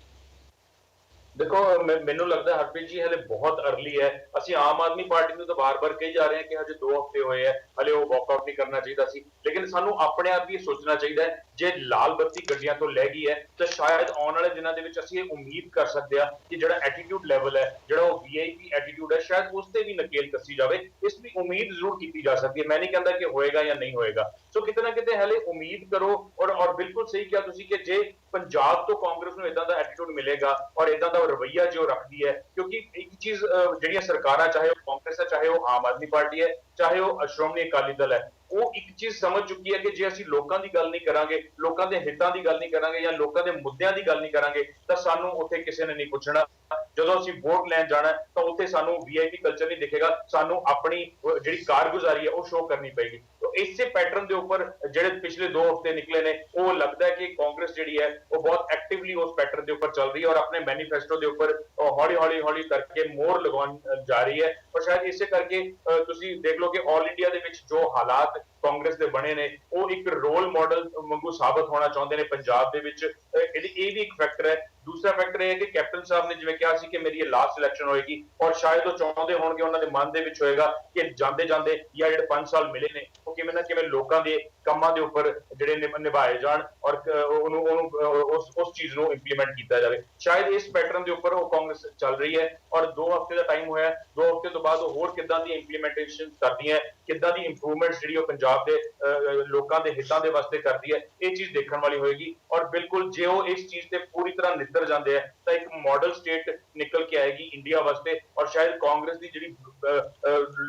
ਦੇਖੋ ਮੈਨੂੰ ਲੱਗਦਾ ਹਰਪ੍ਰੀਤ ਜੀ ਹਲੇ ਬਹੁਤ ਅਰਲੀ ਹੈ। ਅਸੀਂ ਆਮ ਆਦਮੀ ਪਾਰਟੀ ਨੂੰ ਤਾਂ ਬਾਰ-ਬਾਰ ਕਹੀ ਜਾ ਰਹੇ ਹਾਂ ਕਿ ਹਜੇ 2 ਹਫ਼ਤੇ ਹੋਏ ਹੈ, ਹਲੇ ਉਹ ਵਾਕਆਊਟ ਨਹੀਂ ਕਰਨਾ ਚਾਹੀਦਾ ਸੀ। ਲੇਕਿਨ ਸਾਨੂੰ ਆਪਣੇ ਆਪ ਵੀ ਇਹ ਸੋਚਣਾ ਚਾਹੀਦਾ ਹੈ, ਜੇ ਲਾਲ ਬੱਤੀ ਗੱਡੀਆਂ ਤੋਂ ਲੈ ਗਈ ਹੈ ਤਾਂ ਸ਼ਾਇਦ ਆਉਣ ਵਾਲੇ ਦਿਨਾਂ ਦੇ ਵਿੱਚ ਅਸੀਂ ਇਹ ਉਮੀਦ ਕਰ ਸਕਦੇ ਹਾਂ ਕਿ ਜਿਹੜਾ ਐਟੀਟਿਊਡ ਲੈਵਲ ਹੈ, ਜਿਹੜਾ ਉਹ ਵੀਆਈਪੀ ਐਟੀਟਿਊਡ ਹੈ, ਸ਼ਾਇਦ ਉਸ ਤੇ ਵੀ ਨਕੇਲ ਕੱਸੀ ਜਾਵੇ। ਇਸ ਦੀ ਉਮੀਦ ਜ਼ਰੂਰ ਕੀਤੀ ਜਾ ਸਕਦੀ ਹੈ। ਮੈਂ ਨਹੀਂ ਕਹਿੰਦਾ ਕਿ ਹੋਏਗਾ ਜਾਂ ਨਹੀਂ ਹੋਏਗਾ। ਸੋ ਕਿਤੇ ਨਾ ਕਿਤੇ ਹਲੇ ਉਮੀਦ ਕਰੋ। ਔਰ ਬਿਲਕੁਲ ਸਹੀ ਕਿਹਾ ਤੁਸੀਂ ਕਿ ਜੇ ਪੰਜਾਬ ਤੋਂ ਕਾਂਗਰਸ ਨੂੰ ਇਦਾਂ ਦਾ ਐਟੀਟਿਊਡ ਮਿਲੇਗਾ ਔਰ ਇਦਾਂ ਦਾ ਰਵੱਈਆ ਜੋ ਰੱਖਦੀ ਹੈ, ਕਿਉਂਕਿ ਇੱਕ ਚੀਜ਼ ਜਿਹੜੀਆਂ ਸਰਕਾਰਾਂ, ਚਾਹੇ ਉਹ ਕਾਂਗਰਸ ਹੈ, ਚਾਹੇ ਉਹ ਆਮ ਆਦਮੀ ਪਾਰਟੀ ਹੈ, ਚਾਹੇ ਉਹ ਸ਼੍ਰੋਮਣੀ ਅਕਾਲੀ ਦਲ ਹੈ, ਉਹ ਇੱਕ ਚੀਜ਼ ਸਮਝ ਚੁੱਕੀ ਹੈ ਕਿ ਜੇ ਅਸੀਂ ਲੋਕਾਂ ਦੀ ਗੱਲ ਨਹੀਂ ਕਰਾਂਗੇ, ਲੋਕਾਂ ਦੇ ਹਿੱਤਾਂ ਦੀ ਗੱਲ ਨਹੀਂ ਕਰਾਂਗੇ ਜਾਂ ਲੋਕਾਂ ਦੇ ਮੁੱਦਿਆਂ ਦੀ ਗੱਲ ਨਹੀਂ ਕਰਾਂਗੇ ਤਾਂ ਸਾਨੂੰ ਉੱਥੇ ਕਿਸੇ ਨੇ ਨਹੀਂ ਪੁੱਛਣਾ। ਜਦੋਂ ਅਸੀਂ ਵੋਟ ਲੈਣ ਜਾਣਾ ਤਾਂ ਉੱਥੇ ਸਾਨੂੰ ਵੀਆਈਪੀ ਕਲਚਰ ਨਹੀਂ ਦਿਖੇਗਾ, ਸਾਨੂੰ ਆਪਣੀ ਜਿਹੜੀ ਕਾਰਗੁਜ਼ਾਰੀ ਹੈ ਉਹ ਸ਼ੋਅ ਕਰਨੀ ਪਏਗੀ। ਇਸੇ ਪੈਟਰਨ ਦੇ ਉੱਪਰ ਜਿਹੜੇ ਪਿਛਲੇ 2 ਹਫ਼ਤੇ ਨਿਕਲੇ ਨੇ, ਉਹ ਲੱਗਦਾ ਹੈ ਕਿ ਕਾਂਗਰਸ ਜਿਹੜੀ ਹੈ ਉਹ ਬਹੁਤ ਐਕਟਿਵਲੀ ਉਸ ਪੈਟਰਨ ਦੇ ਉੱਪਰ ਚੱਲ ਰਹੀ ਹੈ ਔਰ ਆਪਣੇ ਮੈਨੀਫੈਸਟੋ ਦੇ ਉੱਪਰ ਹੌਲੀ ਕਰਕੇ ਮੋਹਰ ਲਗਾਉਣ ਜਾ ਰਹੀ ਹੈ। ਔਰ ਸ਼ਾਇਦ ਇਸੇ ਕਰਕੇ ਤੁਸੀਂ ਦੇਖ ਲਓ ਕਿ ਆਲ ਇੰਡੀਆ ਦੇ ਵਿੱਚ ਜੋ ਹਾਲਾਤ ਕਾਂਗਰਸ ਦੇ ਬਣੇ ਨੇ, ਉਹ ਇੱਕ ਰੋਲ ਮਾਡਲ ਵਾਂਗੂ ਸਾਬਤ ਹੋਣਾ ਚਾਹੁੰਦੇ ਨੇ ਪੰਜਾਬ ਦੇ ਵਿੱਚ। ਇਹ ਵੀ ਇੱਕ ਫੈਕਟਰ ਹੈ। ਦੂਸਰਾ ਫੈਕਟਰ ਇਹ ਹੈ ਕਿ ਕੈਪਟਨ ਸਾਹਿਬ ਨੇ ਜਿਵੇਂ ਕਿਹਾ ਸੀ ਕਿ ਮੇਰੀ ਇਹ ਲਾਸਟ ਇਲੈਕਸ਼ਨ ਹੋਏਗੀ, ਔਰ ਸ਼ਾਇਦ ਉਹ ਚਾਹੁੰਦੇ ਹੋਣਗੇ, ਉਹਨਾਂ ਦੇ ਮਨ ਦੇ ਵਿੱਚ ਹੋਏਗਾ ਕਿ ਜਾਂਦੇ ਜਾਂ ਜਿਹੜੇ 5 ਸਾਲ ਮਿਲੇ ਨੇ ਉਹ ਕਿਵੇਂ ਨਾ ਕਿਵੇਂ ਲੋਕਾਂ ਦੇ ਕੰਮਾਂ ਦੇ ਉੱਪਰ ਜਿਹੜੇ ਨਿਭਾਏ ਜਾਣ ਔਰ ਉਸ ਚੀਜ਼ ਨੂੰ ਇੰਪਲੀਮੈਂਟ ਕੀਤਾ ਜਾਵੇ। ਸ਼ਾਇਦ ਇਸ ਪੈਟਰਨ ਦੇ ਉੱਪਰ ਉਹ ਕਾਂਗਰਸ ਚੱਲ ਰਹੀ ਹੈ ਔਰ 2 ਹਫ਼ਤੇ ਦਾ ਟਾਈਮ ਹੋਇਆ। 2 ਹਫ਼ਤੇ ਤੋਂ ਬਾਅਦ ਉਹ ਹੋਰ ਕਿੱਦਾਂ ਦੀ ਇੰਪਲੀਮੈਂਟੇਸ਼ਨ ਕਰਦੀ ਹੈ, ਕਿੱਦਾਂ ਦੀ ਇੰਪਰੂਵਮੈਂਟਸ ਜਿਹੜੀ ਉਹ ਪੰਜਾਬ ਦੇ ਲੋਕਾਂ ਦੇ ਹਿੱਤਾਂ ਦੇ ਵਾਸਤੇ ਕਰਦੀ ਹੈ, ਇਹ ਚੀਜ਼ ਦੇਖਣ ਵਾਲੀ ਹੋਏਗੀ। ਔਰ ਬਿਲਕੁਲ ਜੇ ਉਹ ਇਸ ਚੀਜ਼ ਤੇ ਪੂਰੀ ਤਰ੍ਹਾਂ ਨਿੱਦਰ ਜਾਂਦੇ ਆ ਤਾਂ ਇੱਕ ਮਾਡਲ ਸਟੇਟ ਨਿਕਲ ਕੇ ਆਏਗੀ ਇੰਡੀਆ ਵਾਸਤੇ। ਔਰ ਸ਼ਾਇਦ ਕਾਂਗਰਸ ਦੀ ਜਿਹੜੀ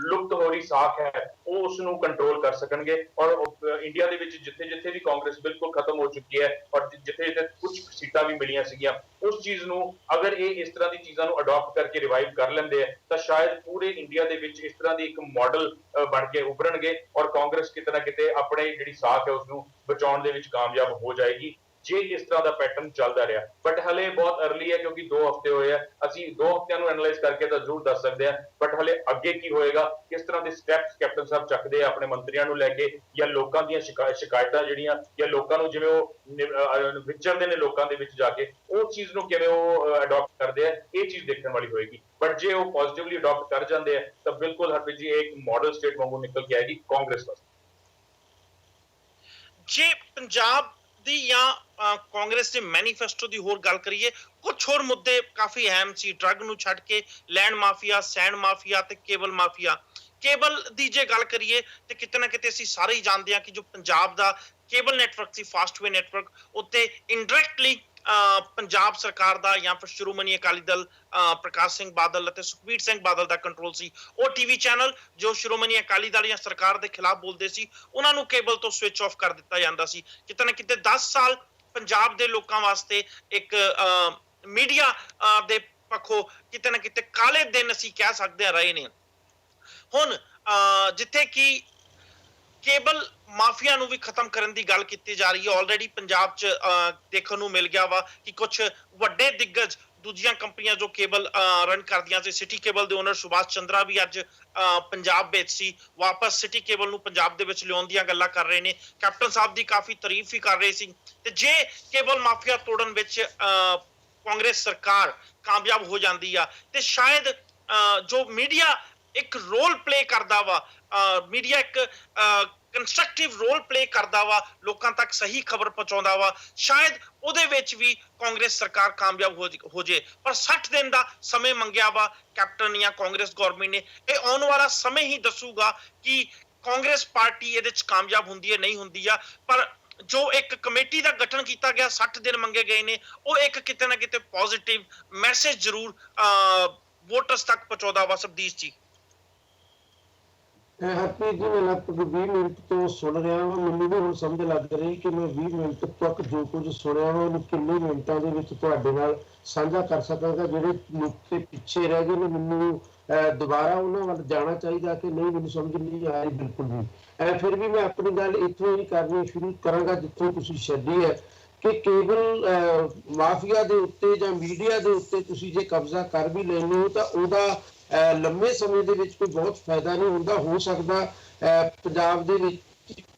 ਲੁਪਤ ਹੋ ਰਹੀ ਸਾਖ ਹੈ ਉਹ ਉਸ ਨੂੰ ਕੰਟਰੋਲ ਕਰ ਸਕਣਗੇ। ਔਰ ਇੰਡੀਆ ਦੇ ਵਿੱਚ ਜਿੱਥੇ ਵੀ ਕਾਂਗਰਸ ਬਿਲਕੁਲ ਖਤਮ ਹੋ ਚੁੱਕੀ ਹੈ ਔਰ ਜਿੱਥੇ ਕੁਝ ਸੀਟਾਂ ਵੀ ਮਿਲੀਆਂ ਸੀਗੀਆਂ, ਉਸ ਚੀਜ਼ ਨੂੰ ਅਗਰ ਇਹ ਇਸ ਤਰ੍ਹਾਂ ਦੀ ਚੀਜ਼ਾਂ ਨੂੰ ਅਡਾਪਟ ਕਰਕੇ ਰਿਵਾਈਵ ਕਰ ਲੈਂਦੇ ਆ ਤਾਂ ਸ਼ਾਇਦ ਪੂਰੇ ਇੰਡੀਆ ਦੇ ਵਿੱਚ ਇਸ ਤਰ੍ਹਾਂ ਦੀ ਇੱਕ ਮਾਡਲ ਬਣ ਕੇ ਉਭਰਨਗੇ ਔਰ ਕਾਂਗਰਸ ਕਿਤੇ ਨਾ ਕਿਤੇ ਆਪਣੇ ਜਿਹੜੀ ਸਾਖ ਹੈ ਉਸ ਨੂੰ ਬਚਾਉਣ ਦੇ ਵਿੱਚ ਕਾਮਯਾਬ ਹੋ ਜਾਏਗੀ ਜੇ ਇਸ ਤਰ੍ਹਾਂ ਦਾ ਪੈਟਰਨ ਚੱਲਦਾ ਰਿਹਾ। ਬਟ ਹਲੇ ਬਹੁਤ ਅਰਲੀ ਹੈ ਕਿਉਂਕਿ 2 ਹਫ਼ਤੇ ਹੋਏ ਆ। ਅਸੀਂ 2 ਹਫ਼ਤਿਆਂ ਨੂੰ ਐਨਾਲਾਈਜ਼ ਕਰਕੇ ਤਾਂ ਜ਼ਰੂਰ ਦੱਸ ਸਕਦੇ ਹਾਂ, ਬਟ ਹਲੇ ਅੱਗੇ ਕੀ ਹੋਏਗਾ, ਕਿਸ ਤਰ੍ਹਾਂ ਦੇ ਸਟੈਪਸ ਕੈਪਟਨ ਸਾਹਿਬ ਚੱਕਦੇ ਆ ਆਪਣੇ ਮੰਤਰੀਆਂ ਨੂੰ ਲੈ ਕੇ, ਜਾਂ ਲੋਕਾਂ ਦੀਆਂ ਸ਼ਿਕਾਇਤਾਂ ਜਿਹੜੀਆਂ, ਜਾਂ ਲੋਕਾਂ ਨੂੰ ਜਿਵੇਂ ਉਹ ਵਿਚਰਦੇ ਨੇ ਲੋਕਾਂ ਦੇ ਵਿੱਚ ਜਾ ਕੇ, ਉਹ ਚੀਜ਼ ਨੂੰ ਕਿਵੇਂ ਉਹ ਅਡਾਪਟ ਕਰਦੇ ਆ, ਇਹ ਚੀਜ਼ ਦੇਖਣ ਵਾਲੀ ਹੋਏਗੀ। ਬਟ ਜੇ ਉਹ ਪੋਜ਼ਿਟਿਵਲੀ ਅਡਾਪਟ ਕਰ ਜਾਂਦੇ ਆ ਤਾਂ ਬਿਲਕੁਲ ਹਰਪ੍ਰੀਤ ਜੀ ਇੱਕ ਮਾਡਲ ਸਟੇਟ ਵਾਂਗੂ ਨਿਕਲ ਕੇ ਆਏਗੀ ਕਾਂਗਰਸ ਵਾਸਤੇ। ਜੇ ਪੰਜਾਬ ਦੀ ਜਾਂ ਕਾਂਗਰਸ ਦੇ ਮੈਨੀਫੈਸਟੋ ਦੀ ਹੋਰ ਗੱਲ ਕਰੀਏ, ਕੁਝ ਹੋਰ ਮੁੱਦੇ ਕਾਫੀ ਅਹਿਮ ਸੀ। ਡਰੱਗ ਨੂੰ ਛੱਡ ਕੇ ਲੈਂਡ ਮਾਫੀਆ, ਸੈਂਡ ਮਾਫੀਆ ਤੇ ਕੇਬਲ ਮਾਫੀਆ। ਕੇਬਲ ਦੀ ਜੇ ਗੱਲ ਕਰੀਏ ਤੇ ਕਿਤੇ ਨਾ ਕਿਤੇ ਅਸੀਂ ਸਾਰੇ ਹੀ ਜਾਣਦੇ ਹਾਂ ਕਿ ਜੋ ਪੰਜਾਬ ਦਾ ਕੇਬਲ ਨੈਟਵਰਕ ਸੀ, ਫਾਸਟਵੇ ਨੈਟਵਰਕ, ਉੱਤੇ ਇਨਡਾਇਰੈਕਟਲੀ ਪੰਜਾਬ ਸਰਕਾਰ ਦਾ ਜਾਂ ਫਿਰ ਸ਼੍ਰੋਮਣੀ ਅਕਾਲੀ ਦਲ ਪ੍ਰਕਾਸ਼ ਸਿੰਘ ਬਾਦਲ ਅਤੇ ਸੁਖਬੀਰ ਸਿੰਘ ਬਾਦਲ ਦਾ ਕੰਟਰੋਲ ਸੀ। ਉਹ ਟੀਵੀ ਚੈਨਲ ਜੋ ਸ਼੍ਰੋਮਣੀ ਅਕਾਲੀ ਦਲ ਜਾਂ ਸਰਕਾਰ ਦੇ ਖਿਲਾਫ ਬੋਲਦੇ ਸੀ ਉਹਨਾਂ ਨੂੰ ਕੇਬਲ ਤੋਂ ਸਵਿਚ ਆਫ ਕਰ ਦਿੱਤਾ ਜਾਂਦਾ ਸੀ। ਕਿਤੇ ਨਾ ਕਿਤੇ 10 ਸਾਲ ਪੰਜਾਬ ਦੇ ਲੋਕਾਂ ਵਾਸਤੇ ਇੱਕ ਮੀਡੀਆ ਦੇ ਪੱਖੋਂ ਕਿਤੇ ਨਾ ਕਿਤੇ ਕਾਲੇ ਦਿਨ ਅਸੀਂ ਕਹਿ ਸਕਦੇ ਹਾਂ ਰਹੇ ਨੇ। ਹੁਣ ਜਿੱਥੇ ਕਿ ਕੇਬਲ ਮਾਫੀਆ ਨੂੰ ਵੀ ਖਤਮ ਕਰਨ ਦੀ ਗੱਲ ਕੀਤੀ ਜਾ ਰਹੀ ਹੈ। ਆਲਰੇਡੀ ਪੰਜਾਬ 'ਚ ਦੇਖਣ ਨੂੰ ਮਿਲ ਗਿਆ ਵਾ ਕਿ ਕੁਝ ਵੱਡੇ ਦਿੱਗਜ ਦੂਜੀਆਂ ਕੰਪਨੀਆਂ ਜੋ ਕੇਬਲ ਰਨ ਕਰਦੀਆਂ ਸੀ, ਸਿਟੀ ਕੇਬਲ ਦੇ ਓਨਰ ਸੁਭਾਸ਼ ਚੰਦਰਾ ਵੀ ਅੱਜ ਪੰਜਾਬ ਵਿੱਚ ਸੀ, ਵਾਪਸ ਸਿਟੀ ਕੇਬਲ ਨੂੰ ਪੰਜਾਬ ਦੇ ਵਿੱਚ ਲਿਆਉਣ ਦੀਆਂ ਗੱਲਾਂ ਕਰ ਰਹੇ ਨੇ। ਕੈਪਟਨ ਸਾਹਿਬ ਦੀ ਕਾਫੀ ਤਾਰੀਫ ਵੀ ਕਰ ਰਹੇ ਸੀ। ਤੇ ਜੇ ਕੇਬਲ ਮਾਫੀਆ ਤੋੜਨ ਵਿੱਚ ਕਾਂਗਰਸ ਸਰਕਾਰ ਕਾਮਯਾਬ ਹੋ ਜਾਂਦੀ ਆ ਤੇ ਸ਼ਾਇਦ ਜੋ ਮੀਡੀਆ ਇੱਕ ਰੋਲ ਪਲੇ ਕਰਦਾ ਵਾ, ਮੀਡੀਆ ਇੱਕ ਕੰਸਟਰਕਟਿਵ ਰੋਲ ਪਲੇ ਕਰਦਾ ਵਾ, ਲੋਕਾਂ ਤੱਕ ਸਹੀ ਖਬਰ ਪਹੁੰਚਾਉਂਦਾ ਵਾ, ਸ਼ਾਇਦ ਉਹਦੇ ਵਿੱਚ ਵੀ ਕਾਂਗਰਸ ਸਰਕਾਰ ਕਾਮਯਾਬ ਹੋ ਜੇ। ਪਰ 60 ਦਿਨ ਦਾ ਸਮੇਂ ਮੰਗਿਆ ਵਾ ਕੈਪਟਨ ਜਾਂ ਕਾਂਗਰਸ ਗਵਰਨਮੈਂਟ ਨੇ। ਇਹ ਆਉਣ ਵਾਲਾ ਸਮੇਂ ਹੀ ਦੱਸੂਗਾ ਕਿ ਕਾਂਗਰਸ ਪਾਰਟੀ ਇਹਦੇ ਚ ਕਾਮਯਾਬ ਹੁੰਦੀ ਹੈ ਨਹੀਂ ਹੁੰਦੀ ਆ। ਪਰ ਜੋ ਇੱਕ ਕਮੇਟੀ ਦਾ ਗਠਨ ਕੀਤਾ ਗਿਆ, 60 ਦਿਨ ਮੰਗੇ ਗਏ ਨੇ, ਉਹ ਇੱਕ ਕਿਤੇ ਨਾ ਕਿਤੇ ਪੋਜ਼ਿਟਿਵ ਮੈਸੇਜ ਜ਼ਰੂਰ ਵੋਟਰਸ ਤੱਕ ਪਹੁੰਚਾਉਂਦਾ ਵਾ। ਸਬਦੀਸ਼ ਜੀ, ਹਰਪ੍ਰੀਤ ਜੀ, ਮੈਂ ਲਗਭਗ 20 ਮਿੰਟ ਤੋਂ ਸੁਣ ਰਿਹਾ ਹਾਂ। ਮੈਨੂੰ ਵੀ ਹੁਣ ਸਮਝ ਲੱਗ ਰਹੀ ਕਿ ਮੈਂ 20 ਮਿੰਟ ਤੱਕ ਜੋ ਕੁਝ ਸੁਣਿਆ ਵਾ ਉਹਨੂੰ ਕਿੰਨੇ ਮਿੰਟਾਂ ਦੇ ਵਿੱਚ ਤੁਹਾਡੇ ਨਾਲ ਸਾਂਝਾ ਕਰ ਸਕਾਂਗਾ। ਜਿਹੜੇ ਨੁਕਤੇ ਪਿੱਛੇ ਰਹਿ ਗਏ ਨੇ ਮੈਨੂੰ ਦੁਬਾਰਾ ਉਹਨਾਂ ਵੱਲ ਜਾਣਾ ਚਾਹੀਦਾ ਕਿ ਨਹੀਂ, ਮੈਨੂੰ ਸਮਝ ਨਹੀਂ ਆ ਰਹੀ ਬਿਲਕੁਲ ਵੀ। ਫਿਰ ਵੀ ਮੈਂ ਆਪਣੀ ਗੱਲ ਇੱਥੋਂ ਹੀ ਕਰਨੀ ਸ਼ੁਰੂ ਕਰਾਂਗਾ ਜਿੱਥੋਂ ਤੁਸੀਂ ਛੱਡੀ ਹੈ ਕਿ ਕੇਬਲ ਮਾਫੀਆ ਦੇ ਉੱਤੇ ਜਾਂ ਮੀਡੀਆ ਦੇ ਉੱਤੇ ਤੁਸੀਂ ਜੇ ਕਬਜ਼ਾ ਕਰ ਵੀ ਲੈਂਦੇ ਹੋ ਤਾਂ ਉਹਦਾ ਲੰਮੇ ਸਮੇਂ ਦੇ ਵਿੱਚ ਕੋਈ ਬਹੁਤ ਫਾਇਦਾ ਨਹੀਂ ਹੁੰਦਾ। ਹੋ ਸਕਦਾ ਪੰਜਾਬ ਦੇ ਵਿੱਚ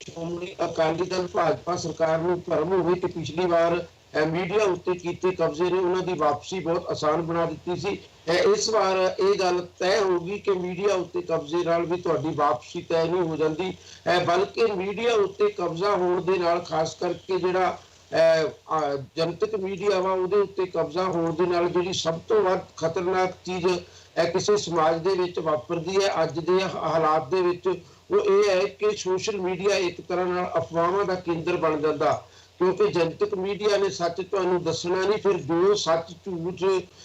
ਸ਼੍ਰੋਮਣੀ ਅਕਾਲੀ ਦਲ ਭਾਜਪਾ ਸਰਕਾਰ ਨੂੰ ਭਰਮ ਹੋਵੇ ਕਿ ਪਿਛਲੀ ਵਾਰ ਮੀਡੀਆ ਉੱਤੇ ਕੀਤੇ ਕਬਜ਼ੇ ਨੇ ਉਹਨਾਂ ਦੀ ਵਾਪਸੀ ਬਹੁਤ ਆਸਾਨ ਬਣਾ ਦਿੱਤੀ ਸੀ। ਇਸ ਵਾਰ ਇਹ ਗੱਲ ਤੈਅ ਹੋਊਗੀ ਕਿ ਮੀਡੀਆ ਉੱਤੇ ਕਬਜ਼ੇ ਨਾਲ ਵੀ ਤੁਹਾਡੀ ਵਾਪਸੀ ਤੈਅ ਨਹੀਂ ਹੋ ਜਾਂਦੀ, ਬਲਕਿ ਮੀਡੀਆ ਉੱਤੇ ਕਬਜ਼ਾ ਹੋਣ ਦੇ ਨਾਲ ਖਾਸ ਕਰਕੇ ਜਿਹੜਾ ਜਨਤਕ ਮੀਡੀਆ ਵਾ ਉਹਦੇ ਉੱਤੇ ਕਬਜ਼ਾ ਹੋਣ ਦੇ ਨਾਲ ਜਿਹੜੀ ਸਭ ਤੋਂ ਵੱਧ ਖਤਰਨਾਕ ਚੀਜ਼ ਕਿਸੇ ਸਮਾਜ ਦੇ ਵਿੱਚ ਵਾਪਰਦੀ ਹੈ ਅੱਜ ਦੇ ਹਾਲਾਤ ਦੇ ਵਿੱਚ, ਉਹ ਇਹ ਹੈ ਕਿ ਸੋਸ਼ਲ ਮੀਡੀਆ ਇੱਕ ਤਰ੍ਹਾਂ ਨਾਲ ਅਫਵਾਹਾਂ ਦਾ ਕੇਂਦਰ ਬਣ ਜਾਂਦਾ। ਕਿਉਂਕਿ ਜਨਤਕ ਮੀਡੀਆ ਨੇ ਸੱਚ ਤੁਹਾਨੂੰ ਦੱਸਣਾ ਨਹੀਂ, ਫਿਰ ਜੋ ਸੱਚ ਝੂਠ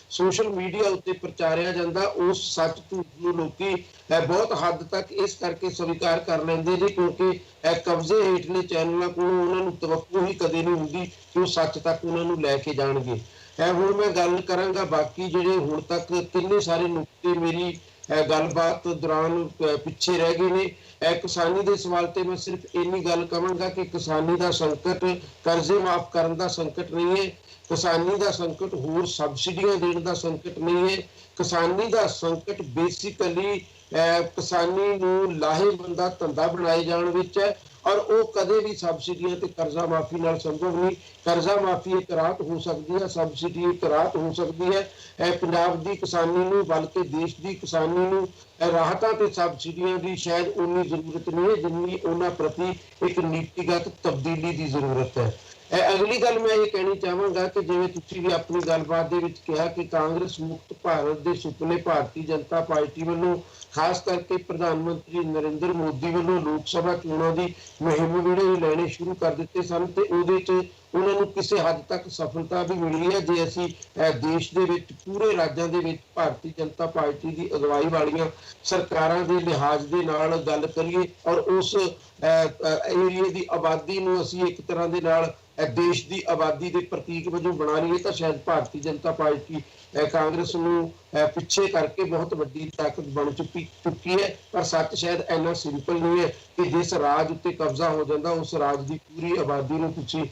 ਸੋਸ਼ਲ ਮੀਡੀਆ ਉੱਤੇ ਪ੍ਰਚਾਰਿਆ ਜਾਂਦਾ ਉਸ ਸੱਚ ਝੂਠ ਨੂੰ ਲੋਕੀ ਬਹੁਤ ਹੱਦ ਤੱਕ ਇਸ ਕਰਕੇ ਸਵੀਕਾਰ ਕਰ ਲੈਂਦੇ ਨੇ ਕਿਉਂਕਿ ਕਬਜ਼ੇ ਹੇਠਲੇ ਚੈਨਲਾਂ ਕੋਲੋਂ ਉਹਨਾਂ ਨੂੰ ਤਵੱਕੂ ਹੀ ਕਦੇ ਨਹੀਂ ਹੁੰਦੀ ਕਿ ਉਹ ਸੱਚ ਤੱਕ ਉਹਨਾਂ ਨੂੰ ਲੈ ਕੇ ਜਾਣਗੇ। ਹੁਣ ਮੈਂ ਗੱਲ ਕਰਾਂਗਾ ਬਾਕੀ ਜਿਹੜੇ ਹੁਣ ਤੱਕ ਕਿੰਨੇ ਸਾਰੇ ਨੁਕਤੇ ਮੇਰੀ ਗੱਲਬਾਤ ਦੌਰਾਨ ਪਿੱਛੇ ਰਹਿ ਗਏ ਨੇ। ਕਿਸਾਨੀ ਦੇ ਸਵਾਲ ਤੇ ਮੈਂ ਸਿਰਫ ਇੰਨੀ ਗੱਲ ਕਹਾਂਗਾ ਕਿ ਕਿਸਾਨੀ ਦਾ ਸੰਕਟ ਕਰਜ਼ੇ ਮਾਫ ਕਰਨ ਦਾ ਸੰਕਟ ਨਹੀਂ ਹੈ, ਕਿਸਾਨੀ ਦਾ ਸੰਕਟ ਹੋਰ ਸਬਸਿਡੀਆਂ ਦੇਣ ਦਾ ਸੰਕਟ ਨਹੀਂ ਹੈ। ਕਿਸਾਨੀ ਦਾ ਸੰਕਟ ਬੇਸਿਕਲੀ ਕਿਸਾਨੀ ਨੂੰ ਲਾਹੇਵੰਦ ਧੰਦਾ ਬਣਾਏ ਜਾਣ ਵਿੱਚ ਹੈ ਔਰ ਉਹ ਕਦੇ ਵੀ ਸਬਸਿਡੀਆਂ ਤੇ ਕਰਜ਼ਾ ਮਾਫੀ ਨਾਲ ਸੰਭਵ ਨਹੀਂ। ਕਰਜ਼ਾ ਮਾਫੀ ਇੱਕ ਰਾਹਤ ਹੋ ਸਕਦੀ ਹੈ, ਸਬਸਿਡੀ ਇੱਕ ਰਾਹਤ ਹੋ ਸਕਦੀ ਹੈ। ਪੰਜਾਬ ਦੀ ਕਿਸਾਨੀ ਨੂੰ ਬਲਕਿ ਦੇਸ਼ ਦੀ ਕਿਸਾਨੀ ਨੂੰ ਰਾਹਤਾਂ ਤੇ ਸਬਸਿਡੀਆਂ ਦੀ ਸ਼ਾਇਦ ਉਨੀ ਜ਼ਰੂਰਤ ਨਹੀਂ ਹੈ ਜਿੰਨੀ ਉਹਨਾਂ ਪ੍ਰਤੀ ਇੱਕ ਨੀਤੀਗਤ ਤਬਦੀਲੀ ਦੀ ਜ਼ਰੂਰਤ ਹੈ। ਅਗਲੀ ਗੱਲ ਮੈਂ ਇਹ ਕਹਿਣੀ ਚਾਹਾਂਗਾ ਕਿ ਜਿਵੇਂ ਤੁਸੀਂ ਵੀ ਆਪਣੀ ਗੱਲਬਾਤ ਦੇ ਵਿੱਚ ਕਿਹਾ ਕਿ ਕਾਂਗਰਸ ਮੁਕਤ ਭਾਰਤ ਦੇ ਸੁਪਨੇ ਭਾਰਤੀ ਜਨਤਾ ਪਾਰਟੀ ਵੱਲੋਂ ਖਾਸ ਕਰਕੇ ਪ੍ਰਧਾਨ ਮੰਤਰੀ ਨਰਿੰਦਰ ਮੋਦੀ ਵੱਲੋਂ ਲੋਕ ਸਭਾ ਚੋਣਾਂ ਦੀ ਮੁਹਿੰਮ ਜਿਹੜੇ ਲੈਣੇ ਸ਼ੁਰੂ ਕਰ ਦਿੱਤੇ ਸਨ ਤੇ ਉਹਦੇ 'ਚ ਉਹਨਾਂ ਨੂੰ ਕਿਸੇ ਹੱਦ ਤੱਕ ਸਫਲਤਾ ਵੀ ਮਿਲੀ ਹੈ। ਜੇ ਅਸੀਂ ਦੇਸ਼ ਦੇ ਵਿੱਚ ਪੂਰੇ ਰਾਜਾਂ ਦੇ ਵਿੱਚ ਭਾਰਤੀ ਜਨਤਾ ਪਾਰਟੀ ਦੀ ਅਗਵਾਈ ਵਾਲੀਆਂ ਸਰਕਾਰਾਂ ਦੇ ਲਿਹਾਜ਼ ਦੇ ਨਾਲ ਗੱਲ ਕਰੀਏ ਔਰ ਉਸ ਏਰੀਏ ਦੀ ਆਬਾਦੀ ਨੂੰ ਅਸੀਂ ਇੱਕ ਤਰ੍ਹਾਂ ਦੇ ਨਾਲ ਦੇਸ਼ ਦੀ ਆਬਾਦੀ ਦੇ ਪ੍ਰਤੀਕ ਵਜੋਂ ਬਣਾ ਲਈਏ ਤਾਂ ਸ਼ਾਇਦ ਭਾਰਤੀ ਜਨਤਾ ਪਾਰਟੀ ਕਾਂਗਰਸ ਨੂੰ ਪਿੱਛੇ ਕਰਕੇ ਬਹੁਤ ਵੱਡੀ ਤਾਕਤ ਬਣ ਚੁੱਕੀ ਹੈ। ਪਰ ਸੱਚ ਸ਼ਾਇਦ ਇੰਨਾ ਸਿੰਪਲ ਨਹੀਂ ਹੈ ਕਿ ਜਿਸ ਰਾਜ ਉੱਤੇ ਕਬਜ਼ਾ ਹੋ ਜਾਂਦਾ ਉਸ ਰਾਜ ਦੀ ਪੂਰੀ ਆਬਾਦੀ ਨੂੰ ਤੁਸੀਂ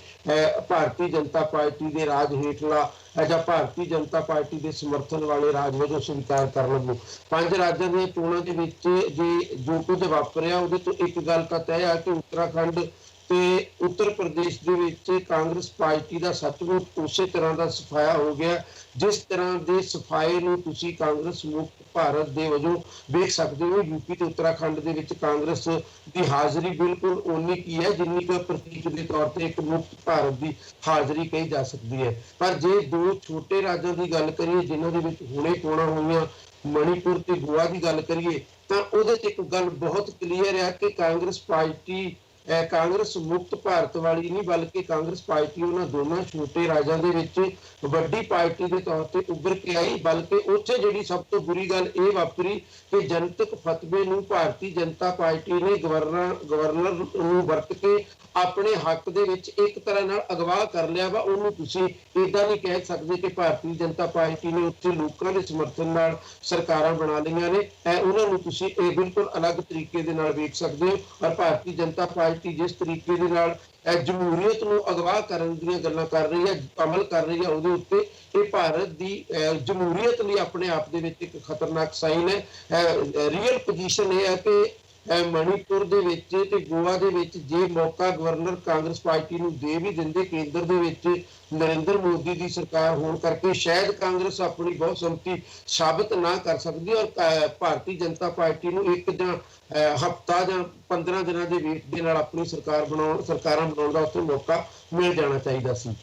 ਭਾਰਤੀ ਜਨਤਾ ਪਾਰਟੀ ਦੇ ਰਾਜ ਹੇਠਲਾ ਜਾਂ ਭਾਰਤੀ ਜਨਤਾ ਪਾਰਟੀ ਦੇ ਸਮਰਥਨ ਵਾਲੇ ਰਾਜ ਵਜੋਂ ਸਵੀਕਾਰ ਕਰ ਲਵੋ। 5 ਰਾਜਾਂ ਦੀਆਂ ਚੋਣਾਂ ਦੇ ਵਿੱਚ ਜੇ ਜੋ ਕੁਝ ਵਾਪਰਿਆ ਉਹਦੇ ਤੋਂ ਇੱਕ ਗੱਲ ਤਾਂ ਤੈਅ ਆ ਕਿ ਉੱਤਰਾਖੰਡ ਤੇ ਉੱਤਰ ਪ੍ਰਦੇਸ਼ ਦੇ ਵਿੱਚ ਕਾਂਗਰਸ ਪਾਰਟੀ ਦਾ ਸੱਚਮੁੱਚ ਉਸੇ ਤਰ੍ਹਾਂ ਦਾ ਸਫਾਇਆ ਹੋ ਗਿਆ ਜਿਸ ਤਰ੍ਹਾਂ ਦੇ ਸਫਾਏ ਨੂੰ ਤੁਸੀਂ ਕਾਂਗਰਸ ਮੁਕਤ ਭਾਰਤ ਦੇ ਵਜੋਂ ਵੇਖ ਸਕਦੇ ਹੋ। ਯੂਪੀ ਤੇ ਉੱਤਰਾਖੰਡ ਦੇ ਵਿੱਚ ਕਾਂਗਰਸ ਦੀ ਹਾਜ਼ਰੀ ਬਿਲਕੁਲ ਓਨੀ ਕੀ ਹੈ ਜਿੰਨੀ ਕਿ ਪ੍ਰਤੀਕ ਦੇ ਤੌਰ ਤੇ ਇੱਕ ਮੁਕਤ ਭਾਰਤ ਦੀ ਹਾਜ਼ਰੀ ਕਹੀ ਜਾ ਸਕਦੀ ਹੈ। ਪਰ ਜੇ ਦੋ ਛੋਟੇ ਰਾਜਾਂ ਦੀ ਗੱਲ ਕਰੀਏ ਜਿਨ੍ਹਾਂ ਦੇ ਵਿੱਚ ਹੁਣੇ ਚੋਣਾਂ ਹੋਈਆਂ, ਮਣੀਪੁਰ ਤੇ ਗੋਆ ਦੀ ਗੱਲ ਕਰੀਏ ਤਾਂ ਉਹਦੇ 'ਚ ਇੱਕ ਗੱਲ ਬਹੁਤ ਕਲੀਅਰ ਹੈ ਕਿ ਕਾਂਗਰਸ ਪਾਰਟੀ ਕਾਂਗਰਸ ਮੁਕਤ ਭਾਰਤ ਵਾਲੀ ਨਹੀਂ, ਬਲਕਿ ਕਾਂਗਰਸ ਪਾਰਟੀ ਉਹਨਾਂ ਦੋਨਾਂ ਛੋਟੇ ਰਾਜਾਂ ਦੇ ਵਿੱਚ ਵੱਡੀ ਪਾਰਟੀ ਦੇ ਤੌਰ ਤੇ ਉੱਭਰ ਕੇ ਆਈ। ਬਲਕਿ ਉੱਥੇ ਜਿਹੜੀ ਸਭ ਤੋਂ ਬੁਰੀ ਗੱਲ ਇਹ ਵਾਪਰੀ ਕਿ ਜਨਤਕ ਫਤਵੇ ਨੂੰ ਭਾਰਤੀ ਜਨਤਾ ਪਾਰਟੀ ਨੇ ਗਵਰਨਰ ਨੂੰ ਵਰਤ ਕੇ ਆਪਣੇ ਹੱਕ ਦੇ ਵਿੱਚ ਇੱਕ ਤਰ੍ਹਾਂ ਨਾਲ ਅਗਵਾ ਕਰ ਲਿਆ ਵਾ। ਉਹਨੂੰ ਤੁਸੀਂ ਏਦਾਂ ਨਹੀਂ ਕਹਿ ਸਕਦੇ ਕਿ ਭਾਰਤੀ ਜਨਤਾ ਪਾਰਟੀ ਨੇ ਉੱਥੇ ਲੋਕਾਂ ਦੇ ਸਮਰਥਨ ਨਾਲ ਸਰਕਾਰਾਂ ਬਣਾ ਲਈਆਂ ਨੇ। ਉਹਨਾਂ ਨੂੰ ਤੁਸੀਂ ਇਹ ਬਿਲਕੁਲ ਅਲੱਗ ਤਰੀਕੇ ਦੇ ਨਾਲ ਵੇਖ ਸਕਦੇ ਹੋ। ਔਰ ਭਾਰਤੀ ਜਨਤਾ ਪਾਰਟੀ ਜਿਸ ਤਰੀਕੇ ਦੇ ਨਾਲ ਜਮਹੂਰੀਅਤ ਨੂੰ ਅਗਵਾ ਕਰਨ ਦੀਆਂ ਗੱਲਾਂ ਕਰ ਰਹੀ ਹੈ, ਅਮਲ ਕਰ ਰਹੀ ਹੈ, ਉਹਦੇ ਉੱਤੇ ਇਹ ਭਾਰਤ ਦੀ ਜਮਹੂਰੀਅਤ ਲਈ ਆਪਣੇ ਆਪ ਦੇ ਵਿੱਚ ਇੱਕ ਖਤਰਨਾਕ ਸਾਈਨ ਹੈ। ਰੀਅਲ ਪੋਜੀਸ਼ਨ ਇਹ ਹੈ ਕਿ ਮਣੀਪੁਰ ਦੇ ਵਿੱਚ ਤੇ ਗੋਆ ਦੇ ਵਿੱਚ ਜੇ ਮੌਕਾ ਗਵਰਨਰ ਕਾਂਗਰਸ ਪਾਰਟੀ ਨੂੰ ਦੇ ਵੀ ਦਿੰਦੇ, ਕੇਂਦਰ ਦੇ ਵਿੱਚ ਨਰਿੰਦਰ ਮੋਦੀ ਦੀ ਸਰਕਾਰ ਹੋਣ ਕਰਕੇ ਸ਼ਾਇਦ ਕਾਂਗਰਸ ਆਪਣੀ ਬਹੁਤ ਸੰਮਤੀ ਸਾਬਤ ਨਾ ਕਰ ਸਕਦੀ ਔਰ ਭਾਰਤੀ ਜਨਤਾ ਪਾਰਟੀ ਨੂੰ ਇੱਕ ਜਾਂ ਹਫ਼ਤਾ ਜਾਂ 15 ਦਿਨਾਂ ਦੇ ਵੇਟ ਦੇ ਨਾਲ ਆਪਣੀ ਸਰਕਾਰਾਂ ਬਣਾਉਣ ਦਾ ਉੱਥੇ ਮੌਕਾ ਮਿਲ ਜਾਣਾ ਚਾਹੀਦਾ ਸੀ।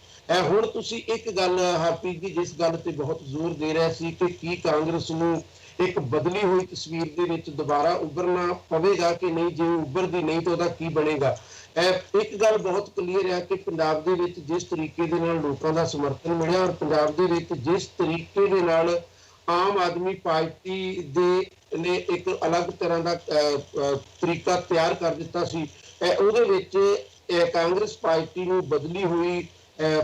ਹੁਣ ਤੁਸੀਂ ਇੱਕ ਗੱਲ ਹਰਪ੍ਰੀਤ ਜੀ ਜਿਸ ਗੱਲ ਤੇ ਬਹੁਤ ਜ਼ੋਰ ਦੇ ਰਿਹਾ ਸੀ ਕਿ ਕੀ ਕਾਂਗਰਸ ਨੂੰ ਇੱਕ ਬਦਲੀ ਹੋਈ ਤਸਵੀਰ ਦੇ ਵਿੱਚ ਦੁਬਾਰਾ ਉੱਭਰਨਾ ਪਵੇਗਾ ਕਿ ਨਹੀਂ, ਜੇ ਉੱਭਰਦੀ ਨਹੀਂ ਤਾਂ ਉਹਦਾ ਕੀ ਬਣੇਗਾ। ਇੱਕ ਗੱਲ ਬਹੁਤ ਕਲੀਅਰ ਹੈ ਕਿ ਪੰਜਾਬ ਦੇ ਵਿੱਚ ਜਿਸ ਤਰੀਕੇ ਦੇ ਨਾਲ ਲੋਕਾਂ ਦਾ ਸਮਰਥਨ ਮਿਲਿਆ ਔਰ ਪੰਜਾਬ ਦੇ ਵਿੱਚ ਜਿਸ ਤਰੀਕੇ ਦੇ ਨਾਲ ਆਮ ਆਦਮੀ ਪਾਰਟੀ ਦੇ ਨੇ ਇੱਕ ਅਲੱਗ ਤਰ੍ਹਾਂ ਦਾ ਤਰੀਕਾ ਤਿਆਰ ਕਰ ਦਿੱਤਾ ਸੀ, ਉਹਦੇ ਵਿੱਚ ਕਾਂਗਰਸ ਪਾਰਟੀ ਨੂੰ ਬਦਲੀ ਹੋਈ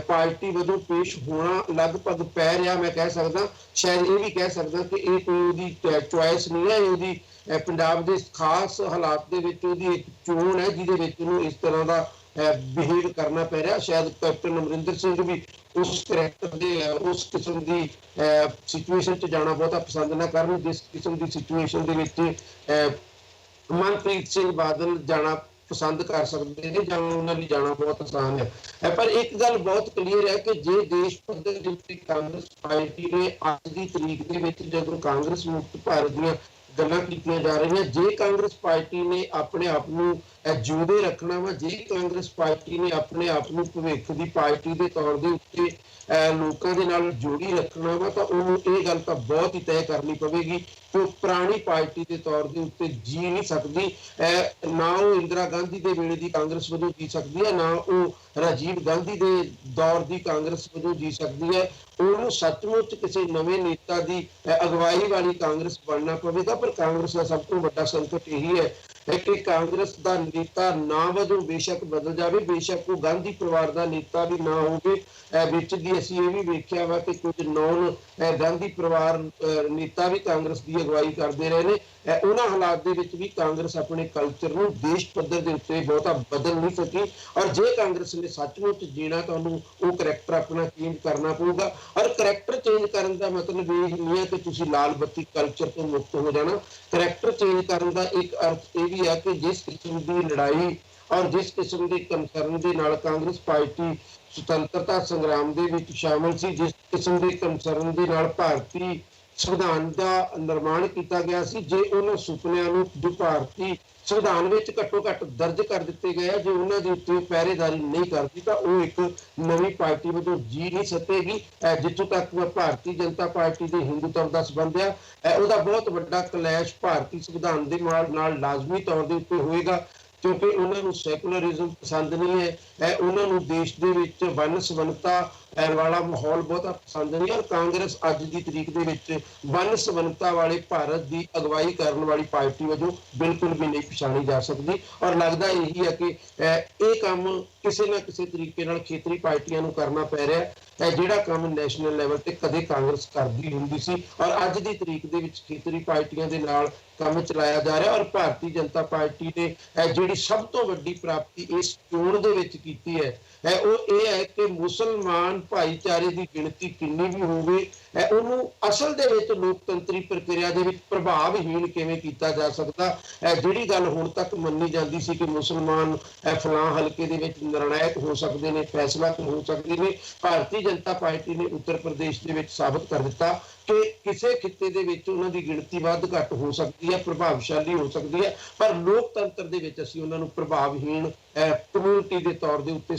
ਪਾਰਟੀ ਵਜੋਂ ਪੇਸ਼ ਹੋਣਾ ਲਗਭਗ ਪੈ ਰਿਹਾ। ਮੈਂ ਕਹਿ ਸਕਦਾ, ਸ਼ਾਇਦ ਇਹ ਵੀ ਕਹਿ ਸਕਦਾ ਕਿ ਇਹ ਕੋਈ ਉਹਦੀ ਚੁਆਇਸ ਨਹੀਂ ਹੈ, ਉਹਦੀ ਪੰਜਾਬ ਦੇ ਖਾਸ ਹਾਲਾਤ ਦੇ ਵਿੱਚ ਉਹਦੀ ਇੱਕ ਚੋਣ ਹੈ ਜਿਹਦੇ ਵਿੱਚ ਉਹਨੂੰ ਇਸ ਤਰ੍ਹਾਂ ਦਾ ਬਿਹੇਵ ਕਰਨਾ ਪੈ ਰਿਹਾ। ਸ਼ਾਇਦ ਕੈਪਟਨ ਅਮਰਿੰਦਰ ਸਿੰਘ ਵੀ ਉਸ ਕਰੈਕਟਰ ਦੇ ਉਸ ਕਿਸਮ ਦੀ ਸਿਚੁਏਸ਼ਨ 'ਚ ਜਾਣਾ ਬਹੁਤਾ ਪਸੰਦ ਨਾ ਕਰਨ ਜਿਸ ਕਿਸਮ ਦੀ ਸਿਚੁਏਸ਼ਨ ਦੇ ਵਿੱਚ ਮਨਪ੍ਰੀਤ ਸਿੰਘ ਬਾਦਲ ਜਾਣਾ ਪਸੰਦ ਕਰ ਸਕਦੇ ਨੇ ਜਾਂ ਉਹਨਾਂ ਲਈ ਜਾਣਾ ਬਹੁਤ ਆਸਾਨ ਹੈ। ਪਰ ਇੱਕ ਗੱਲ ਬਹੁਤ ਕਲੀਅਰ ਹੈ ਕਿ ਜੇ ਦੇਸ਼ ਪੱਧਰ ਦੇ ਉੱਤੇ ਕਾਂਗਰਸ ਪਾਰਟੀ ਨੇ ਅੱਜ ਦੀ ਤਰੀਕ ਦੇ ਵਿੱਚ ਜਦੋਂ ਕਾਂਗਰਸ ਮੁਕਤ ਭਾਰਤ ਦੀਆਂ ਗੱਲਾਂ ਕੀਤੀਆਂ ਜਾ ਰਹੀਆਂ, ਜੇ ਕਾਂਗਰਸ ਪਾਰਟੀ ਨੇ ਆਪਣੇ ਆਪ ਨੂੰ ਜਿਉਂਦੇ ਰੱਖਣਾ ਵਾ, ਜੇ ਕਾਂਗਰਸ ਪਾਰਟੀ ਨੇ ਆਪਣੇ ਆਪ ਨੂੰ ਭਵਿੱਖ ਦੀ ਪਾਰਟੀ ਦੇ ਤੌਰ ਦੇ ਉੱਤੇ ਲੋਕਾਂ ਦੇ ਨਾਲ ਜੋੜੀ ਰੱਖਣਾ ਵਾ, ਤਾਂ ਉਹਨੂੰ ਇਹ ਗੱਲ ਤਾਂ ਬਹੁਤ ਹੀ ਤੈਅ ਕਰਨੀ ਪਵੇਗੀ ਕਿ ਉਹ ਪੁਰਾਣੀ ਪਾਰਟੀ ਦੇ ਤੌਰ ਦੇ ਉੱਤੇ ਜੀ ਨਹੀਂ ਸਕਦੀ। ਨਾ ਉਹ ਇੰਦਰਾ ਗਾਂਧੀ ਦੇ ਵੇਲੇ ਦੀ ਕਾਂਗਰਸ ਵਜੋਂ ਜੀ ਸਕਦੀ ਹੈ, ਨਾ ਉਹ ਰਾਜੀਵ ਗਾਂਧੀ ਦੇ ਦੌਰ ਦੀ ਕਾਂਗਰਸ ਵਜੋਂ ਜੀ ਸਕਦੀ ਹੈ। ਉਹਨੂੰ ਸੱਚਮੁੱਚ ਕਿਸੇ ਨਵੇਂ ਨੇਤਾ ਦੀ ਅਗਵਾਈ ਵਾਲੀ ਕਾਂਗਰਸ ਬਣਨਾ ਪਵੇਗਾ। ਪਰ ਕਾਂਗਰਸ ਦਾ ਸਭ ਤੋਂ ਵੱਡਾ ਸੰਕਟ ਇਹੀ ਹੈ ਕਿ ਕਾਂਗਰਸ ਦਾ ਨੇਤਾ ਨਾ ਵਜੋਂ ਬੇਸ਼ੱਕ ਬਦਲ ਜਾਵੇ, ਬੇਸ਼ੱਕ ਉਹ ਗਾਂਧੀ ਪਰਿਵਾਰ ਦਾ ਨੇਤਾ ਵੀ ਨਾ ਹੋਵੇ। ਵਿੱਚ ਦੀ ਅਸੀਂ ਇਹ ਵੀ ਵੇਖਿਆ ਵਾ ਕਿ ਕੁਝ ਨੌਨ ਗਾਂਧੀ ਪਰਿਵਾਰ ਨੇਤਾ ਵੀ ਕਾਂਗਰਸ ਦੀ ਅਗਵਾਈ ਕਰਦੇ ਰਹੇ ਨੇ। ਉਹਨਾਂ ਹਾਲਾਤ ਦੇ ਵਿੱਚ ਵੀ ਕਾਂਗਰਸ ਆਪਣੇ ਕਲਚਰ ਨੂੰ ਦੇਸ਼ ਪੱਧਰ ਦੇ ਉੱਤੇ ਬਹੁਤਾ ਬਦਲ ਨਹੀਂ ਸਕੀ। ਔਰ ਜੇ ਕਾਂਗਰਸ ਨੇ ਸੱਚਮੁੱਚ ਜੀਣਾ ਤਾਂ ਉਹਨੂੰ ਉਹ ਕਰੈਕਟਰ ਆਪਣਾ ਚੇਂਜ ਕਰਨਾ ਪਊਗਾ। ਔਰ ਕਰੈਕਟਰ ਚੇਂਜ ਕਰਨ ਦਾ ਮਤਲਬ ਇਹ ਨਹੀਂ ਹੈ ਕਿ ਤੁਸੀਂ ਲਾਲ ਬੱਤੀ ਕਲਚਰ ਤੋਂ ਮੁਕਤ ਹੋ ਜਾਣਾ। ਕਰੈਕਟਰ ਚੇਂਜ ਕਰਨ ਦਾ ਇੱਕ ਅਰਥ ਇਹ ਵੀ ਹੈ ਕਿ ਜਿਸ ਕਿਸਮ ਦੀ ਲੜਾਈ ਔਰ ਜਿਸ ਕਿਸਮ ਦੇ ਕੰਸਰਨ ਦੇ ਨਾਲ ਕਾਂਗਰਸ ਪਾਰਟੀ ਸੁਤੰਤਰਤਾ ਸੰਗਰਾਮ ਦੇ ਵਿੱਚ ਸ਼ਾਮਲ ਸੀ, ਜਿਸ ਕਿਸਮ ਦੇ ਕੰਸਰਨ ਦੇ ਨਾਲ ਭਾਰਤੀ ਸੰਵਿਧਾਨ ਦਾ ਨਿਰਮਾਣ ਕੀਤਾ ਗਿਆ ਸੀ, ਜੇ ਉਹਨਾਂ ਸੁਪਨਿਆਂ ਨੂੰ ਜੋ ਭਾਰਤੀ ਸੰਵਿਧਾਨ ਵਿੱਚ ਘੱਟੋ ਘੱਟ ਦਰਜ ਕਰ ਦਿੱਤੇ ਗਏ, ਜੇ ਉਹਨਾਂ ਦੇ ਉੱਤੇ ਪਹਿਰੇਦਾਰੀ ਨਹੀਂ ਕਰਦੀ ਤਾਂ ਉਹ ਇੱਕ ਨਵੀਂ ਪਾਰਟੀ ਵਜੋਂ ਜੀ ਨਹੀਂ ਸਕੇਗੀ। ਜਿੱਥੋਂ ਤੱਕ ਭਾਰਤੀ ਜਨਤਾ ਪਾਰਟੀ ਦੇ ਹਿੰਦੂਤਵ ਦਾ ਸੰਬੰਧ ਹੈ, ਉਹਦਾ ਬਹੁਤ ਵੱਡਾ ਕਲੈਸ਼ ਭਾਰਤੀ ਸੰਵਿਧਾਨ ਦੇ ਨਾਲ ਲਾਜ਼ਮੀ ਤੌਰ ਦੇ ਉੱਤੇ ਹੋਏਗਾ, ਕਿਉਂਕਿ ਉਹਨਾਂ ਨੂੰ ਸੈਕੂਲਰਿਜ਼ਮ ਪਸੰਦ ਨਹੀਂ ਹੈ। ਉਹਨਾਂ ਨੂੰ ਦੇਸ਼ ਦੇ ਵਿੱਚ ਵੰਨ ਸਵੰਨਤਾ ਵਾਲਾ ਮਾਹੌਲ ਬਹੁਤਾ ਪਸੰਦ ਨਹੀਂ। ਔਰ ਕਾਂਗਰਸ ਅੱਜ ਦੀ ਤਰੀਕ ਦੇ ਵਿੱਚ ਵੰਨ ਸਵੰਨਤਾ ਵਾਲੇ ਭਾਰਤ ਦੀ ਅਗਵਾਈ ਕਰਨ ਵਾਲੀ ਪਾਰਟੀ ਵਜੋਂ ਬਿਲਕੁਲ ਵੀ ਨਹੀਂ ਪਛਾਣੀ ਜਾ ਸਕਦੀ। ਔਰ ਲੱਗਦਾ ਇਹੀ ਹੈ ਕਿ ਇਹ ਕੰਮ ਕਿਸੇ ਨਾ ਕਿਸੇ ਤਰੀਕੇ ਨਾਲ ਖੇਤਰੀ ਪਾਰਟੀਆਂ ਨੂੰ ਕਰਨਾ ਪੈ ਰਿਹਾ ਹੈ, ਜਿਹੜਾ ਕੰਮ ਨੈਸ਼ਨਲ ਲੈਵਲ ਤੇ ਕਦੇ ਕਾਂਗਰਸ ਕਰਦੀ ਹੁੰਦੀ ਸੀ ਔਰ ਅੱਜ ਦੀ ਤਰੀਕ ਦੇ ਵਿੱਚ ਖੇਤਰੀ ਪਾਰਟੀਆਂ ਦੇ ਨਾਲ ਕੰਮ ਚਲਾਇਆ ਜਾ ਰਿਹਾ। ਔਰ ਭਾਰਤੀ ਜਨਤਾ ਪਾਰਟੀ ਨੇ ਜਿਹੜੀ ਸਭ ਤੋਂ ਵੱਡੀ ਪ੍ਰਾਪਤੀ ਇਸ ਚੋਣ ਦੇ ਵਿੱਚ ਕੀਤੀ ਹੈ ਉਹ ਇਹ ਹੈ ਕਿ ਮੁਸਲਮਾਨ ਭਾਈਚਾਰੇ ਦੀ ਗਿਣਤੀ ਕਿੰਨੀ ਵੀ ਹੋਵੇ, ਉਹਨੂੰ ਅਸਲ ਦੇ ਵਿੱਚ ਲੋਕਤੰਤਰੀ ਪ੍ਰਕਿਰਿਆ ਦੇ ਵਿੱਚ ਪ੍ਰਭਾਵਹੀਣ ਕਿਵੇਂ ਕੀਤਾ ਜਾ ਸਕਦਾ। ਜਿਹੜੀ ਗੱਲ ਹੁਣ ਤੱਕ ਮੰਨੀ ਜਾਂਦੀ ਸੀ ਕਿ ਮੁਸਲਮਾਨ ਫਲਾਂ ਹਲਕੇ ਦੇ ਵਿੱਚ ਨਿਰਣਾਇਕ ਹੋ ਸਕਦੇ ਨੇ, ਫੈਸਲਾ ਹੋ ਸਕਦੇ ਨੇ, ਭਾਰਤੀ ਜਨਤਾ ਪਾਰਟੀ ਨੇ ਉੱਤਰ ਪ੍ਰਦੇਸ਼ ਦੇ ਵਿੱਚ ਸਾਬਤ ਕਰ ਦਿੱਤਾ ਕਿ ਕਿਸੇ ਖਿੱਤੇ ਦੇ ਵਿੱਚ ਉਹਨਾਂ ਦੀ ਗਿਣਤੀ ਵੱਧ ਘੱਟ ਹੋ ਸਕਦੀ ਹੈ, ਪ੍ਰਭਾਵਸ਼ਾਲੀ ਹੋ ਸਕਦੀ ਹੈ, ਪਰ ਲੋਕਤੰਤਰ ਦੇ ਵਿੱਚ ਅਸੀਂ ਉਹਨਾਂ ਨੂੰ ਪ੍ਰਭਾਵਹੀਣ ਕਮਿਊਨਿਟੀ ਦੇ ਤੌਰ ਦੇ ਉੱਤੇ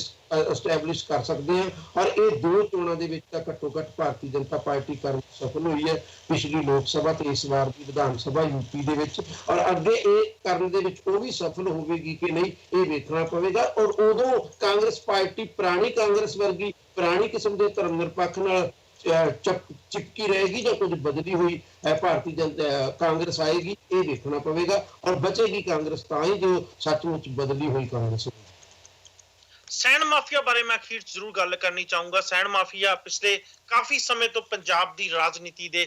ਐਸਟੈਬਲਿਸ਼ ਕਰ ਸਕਦੇ ਹਾਂ। ਔਰ ਇਹ 2 ਚੋਣਾਂ ਦੇ ਵਿੱਚ ਤਾਂ ਘੱਟੋ ਘੱਟ ਭਾਰਤੀ ਜਨਤਾ ਪਾਰਟੀ ਕਰਨ ਸਫਲ ਹੋਈ ਹੈ, ਪਿਛਲੀ ਲੋਕ ਸਭਾ ਤੇ ਇਸ ਵਾਰ ਦੀ ਵਿਧਾਨ ਸਭਾ ਯੂਪੀ ਦੇ ਵਿੱਚ, ਔਰ ਅੱਗੇ ਇਹ ਕਰਨ ਦੇ ਵਿੱਚ ਉਹ ਵੀ ਸਫਲ ਹੋਵੇਗੀ ਕਿ ਨਹੀਂ ਇਹ ਵੇਖਣਾ ਪਵੇਗਾ। ਔਰ ਉਦੋਂ ਕਾਂਗਰਸ ਪਾਰਟੀ ਪੁਰਾਣੀ ਕਾਂਗਰਸ ਵਰਗੀ ਪੁਰਾਣੀ ਕਿਸਮ ਦੇ ਧਰਮ ਨਿਰਪੱਖ ਨਾਲ ਚਿਪਕੀ ਰਹੇਗੀ ਜਾਂ ਕੁਝ ਬਦਲੀ ਹੋਈ ਭਾਰਤੀ ਜਨਤਾ ਕਾਂਗਰਸ ਆਏਗੀ, ਇਹ ਦੇਖਣਾ ਪਵੇਗਾ। ਔਰ ਬਚੇਗੀ ਕਾਂਗਰਸ ਤਾਂ ਹੀ ਜੋ ਸੱਚਮੁੱਚ ਬਦਲੀ ਹੋਈ ਕਾਂਗਰਸ ਹੋਵੇਗੀ। ਸੈਣ ਮਾਫੀਆ ਬਾਰੇ ਮੈਂ ਅਖੀਰ 'ਚ ਜ਼ਰੂਰ ਗੱਲ ਕਰਨੀ ਚਾਹੂੰਗਾ। ਸੈਣ ਮਾਫੀਆ ਪਿਛਲੇ ਕਾਫੀ ਸਮੇਂ ਤੋਂ ਪੰਜਾਬ ਦੀ ਰਾਜਨੀਤੀ ਦੇ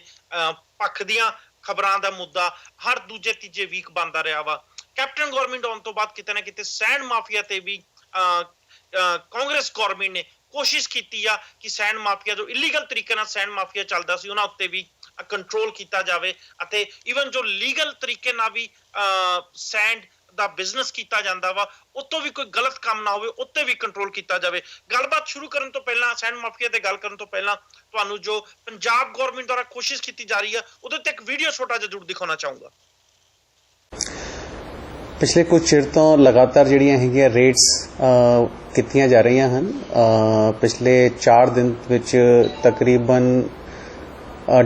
ਪੱਖ ਦੀਆਂ ਖਬਰਾਂ ਦਾ ਮੁੱਦਾ ਹਰ ਦੂਜੇ ਤੀਜੇ ਵੀਕ ਬਣਦਾ ਰਿਹਾ ਵਾ। ਕੈਪਟਨ ਗਵਰਨਮੈਂਟ ਆਉਣ ਤੋਂ ਬਾਅਦ ਕਿਤੇ ਨਾ ਕਿਤੇ ਸੈਣ ਮਾਫੀਆ ਤੇ ਵੀ ਕਾਂਗਰਸ ਗਵਰਨਮੈਂਟ ਨੇ ਕੋਸ਼ਿਸ਼ ਕੀਤੀ ਆ ਕਿ ਸੈਂਡ ਮਾਫੀਆ ਜੋ ਇਲੀਗਲ ਤਰੀਕੇ ਨਾਲ ਸੈਂਡ ਮਾਫੀਆ ਚੱਲਦਾ ਸੀ ਉਹਨਾਂ ਉੱਤੇ ਵੀ ਕੰਟਰੋਲ ਕੀਤਾ ਜਾਵੇ ਅਤੇ ਈਵਨ ਜੋ ਲੀਗਲ ਤਰੀਕੇ ਨਾਲ ਵੀ ਸੈਂਡ ਦਾ ਬਿਜ਼ਨਸ ਕੀਤਾ ਜਾਂਦਾ ਵਾ ਉਤੋਂ ਵੀ ਕੋਈ ਗਲਤ ਕੰਮ ਨਾ ਹੋਵੇ ਉੱਤੇ ਵੀ ਕੰਟਰੋਲ ਕੀਤਾ ਜਾਵੇ। ਗੱਲਬਾਤ ਸ਼ੁਰੂ ਕਰਨ ਤੋਂ ਪਹਿਲਾਂ ਸੈਂਡ ਮਾਫੀਆ ਤੇ ਗੱਲ ਕਰਨ ਤੋਂ ਪਹਿਲਾਂ ਤੁਹਾਨੂੰ ਜੋ ਪੰਜਾਬ ਗਵਰਨਮੈਂਟ ਦੁਆਰਾ ਕੋਸ਼ਿਸ਼ ਕੀਤੀ ਜਾ ਰਹੀ ਹੈ ਉਹਦੇ ਤੇ ਇੱਕ ਵੀਡੀਓ ਛੋਟਾ ਜਿਹਾ ਜ਼ਰੂਰ ਦਿਖਾਉਣਾ ਚਾਹੂੰਗਾ। ਪਿਛਲੇ ਕੁਝ ਚਿਰ ਤੋਂ ਲਗਾਤਾਰ ਜਿਹੜੀਆਂ ਹੈਗੀਆਂ ਰੇਟਸ ਕੀਤੀਆਂ ਜਾ ਰਹੀਆਂ ਹਨ। ਪਿਛਲੇ 4 ਦਿਨ ਵਿੱਚ ਤਕਰੀਬਨ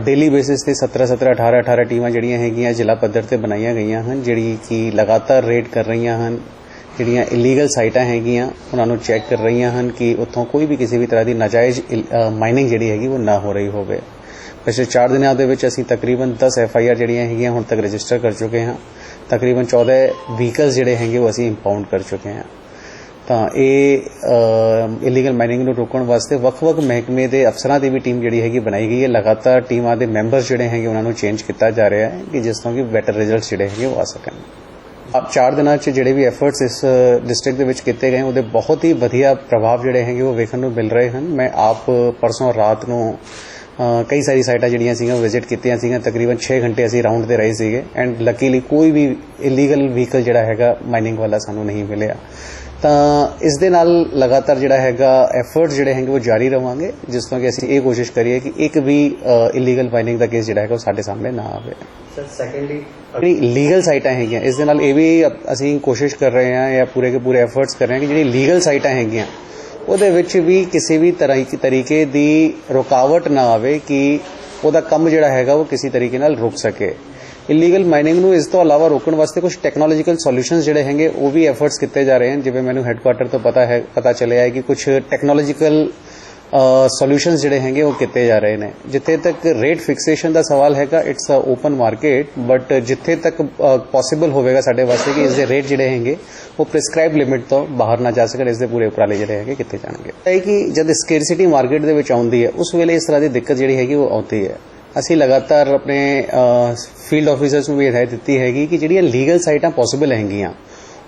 ਡੇਲੀ ਬੇਸਿਸ ਤੇ 17 18 ਟੀਮਾਂ ਜਿਹੜੀਆਂ ਹੈਗੀਆਂ ਜ਼ਿਲ੍ਹਾ ਪੱਧਰ ਤੇ ਬਣਾਈਆਂ ਗਈਆਂ ਹਨ, ਜਿਹੜੀ ਕਿ ਲਗਾਤਾਰ ਰੇਡ ਕਰ ਰਹੀਆਂ ਹਨ। ਜਿਹੜੀਆਂ ਇਲੀਗਲ ਸਾਈਟਾਂ ਹੈਗੀਆਂ ਉਹਨਾਂ ਨੂੰ ਚੈੱਕ ਕਰ ਰਹੀਆਂ ਹਨ ਕਿ ਉੱਥੋਂ ਕੋਈ ਵੀ ਕਿਸੇ ਵੀ ਤਰ੍ਹਾਂ ਦੀ ਨਾਜਾਇਜ਼ ਮਾਈਨਿੰਗ ਜਿਹੜੀ ਹੈਗੀ ਉਹ ਨਾ ਹੋ ਰਹੀ ਹੋਵੇ। ਪਿਛਲੇ 4 ਦਿਨਾਂ ਦੇ ਵਿੱਚ ਅਸੀਂ ਤਕਰੀਬਨ 10 FIR ਜਿਹੜੀਆਂ ਹੈਗੀਆਂ ਹੁਣ ਤੱਕ ਰਜਿਸਟਰ ਕਰ ਚੁੱਕੇ ਹਾਂ। ਤਕਰੀਬਨ 14 ਵਹੀਕਲਸ ਜਿਹੜੇ ਹੈਗੇ ਉਹ ਅਸੀਂ ਇੰਪਾਊਂਡ ਕਰ ਚੁੱਕੇ ਹਾਂ। ਤਾਂ ਇਹ ਇਲੀਗਲ ਮਾਈਨਿੰਗ ਨੂੰ ਰੋਕਣ ਵਾਸਤੇ ਵੱਖ-ਵੱਖ ਮਹਿਕਮੇ ਦੇ ਅਫਸਰਾਂ ਦੀ ਵੀ ਟੀਮ ਜਿਹੜੀ ਹੈਗੀ ਬਣਾਈ ਗਈ ਹੈ। ਲਗਾਤਾਰ ਟੀਮਾਂ ਦੇ ਮੈਂਬਰਸ ਜਿਹੜੇ ਹੈਗੇ ਉਹਨਾਂ ਨੂੰ ਚੇਂਜ ਕੀਤਾ ਜਾ ਰਿਹਾ ਹੈ ਕਿ ਜਿਸ ਤੋਂ ਕਿ ਬੈਟਰ ਰਿਜ਼ਲਟਸ ਜਿਹੜੇ ਹੈਗੇ ਉਹ ਆ ਸਕਣ। 4 ਦਿਨਾਂ 'ਚ ਜਿਹੜੇ ਵੀ ਐਫਰਟਸ ਇਸ ਡਿਸਟ੍ਰਿਕਟ ਦੇ ਵਿੱਚ ਕੀਤੇ ਗਏ ਉਹਦੇ ਬਹੁਤ ਹੀ ਵਧੀਆ ਪ੍ਰਭਾਵ ਜਿਹੜੇ ਹੈਗੇ ਉਹ ਵੇਖਣ ਨੂੰ ਮਿਲ ਰਹੇ ਹਨ। ਮੈਂ ਆਪ ਪਰਸੋਂ ਰਾਤ ਨੂੰ ਕਈ ਸਾਰੀ ਸਾਈਟਾਂ ਜਿਹੜੀਆਂ ਸੀਗੀਆਂ ਵਿਜ਼ਿਟ ਕੀਤੀਆਂ ਸੀਗੀਆਂ। ਤਕਰੀਬਨ 6 ਘੰਟੇ ਅਸੀਂ ਰਾਉਂਡ ਤੇ ਰਹੇ ਸੀਗੇ ਐਂਡ ਲੱਕੀਲੀ ਕੋਈ ਵੀ ਇਲੀਗਲ ਵਹੀਕਲ ਜਿਹੜਾ ਹੈਗਾ ਮਾਈਨਿੰਗ ਵਾਲਾ ਸਾਨੂੰ ਨਹੀਂ ਮਿਲਿਆ। ਤਾਂ ਇਸ ਦੇ ਨਾਲ ਲਗਾਤਾਰ ਜਿਹੜਾ ਹੈਗਾ ਐਫਰਟਸ ਜਿਹੜੇ ਹੈਗੇ ਉਹ ਜਾਰੀ ਰਵਾਂਗੇ ਜਿਸ ਤੋਂ ਕਿ ਅਸੀਂ ਇਹ ਕੋਸ਼ਿਸ਼ ਕਰੀਏ ਕਿ ਇੱਕ ਵੀ ਇਲੀਗਲ ਮਾਈਨਿੰਗ ਦਾ ਕੇਸ ਜਿਹੜਾ ਹੈਗਾ ਉਹ ਸਾਡੇ ਸਾਹਮਣੇ ਨਾ ਆਵੇ। ਸਰ ਸੈਕੰਡਲੀ ਜਿਹੜੀ ਲੀਗਲ ਸਾਈਟਾਂ ਹੈਗੀਆਂ ਇਸ ਦੇ ਨਾਲ ਇਹ ਵੀ ਅਸੀਂ ਕੋਸ਼ਿਸ਼ ਕਰ ਰਹੇ ਹਾਂ ਜਾਂ ਪੂਰੇ ਕੇ ਪੂਰੇ ਐਫਰਟਸ ਕਰ ਰਹੇ ਹਾਂ ਕਿ ਜਿਹੜੀ ਲੀਗਲ ਸਾਈਟਾਂ ਹੈਗੀਆਂ ਉਹਦੇ ਵਿੱਚ ਵੀ ਕਿਸੇ ਵੀ ਤਰੀਕੇ ਦੀ ਰੁਕਾਵਟ ਨਾ ਆਵੇ ਕਿ ਉਹਦਾ ਕੰਮ ਜਿਹੜਾ ਹੈਗਾ ਉਹ ਕਿਸੇ ਤਰੀਕੇ ਨਾਲ ਰੁਕ ਸਕੇ। ਇਲੀਗਲ ਮਾਈਨਿੰਗ ਨੂੰ ਇਸ ਤੋਂ ਇਲਾਵਾ ਰੋਕਣ ਵਾਸਤੇ ਕੁਝ ਟੈਕਨੋਲੋਜੀਕਲ ਸੋਲੂਸ਼ਨਸ ਜਿਹੜੇ ਹੈਗੇ ਉਹ ਵੀ ਐਫਰਟਸ ਕੀਤੇ ਜਾ ਰਹੇ ਹਨ। ਜਿਵੇਂ ਮੈਨੂੰ ਹੈੱਡਕੁਆਟਰ ਤੋਂ ਪਤਾ ਚੱਲਿਆ ਹੈ ਕਿ ਕੁਝ ਟੈਕਨੋਲੋਜੀਕਲ ਸੋਲੂਸ਼ਨਸ ਜਿਹੜੇ ਹੈਗੇ ਉਹ ਕੀਤੇ ਜਾ ਰਹੇ ਨੇ। ਜਿੱਥੇ ਤੱਕ ਰੇਟ ਫਿਕਸੇਸ਼ਨ ਦਾ ਸਵਾਲ ਹੈਗਾ it's a open market, but ਜਿੱਥੇ ਤੱਕ ਪੋਸੀਬਲ ਹੋਵੇਗਾ ਸਾਡੇ ਵਾਸਤੇ ਕਿ ਇਸ ਦੇ ਰੇਟ ਜਿਹੜੇ ਹੈਗੇ ਉਹ ਪ੍ਰਿਸਕ੍ਰਾਈਬ ਲਿਮਿਟ ਤੋਂ ਬਾਹਰ ਨਾ ਜਾ ਸਕਣ, ਇਸ ਦੇ ਪੂਰੇ ਉਪਰਾਲੇ ਜਿਹੜੇ ਹੈਗੇ ਕੀਤੇ ਜਾਣਗੇ। ਇਹ ਕਿ ਜਦ ਸਕੇਰਸਿਟੀ ਮਾਰਕੀਟ ਦੇ ਵਿੱਚ ਆਉਂਦੀ ਹੈ ਉਸ ਵੇਲੇ ਇਸ ਤਰ੍ਹਾਂ ਦੀ ਦਿੱਕਤ ਜਿਹੜੀ ਹੈਗੀ ਉਹ ਆਉਂਦੀ ਹੈ। ਅਸੀਂ ਲਗਾਤਾਰ ਆਪਣੇ ਫੀਲਡ ਆਫੀਸਰਸ ਨੂੰ ਵੀ ਹਦਾਇਤ ਦਿੱਤੀ ਹੈਗੀ ਕਿ ਜਿਹੜੀਆਂ ਲੀਗਲ ਸਾਈਟਾਂ ਪੋਸੀਬਲ ਹੈਗੀਆਂ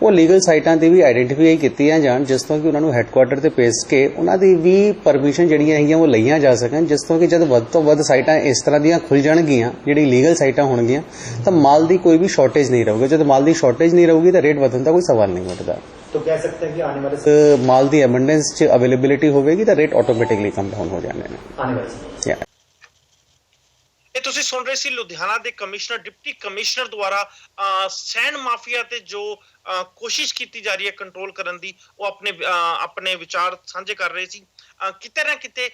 ਉਹ ਲੀਗਲ ਸਾਈਟਾਂ ਤੇ ਵੀ ਆਈਡੈਂਟੀਫਾਈ ਕੀਤੀਆਂ ਜਾਣ ਜਿਸ ਤੋਂ ਕਿ ਉਹਨਾਂ ਨੂੰ ਹੈੱਡਕੁਆਟਰ ਤੇ ਭੇਜ ਕੇ ਉਹਨਾਂ ਦੀ ਵੀ ਪਰਮਿਸ਼ਨ ਜਿਹੜੀਆਂ ਹੈਗੀਆਂ ਉਹ ਲਈਆਂ ਜਾ ਸਕਣ, ਜਿਸ ਤੋਂ ਕਿ ਜਦ ਵੱਧ ਤੋਂ ਵੱਧ ਸਾਈਟਾਂ ਇਸ ਤਰ੍ਹਾਂ ਦੀਆਂ ਖੁੱਲ ਜਾਣਗੀਆਂ ਜਿਹੜੀ ਲੀਗਲ ਸਾਈਟਾਂ ਹੋਣਗੀਆਂ ਤਾਂ ਮਾਲ ਦੀ ਕੋਈ ਵੀ ਸ਼ਾਰਟੇਜ ਨਹੀਂ ਰਹੂਗੀ। ਜਦ ਮਾਲ ਦੀ ਸ਼ਾਰਟੇਜ ਨਹੀਂ ਰਹੂਗੀ ਤਾਂ ਰੇਟ ਵਧਣ ਦਾ ਕੋਈ ਸਵਾਲ ਨਹੀਂ ਉੱਠਦਾ। तो कह सकते हैं कि आने वाले माल की एबंडेंस च अवेलेबिलिटी होगी तो रेट ऑटोमेटिकली कम डाउन हो जाने हैं। आने वाले ਇਹ ਤੁਸੀਂ ਸੁਣ ਰਹੇ ਸੀ ਲੁਧਿਆਣਾ ਦੇ ਕਮਿਸ਼ਨਰ ਡਿਪਟੀ ਕਮਿਸ਼ਨਰ ਦੁਆਰਾ ਸੈਂਡ ਮਾਫੀਆ ਤੇ ਜੋ ਕੋਸ਼ਿਸ਼ ਕੀਤੀ ਜਾ ਰਹੀ ਹੈ ਕੰਟਰੋਲ ਕਰਨ ਦੀ ਉਹ ਆਪਣੇ ਵਿਚਾਰ ਸਾਂਝੇ ਕਰ ਰਹੇ ਸੀ। ਕਿਤੇ ਨਾ ਕਿਤੇ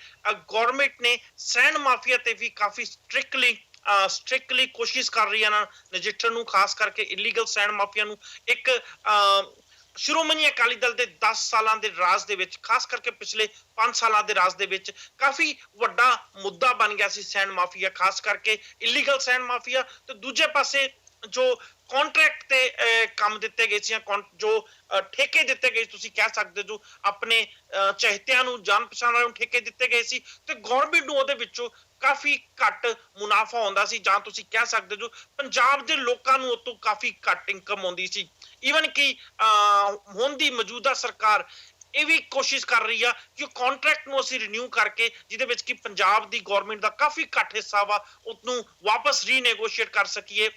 ਗਵਰਨਮੈਂਟ ਨੇ ਸੈਂਡ ਮਾਫੀਆ ਤੇ ਵੀ ਕਾਫੀ ਸਟ੍ਰਿਕਟਲੀ ਕੋਸ਼ਿਸ਼ ਕਰ ਰਹੀ ਹੈ ਨਾ ਨਜਿੱਠਣ ਨੂੰ, ਖਾਸ ਕਰਕੇ ਇਲੀਗਲ ਸੈਂਡ ਮਾਫੀਆ ਨੂੰ। ਇੱਕ ਸ਼੍ਰੋਮਣੀ ਅਕਾਲੀ ਦਲ ਦੇ 10 ਸਾਲਾਂ ਦੇ ਰਾਜ ਦੇ ਵਿੱਚ, ਖਾਸ ਕਰਕੇ ਪਿਛਲੇ 5 ਸਾਲਾਂ ਦੇ ਰਾਜ ਦੇ ਵਿੱਚ ਕਾਫੀ ਵੱਡਾ ਮੁੱਦਾ ਬਣ ਗਿਆ ਸੀ ਸੈਂਡ ਮਾਫੀਆ, ਖਾਸ ਕਰਕੇ ਇਲੀਗਲ ਸੈਂਡ ਮਾਫੀਆ। ਤੇ ਦੂਜੇ ਪਾਸੇ ਜੋ ਕੰਟਰੈਕਟ ਤੇ ਕੰਮ ਦਿੱਤੇ ਗਏ ਸੀ ਜੋ ਠੇਕੇ ਦਿੱਤੇ ਗਏ ਤੁਸੀਂ ਕਹਿ ਸਕਦੇ ਜੋ ਆਪਣੇ ਚਹਤਿਆਂ ਨੂੰ ਜਾਣ ਪਛਾਣ ਵਾਲਿਆਂ ਨੂੰ ਠੇਕੇ ਦਿੱਤੇ ਗਏ ਸੀ ਤੇ ਗਵਰਨਮੈਂਟ ਨੂੰ ਉਹਦੇ ਵਿੱਚੋਂ ਕਾਫੀ ਘੱਟ ਮੁਨਾਫਾ ਆਉਂਦਾ ਸੀ, ਜਾਂ ਤੁਸੀਂ ਕਹਿ ਸਕਦੇ ਜੋ ਪੰਜਾਬ ਦੇ ਲੋਕਾਂ ਨੂੰ ਉਤੋਂ ਕਾਫੀ ਘੱਟ ਇਨਕਮ ਆਉਂਦੀ ਸੀ। ਈਵਨ ਕਿ ਹੁਣ ਦੀ ਮੌਜੂਦਾ ਸਰਕਾਰ ਇਹ ਵੀ ਕੋਸ਼ਿਸ਼ ਕਰ ਰਹੀ ਆ ਕਿ ਉਹ ਕੰਟਰੈਕਟ ਨੂੰ ਅਸੀਂ ਰੀਨਿਊ ਕਰਕੇ ਜਿਹਦੇ ਵਿੱਚ ਕਿ ਪੰਜਾਬ ਦੀ ਗਵਰਨਮੈਂਟ ਦਾ ਕਾਫੀ ਘੱਟ ਹਿੱਸਾ ਵਾ ਉਹਨੂੰ ਵਾਪਸ ਰੀਨੈਗੋਸ਼ੀਏਟ ਕਰ ਸਕੀਏ।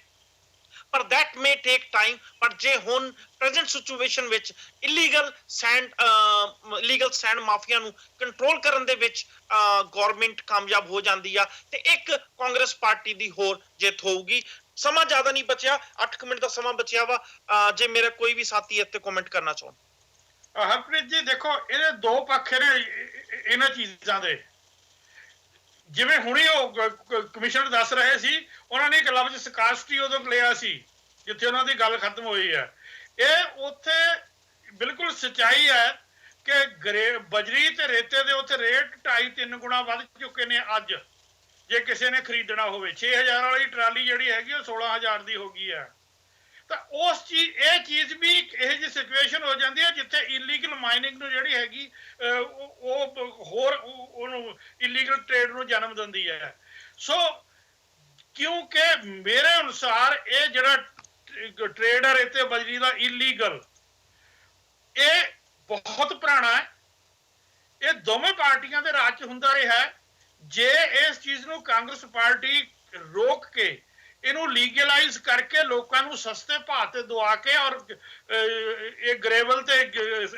ਪਰ that may take time। ਪਰ ਜੇ ਹੁਣ ਪ੍ਰੈਜ਼ੈਂਟ ਸਿਚੁਏਸ਼ਨ ਵਿੱਚ ਇਲੀਗਲ ਸੈਂਡ ਮਾਫੀਆ ਨੂੰ ਕੰਟਰੋਲ ਕਰਨ ਦੇ ਵਿੱਚ ਗਵਰਨਮੈਂਟ ਕਾਮਯਾਬ ਹੋ ਜਾਂਦੀ ਆ ਤੇ ਇੱਕ ਕਾਂਗਰਸ ਪਾਰਟੀ ਦੀ ਹੋਰ ਜਿੱਤ ਹੋਊਗੀ। ਸਮਾਂ ਜ਼ਿਆਦਾ ਨਹੀਂ ਬਚਿਆ, 8 ਮਿੰਟ ਦਾ ਸਮਾਂ ਬਚਿਆ ਵਾ। ਜੇ ਮੇਰਾ ਕੋਈ ਵੀ ਸਾਥੀ ਇੱਥੇ ਕਮੈਂਟ ਕਰਨਾ ਚਾਹੁੰ। ਹਰਪ੍ਰੀਤ ਜੀ ਦੇਖੋ, ਇਹਦੇ ਦੋ ਪੱਖ ਨੇ ਇਹਨਾਂ ਚੀਜ਼ਾਂ ਦੇ। ਜਿਵੇਂ ਹੁਣੇ ਉਹ ਕਮਿਸ਼ਨਰ ਦੱਸ ਰਹੇ ਸੀ, ਉਹਨਾਂ ਨੇ ਇੱਕ ਲਫ਼ਜ਼ ਸਕਾਸਟੀ ਉਦੋਂ ਲਿਆ ਸੀ ਜਿੱਥੇ ਉਹਨਾਂ ਦੀ ਗੱਲ ਖਤਮ ਹੋਈ ਹੈ। ਇਹ ਉੱਥੇ ਬਿਲਕੁਲ ਸੱਚਾਈ ਹੈ ਕਿ ਬਜਰੀ ਤੇ ਰੇਤੇ ਦੇ ਉੱਥੇ ਰੇਟ 2.5-3 ਗੁਣਾ ਵੱਧ ਚੁੱਕੇ ਨੇ ਅੱਜ। ਜੇ ਕਿਸੇ ਨੇ ਖਰੀਦਣਾ ਹੋਵੇ 6000 ਵਾਲੀ ਟਰਾਲੀ ਜਿਹੜੀ ਹੈਗੀ ਉਹ 16000 ਦੀ ਹੋ ਗਈ ਹੈ। ਤਾਂ ਇਹ ਚੀਜ਼ ਵੀ ਇਹੋ ਜਿਹੀ ਸਿਚੁਏਸ਼ਨ ਹੋ ਜਾਂਦੀ ਹੈ ਜਿੱਥੇ ਇਲੀਗਲ ਮਾਈਨਿੰਗ ਨੂੰ ਜਿਹੜੀ ਹੈਗੀ ਉਹ ਹੋਰ ਉਹਨੂੰ ਇਲੀਗਲ ਟ੍ਰੇਡ ਨੂੰ ਜਨਮ ਦਿੰਦੀ ਹੈ। ਸੋ ਕਿਉਂਕਿ ਮੇਰੇ ਅਨੁਸਾਰ ਇਹ ਜਿਹੜਾ ਟ੍ਰੇਡ ਹੈ ਰੇਤੇ ਬਜਰੀ ਦਾ ਇਲੀਗਲ, ਇਹ ਬਹੁਤ ਪੁਰਾਣਾ ਹੈ। ਇਹ ਦੋਵੇਂ ਪਾਰਟੀਆਂ ਦੇ ਰਾਜ 'ਚ ਹੁੰਦਾ ਰਿਹਾ। ਜੇ ਇਸ ਚੀਜ਼ ਨੂੰ ਕਾਂਗਰਸ ਪਾਰਟੀ ਰੋਕ ਕੇ ਇਹਨੂੰ ਲੀਗਲਾਈਜ਼ ਕਰਕੇ ਲੋਕਾਂ ਨੂੰ ਸਸਤੇ ਭਾਅ ਤੇ ਦਵਾ ਕੇ ਔਰ ਇਹ ਗ੍ਰੇਵਲ ਤੇ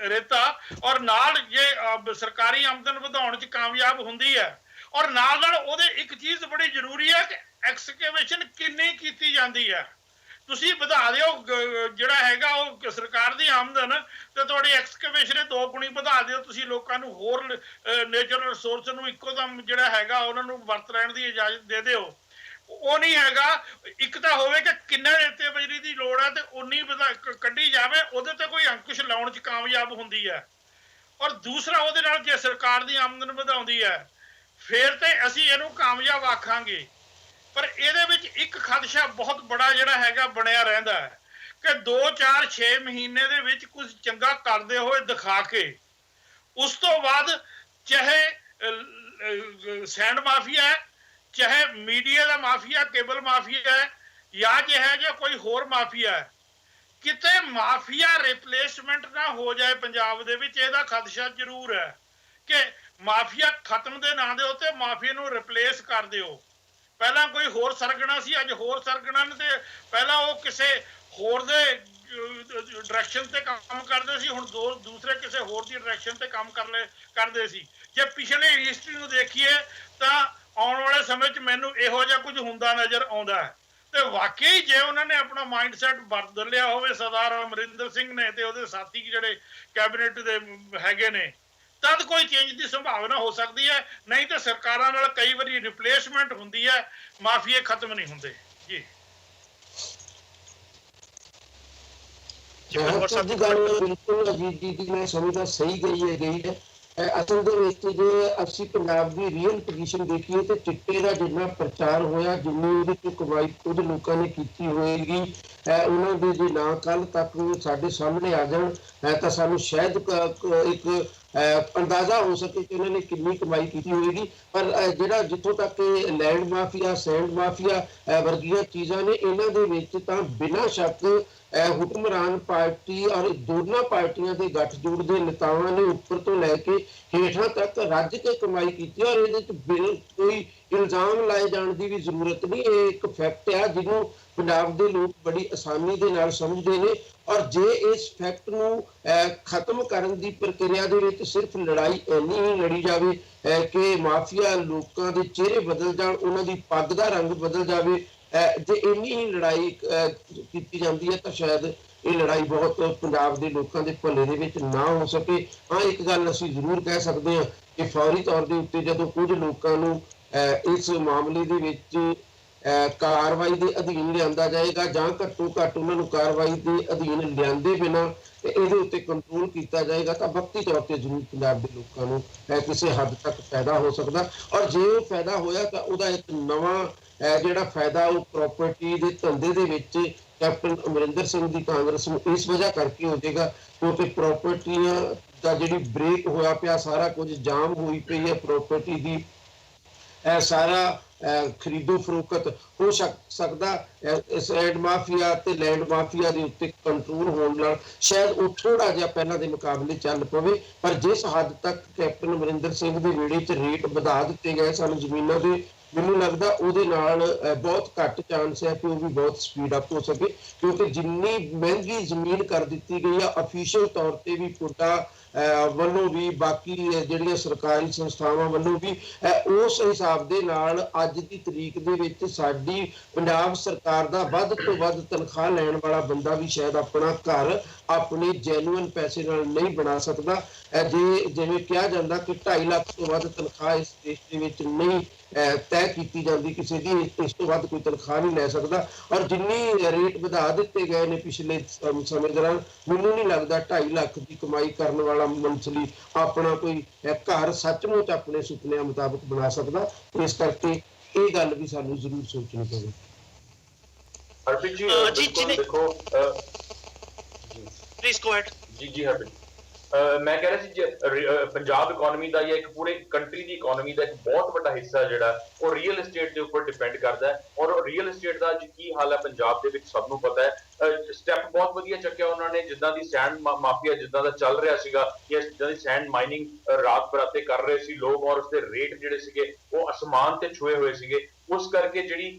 ਰੇਤਾ ਔਰ ਨਾਲ ਜੇ ਸਰਕਾਰੀ ਆਮਦਨ ਵਧਾਉਣ 'ਚ ਕਾਮਯਾਬ ਹੁੰਦੀ ਹੈ, ਔਰ ਨਾਲ ਉਹਦੇ ਇੱਕ ਚੀਜ਼ ਬੜੀ ਜ਼ਰੂਰੀ ਹੈ ਕਿ ਐਕਸਕੇਵੇਸ਼ਨ ਕਿੰਨੀ ਕੀਤੀ ਜਾਂਦੀ ਹੈ। ਤੁਸੀਂ ਵਧਾ ਦਿਓ ਜਿਹੜਾ ਹੈਗਾ ਉਹ ਸਰਕਾਰ ਦੀ ਆਮਦਨ ਤੇ ਤੁਹਾਡੀ ਐਕਸਕੇਵੇਸ਼ਨ 2 ਗੁਣੀ ਵਧਾ ਦਿਓ। ਤੁਸੀਂ ਲੋਕਾਂ ਨੂੰ ਹੋਰ ਨੇਚਰਲ ਰਿਸੋਰਸ ਨੂੰ ਇੱਕੋ ਦਮ ਜਿਹੜਾ ਹੈਗਾ ਉਹਨਾਂ ਨੂੰ ਵਰਤ ਲੈਣ ਦੀ ਇਜਾਜ਼ਤ ਦੇ ਦਿਓ। ਉਹ ਨਹੀਂ ਹੈਗਾ। ਇੱਕ ਤਾਂ ਹੋਵੇ ਕਿ ਕਿੰਨਾ ਰੇਤੇ ਬਜਰੀ ਦੀ ਲੋੜ ਹੈ ਤੇ ਉਨੀ ਕੱਢੀ ਜਾਵੇ, ਉਹਦੇ ਤੇ ਕੋਈ ਅੰਕੁਸ਼ ਲਾਉਣ 'ਚ ਕਾਮਯਾਬ ਹੁੰਦੀ ਹੈ। ਔਰ ਦੂਸਰਾ, ਉਹਦੇ ਨਾਲ ਜੇ ਸਰਕਾਰ ਦੀ ਆਮਦਨ ਵਧਾਉਂਦੀ ਹੈ ਫਿਰ ਤੇ ਅਸੀਂ ਇਹਨੂੰ ਕਾਮਯਾਬ ਆਖਾਂਗੇ। ਪਰ ਇਹਦੇ ਵਿੱਚ ਇੱਕ ਖਦਸ਼ਾ ਬਹੁਤ ਬੜਾ ਜਿਹੜਾ ਹੈਗਾ ਬਣਿਆ ਰਹਿੰਦਾ ਹੈ ਕਿ 2-4-6 ਮਹੀਨੇ ਦੇ ਵਿੱਚ ਕੁਝ ਚੰਗਾ ਕਰਦੇ ਹੋਏ ਦਿਖਾ ਕੇ ਉਸ ਤੋਂ ਬਾਅਦ ਚਾਹੇ ਸੈਂਡ ਮਾਫੀਆ ਹੈ, ਚਾਹੇ ਮੀਡੀਆ ਦਾ ਮਾਫੀਆ, ਕੇਬਲ ਮਾਫੀਆ ਹੈ ਜਾਂ ਜੇ ਕੋਈ ਹੋਰ ਮਾਫੀਆ ਹੈ, ਕਿਤੇ ਮਾਫੀਆ ਰਿਪਲੇਸਮੈਂਟ ਨਾ ਹੋ ਜਾਏ ਪੰਜਾਬ ਦੇ ਵਿੱਚ। ਇਹਦਾ ਖਦਸ਼ਾ ਜ਼ਰੂਰ ਹੈ ਕਿ ਮਾਫੀਆ ਖਤਮ ਦੇ ਨਾਂ ਦੇ ਉੱਤੇ ਮਾਫੀਆ ਨੂੰ ਰਿਪਲੇਸ ਕਰ ਦਿਓ। ਪਹਿਲਾਂ ਕੋਈ ਹੋਰ ਸਰਗਣਾ ਸੀ, ਅੱਜ ਹੋਰ ਸਰਗਣਾ ਨੇ, ਤੇ ਪਹਿਲਾਂ ਉਹ ਕਿਸੇ ਹੋਰ ਦੇ ਡਾਇਰੈਕਸ਼ਨ ਤੇ ਕੰਮ ਕਰਦੇ ਸੀ, ਹੁਣ ਦੂਸਰੇ ਕਿਸੇ ਹੋਰ ਦੀ ਡਾਇਰੈਕਸ਼ਨ ਤੇ ਕੰਮ ਕਰਦੇ ਸੀ। ਜੇ ਪਿਛਲੇ ਹਿਸਟਰੀ ਨੂੰ ਦੇਖੀਏ ਤਾਂ ਆਉਣ ਵਾਲੇ ਸਮੇਂ 'ਚ ਮੈਨੂੰ ਇਹੋ ਜਿਹਾ ਕੁਝ ਹੁੰਦਾ ਨਜ਼ਰ ਆਉਂਦਾ ਹੈ। ਤੇ ਵਾਕਈ ਜੇ ਉਹਨਾਂ ਨੇ ਆਪਣਾ ਮਾਈਂਡ ਸੈਟ ਬਦਲ ਲਿਆ ਹੋਵੇ ਸਰਦਾਰ ਅਮਰਿੰਦਰ ਸਿੰਘ ਨੇ ਤੇ ਉਹਦੇ ਸਾਥੀ ਜਿਹੜੇ ਕੈਬਨਿਟ ਦੇ ਹੈਗੇ ਨੇ, ਤਦ ਕੋਈ ਚੇਂਜ ਦੀ ਸੰਭਾਵਨਾ ਹੋ ਸਕਦੀ ਹੈ। ਨਹੀਂ ਤਾਂ ਸਰਕਾਰਾਂ ਨਾਲ ਕਈ ਵਾਰੀ ਰਿਪਲੇਸਮੈਂਟ ਹੁੰਦੀ ਹੈ, ਮਾਫੀਏ ਖਤਮ ਨਹੀਂ ਹੁੰਦੇ। ਜੀ ਬਿਲਕੁਲ ਅਜੀਤ ਜੀ ਦੀ ਮੈਂ ਸਮਝਦਾ ਸਹੀ ਗਈ ਹੈ। ਅਸਲ ਦੇ ਵਿੱਚ ਜੇ ਅਸੀਂ ਪੰਜਾਬ ਦੀ ਰੀਅਲ ਪੋਜੀਸ਼ਨ ਦੇਖੀਏ ਤੇ ਚਿੱਟੇ ਦਾ ਜਿੰਨਾ ਪ੍ਰਚਾਰ ਹੋਇਆ, ਜਿੰਨੀ ਉਹਦੇ ਤੋਂ ਕਮਾਈ ਕੁਝ ਲੋਕਾਂ ਨੇ ਕੀਤੀ ਹੋਏਗੀ, ਉਹਨਾਂ ਦੇ ਜੇ ਨਾ ਕੱਲ੍ਹ ਤੱਕ ਸਾਡੇ ਸਾਹਮਣੇ ਆ ਜਾਣ ਤਾਂ ਸਾਨੂੰ ਸ਼ਾਇਦ ਇੱਕ ਅੰਦਾਜ਼ਾ ਹੋ ਸਕੇ ਕਿ ਉਹਨਾਂ ਨੇ ਕਿੰਨੀ ਕਮਾਈ ਕੀਤੀ ਹੋਏਗੀ। ਪਰ ਜਿਹੜਾ ਜਿੱਥੋਂ ਤੱਕ ਲੈਂਡ ਮਾਫੀਆ, ਸੈਂਡ ਮਾਫੀਆ ਵਰਗੀਆਂ ਚੀਜ਼ਾਂ ਨੇ, ਇਹਨਾਂ ਦੇ ਵਿੱਚ ਤਾਂ ਬਿਨਾਂ ਸ਼ੱਕ ਹੁਕਮਰਾਨ ਪਾਰਟੀ ਔਰ ਦੋਨਾਂ ਪਾਰਟੀਆਂ ਦੇ ਗੱਠਜੋੜ ਦੇ ਨੇਤਾਵਾਂ ਨੇ ਉੱਪਰ ਤੋਂ ਲੈ ਕੇ ਹੇਠਾਂ ਤੱਕ ਰੱਜ ਕੇ ਕਮਾਈ ਕੀਤੀ। ਔਰ ਇਹਦੇ 'ਚ ਕੋਈ ਇਲਜ਼ਾਮ ਲਾਏ ਜਾਣ ਦੀ ਵੀ ਜ਼ਰੂਰਤ ਨਹੀਂ। ਇਹ ਇੱਕ ਫੈਕਟ ਆ ਜਿਹਨੂੰ ਪੰਜਾਬ ਦੇ ਲੋਕ ਬੜੀ ਆਸਾਨੀ ਦੇ ਨਾਲ ਸਮਝਦੇ ਨੇ। ਔਰ ਜੇ ਇਸ ਫੈਕਟ ਨੂੰ ਖਤਮ ਕਰਨ ਦੀ ਪ੍ਰਕਿਰਿਆ ਦੇ ਵਿੱਚ ਸਿਰਫ ਲੜਾਈ ਇੰਨੀ ਹੀ ਲੜੀ ਜਾਵੇ ਕਿ ਮਾਫੀਆ ਲੋਕਾਂ ਦੇ ਚਿਹਰੇ ਬਦਲ ਜਾਣ, ਉਹਨਾਂ ਦੀ ਪੱਗ ਦਾ ਰੰਗ ਬਦਲ ਜਾਵੇ, ਜੇ ਇੰਨੀ ਹੀ ਲੜਾਈ ਕੀਤੀ ਜਾਂਦੀ ਹੈ ਤਾਂ ਸ਼ਾਇਦ ਇਹ ਲੜਾਈ ਬਹੁਤ ਪੰਜਾਬ ਦੇ ਲੋਕਾਂ ਦੇ ਭਲੇ ਦੇ ਵਿੱਚ ਨਾ ਹੋ ਸਕੇ। ਹਾਂ, ਇੱਕ ਗੱਲ ਅਸੀਂ ਜ਼ਰੂਰ ਕਹਿ ਸਕਦੇ ਹਾਂ ਕਿ ਫੌਰੀ ਤੌਰ ਦੇ ਉੱਤੇ ਜਦੋਂ ਕੁਝ ਲੋਕਾਂ ਨੂੰ ਇਸ ਮਾਮਲੇ ਦੇ ਵਿੱਚ ਕਾਰਵਾਈ ਦੇ ਅਧੀਨ ਲਿਆਂਦਾ ਜਾਏਗਾ ਜਾਂ ਘੱਟੋ ਘੱਟ ਉਹਨਾਂ ਨੂੰ ਕਾਰਵਾਈ ਦੇ ਅਧੀਨ ਲਿਆਂਦੇ ਬਿਨਾਂ ਇਹਦੇ ਉੱਤੇ ਕੰਟਰੋਲ ਕੀਤਾ ਜਾਏਗਾ ਤਾਂ ਵਕਤੀ ਤੌਰ ਤੇ ਜ਼ਰੂਰ ਪੰਜਾਬ ਦੇ ਲੋਕਾਂ ਨੂੰ ਕਿਸੇ ਹੱਦ ਤੱਕ ਫਾਇਦਾ ਹੋ ਸਕਦਾ। ਔਰ ਜੇ ਉਹ ਫਾਇਦਾ ਹੋਇਆ ਤਾਂ ਉਹਦਾ ਇੱਕ ਨਵਾਂ ਜਿਹੜਾ ਫਾਇਦਾ ਉਹ ਪ੍ਰਾਪਰਟੀ ਦੇ ਧੰਦੇ ਦੇ ਵਿੱਚ ਕੈਪਟਨ ਅਮਰਿੰਦਰ ਸਿੰਘ ਦੀ ਕਾਂਗਰਸ ਨੂੰ ਇਸ ਵਜ੍ਹਾ ਕਰਕੇ ਹੋ ਜਾਏਗਾ ਕਿਉਂਕਿ ਪ੍ਰਾਪਰਟੀਆਂ ਦਾ ਜਿਹੜੀ ਬ੍ਰੇਕ ਹੋਇਆ ਪਿਆ, ਸਾਰਾ ਕੁਝ ਜਾਮ ਹੋਈ ਪਈ ਹੈ ਪ੍ਰਾਪਰਟੀ ਦੀ, ਸਾਰਾ ਖਰੀਦੋ ਫਰੋਖਤ ਹੋ ਸਕਦਾ। ਸੈਂਡ ਮਾਫੀਆ ਤੇ ਲੈਂਡ ਮਾਫੀਆ ਦੇ ਉੱਤੇ ਕੰਟਰੋਲ ਹੋਣ ਨਾਲ ਸ਼ਾਇਦ ਉਹ ਥੋੜਾ ਜਿਹਾ ਪਹਿਲਾਂ ਦੇ ਮੁਕਾਬਲੇ ਚੱਲ ਪਵੇ। ਪਰ ਜਿਸ ਹੱਦ ਤੱਕ ਕੈਪਟਨ ਅਮਰਿੰਦਰ ਸਿੰਘ ਦੇ ਵੇੜੇ 'ਚ ਰੇਟ ਵਧਾ ਦਿੱਤੇ ਗਏ ਸਨ ਜ਼ਮੀਨਾਂ ਦੇ, ਮੈਨੂੰ ਲੱਗਦਾ ਉਹਦੇ ਨਾਲ ਬਹੁਤ ਘੱਟ ਚਾਂਸ ਹੈ ਕਿ ਉਹ ਵੀ ਬਹੁਤ ਸਪੀਡ ਅਪ ਹੋ ਸਕੇ, ਕਿਉਂਕਿ ਜਿੰਨੀ ਮਹਿੰਗੀ ਜ਼ਮੀਨ ਕਰ ਦਿੱਤੀ ਗਈ ਆ ਅਫੀਸ਼ੀਅਲ ਤੌਰ ਤੇ ਵੀ ਪੁੱਡਾ ਵੱਲੋਂ ਵੀ ਬਾਕੀ ਜਿਹੜੀਆਂ ਸਰਕਾਰੀ ਸੰਸਥਾਵਾਂ ਵੱਲੋਂ ਵੀ ਉਸ ਹਿਸਾਬ ਦੇ ਨਾਲ ਅੱਜ ਦੀ ਤਰੀਕ ਦੇ ਵਿੱਚ ਸਾਡੀ ਪੰਜਾਬ ਸਰਕਾਰ ਦਾ ਵੱਧ ਤੋਂ ਵੱਧ ਤਨਖਾਹ ਲੈਣ ਵਾਲਾ ਬੰਦਾ ਵੀ ਸ਼ਾਇਦ ਆਪਣਾ ਘਰ ਆਪਣੇ ਜੈਨੂਅਨ ਪੈਸੇ ਨਾਲ ਨਹੀਂ ਬਣਾ ਸਕਦਾ। ਜੇ ਜਿਵੇਂ ਕਿਹਾ ਜਾਂਦਾ ਕਿ 2.5 ਲੱਖ ਤੋਂ ਵੱਧ ਤਨਖਾਹ ਇਸ ਦੇਸ਼ ਦੇ ਵਿੱਚ ਨਹੀਂ ਤੈਅ ਕੀਤੀ ਜਾਂਦੀ ਕਿਸੇ ਦੀ, ਇਸ ਤੋਂ ਵੱਧ ਕੋਈ ਤਨਖਾਹ ਨਹੀਂ ਲੈ ਸਕਦਾ। ਔਰ ਜਿੰਨੀ ਰੇਟ ਵਧਾ ਦਿੱਤੇ ਗਏ ਨੇ ਪਿਛਲੇ ਸਮੇਂ ਦੌਰਾਨ, ਮੈਨੂੰ ਨਹੀਂ ਲੱਗਦਾ 2.5 ਲੱਖ ਦੀ ਕਮਾਈ ਕਰਨ ਵਾਲਾ ਮੰਥਲੀ ਆਪਣਾ ਕੋਈ ਘਰ ਸੱਚਮੁੱਚ ਆਪਣੇ ਸੁਪਨਿਆਂ ਮੁਤਾਬਕ ਬਣਾ ਸਕਦਾ। ਇਸ ਕਰਕੇ ਇਹ ਗੱਲ ਵੀ ਸਾਨੂੰ ਜ਼ਰੂਰ ਸੋਚਣੀ ਪਵੇ। ਹਰਪ੍ਰੀਤ ਜੀ ਦੇਖੋ ਪਲੀਜ਼ ਗੋ ਹੈਡ। ਜੀ ਹਰਪ੍ਰੀਤ, ਮੈਂ ਕਹਿ ਰਿਹਾ ਸੀ ਪੰਜਾਬ ਇਕਨੋਮੀ ਦਾ ਜਾਂ ਇੱਕ ਪੂਰੇ ਕੰਟਰੀ ਦੀ ਇਕਨੋਮੀ ਦਾ ਇੱਕ ਬਹੁਤ ਵੱਡਾ ਹਿੱਸਾ ਜਿਹੜਾ ਉਹ ਰੀਅਲ ਏਸਟੇਟ ਦੇ ਉੱਪਰ ਡਿਪੈਂਡ ਕਰਦਾ ਹੈ। ਔਰ ਰੀਅਲ ਏਸਟੇਟ ਦਾ ਅੱਜ ਕੀ ਹਾਲ ਹੈ ਪੰਜਾਬ ਦੇ ਵਿੱਚ ਸਭ ਨੂੰ ਪਤਾ ਹੈ। ਸਟੈਪ ਬਹੁਤ ਵਧੀਆ ਚੱਕਿਆ ਉਹਨਾਂ ਨੇ, ਜਿੱਦਾਂ ਦੀ ਸੈਂਡ ਮਾਫੀਆ ਜਿੱਦਾਂ ਦਾ ਚੱਲ ਰਿਹਾ ਸੀਗਾ, ਜਾਂ ਜਿੱਦਾਂ ਦੀ ਸੈਂਡ ਮਾਈਨਿੰਗ ਰਾਤ ਬਰਾਤੇ ਕਰ ਰਹੇ ਸੀ ਲੋਕ, ਔਰ ਉਸਦੇ ਰੇਟ ਜਿਹੜੇ ਸੀਗੇ ਉਹ ਅਸਮਾਨ ਤੇ ਛੂਏ ਹੋਏ ਸੀਗੇ। ਉਸ ਕਰਕੇ ਜਿਹੜੀ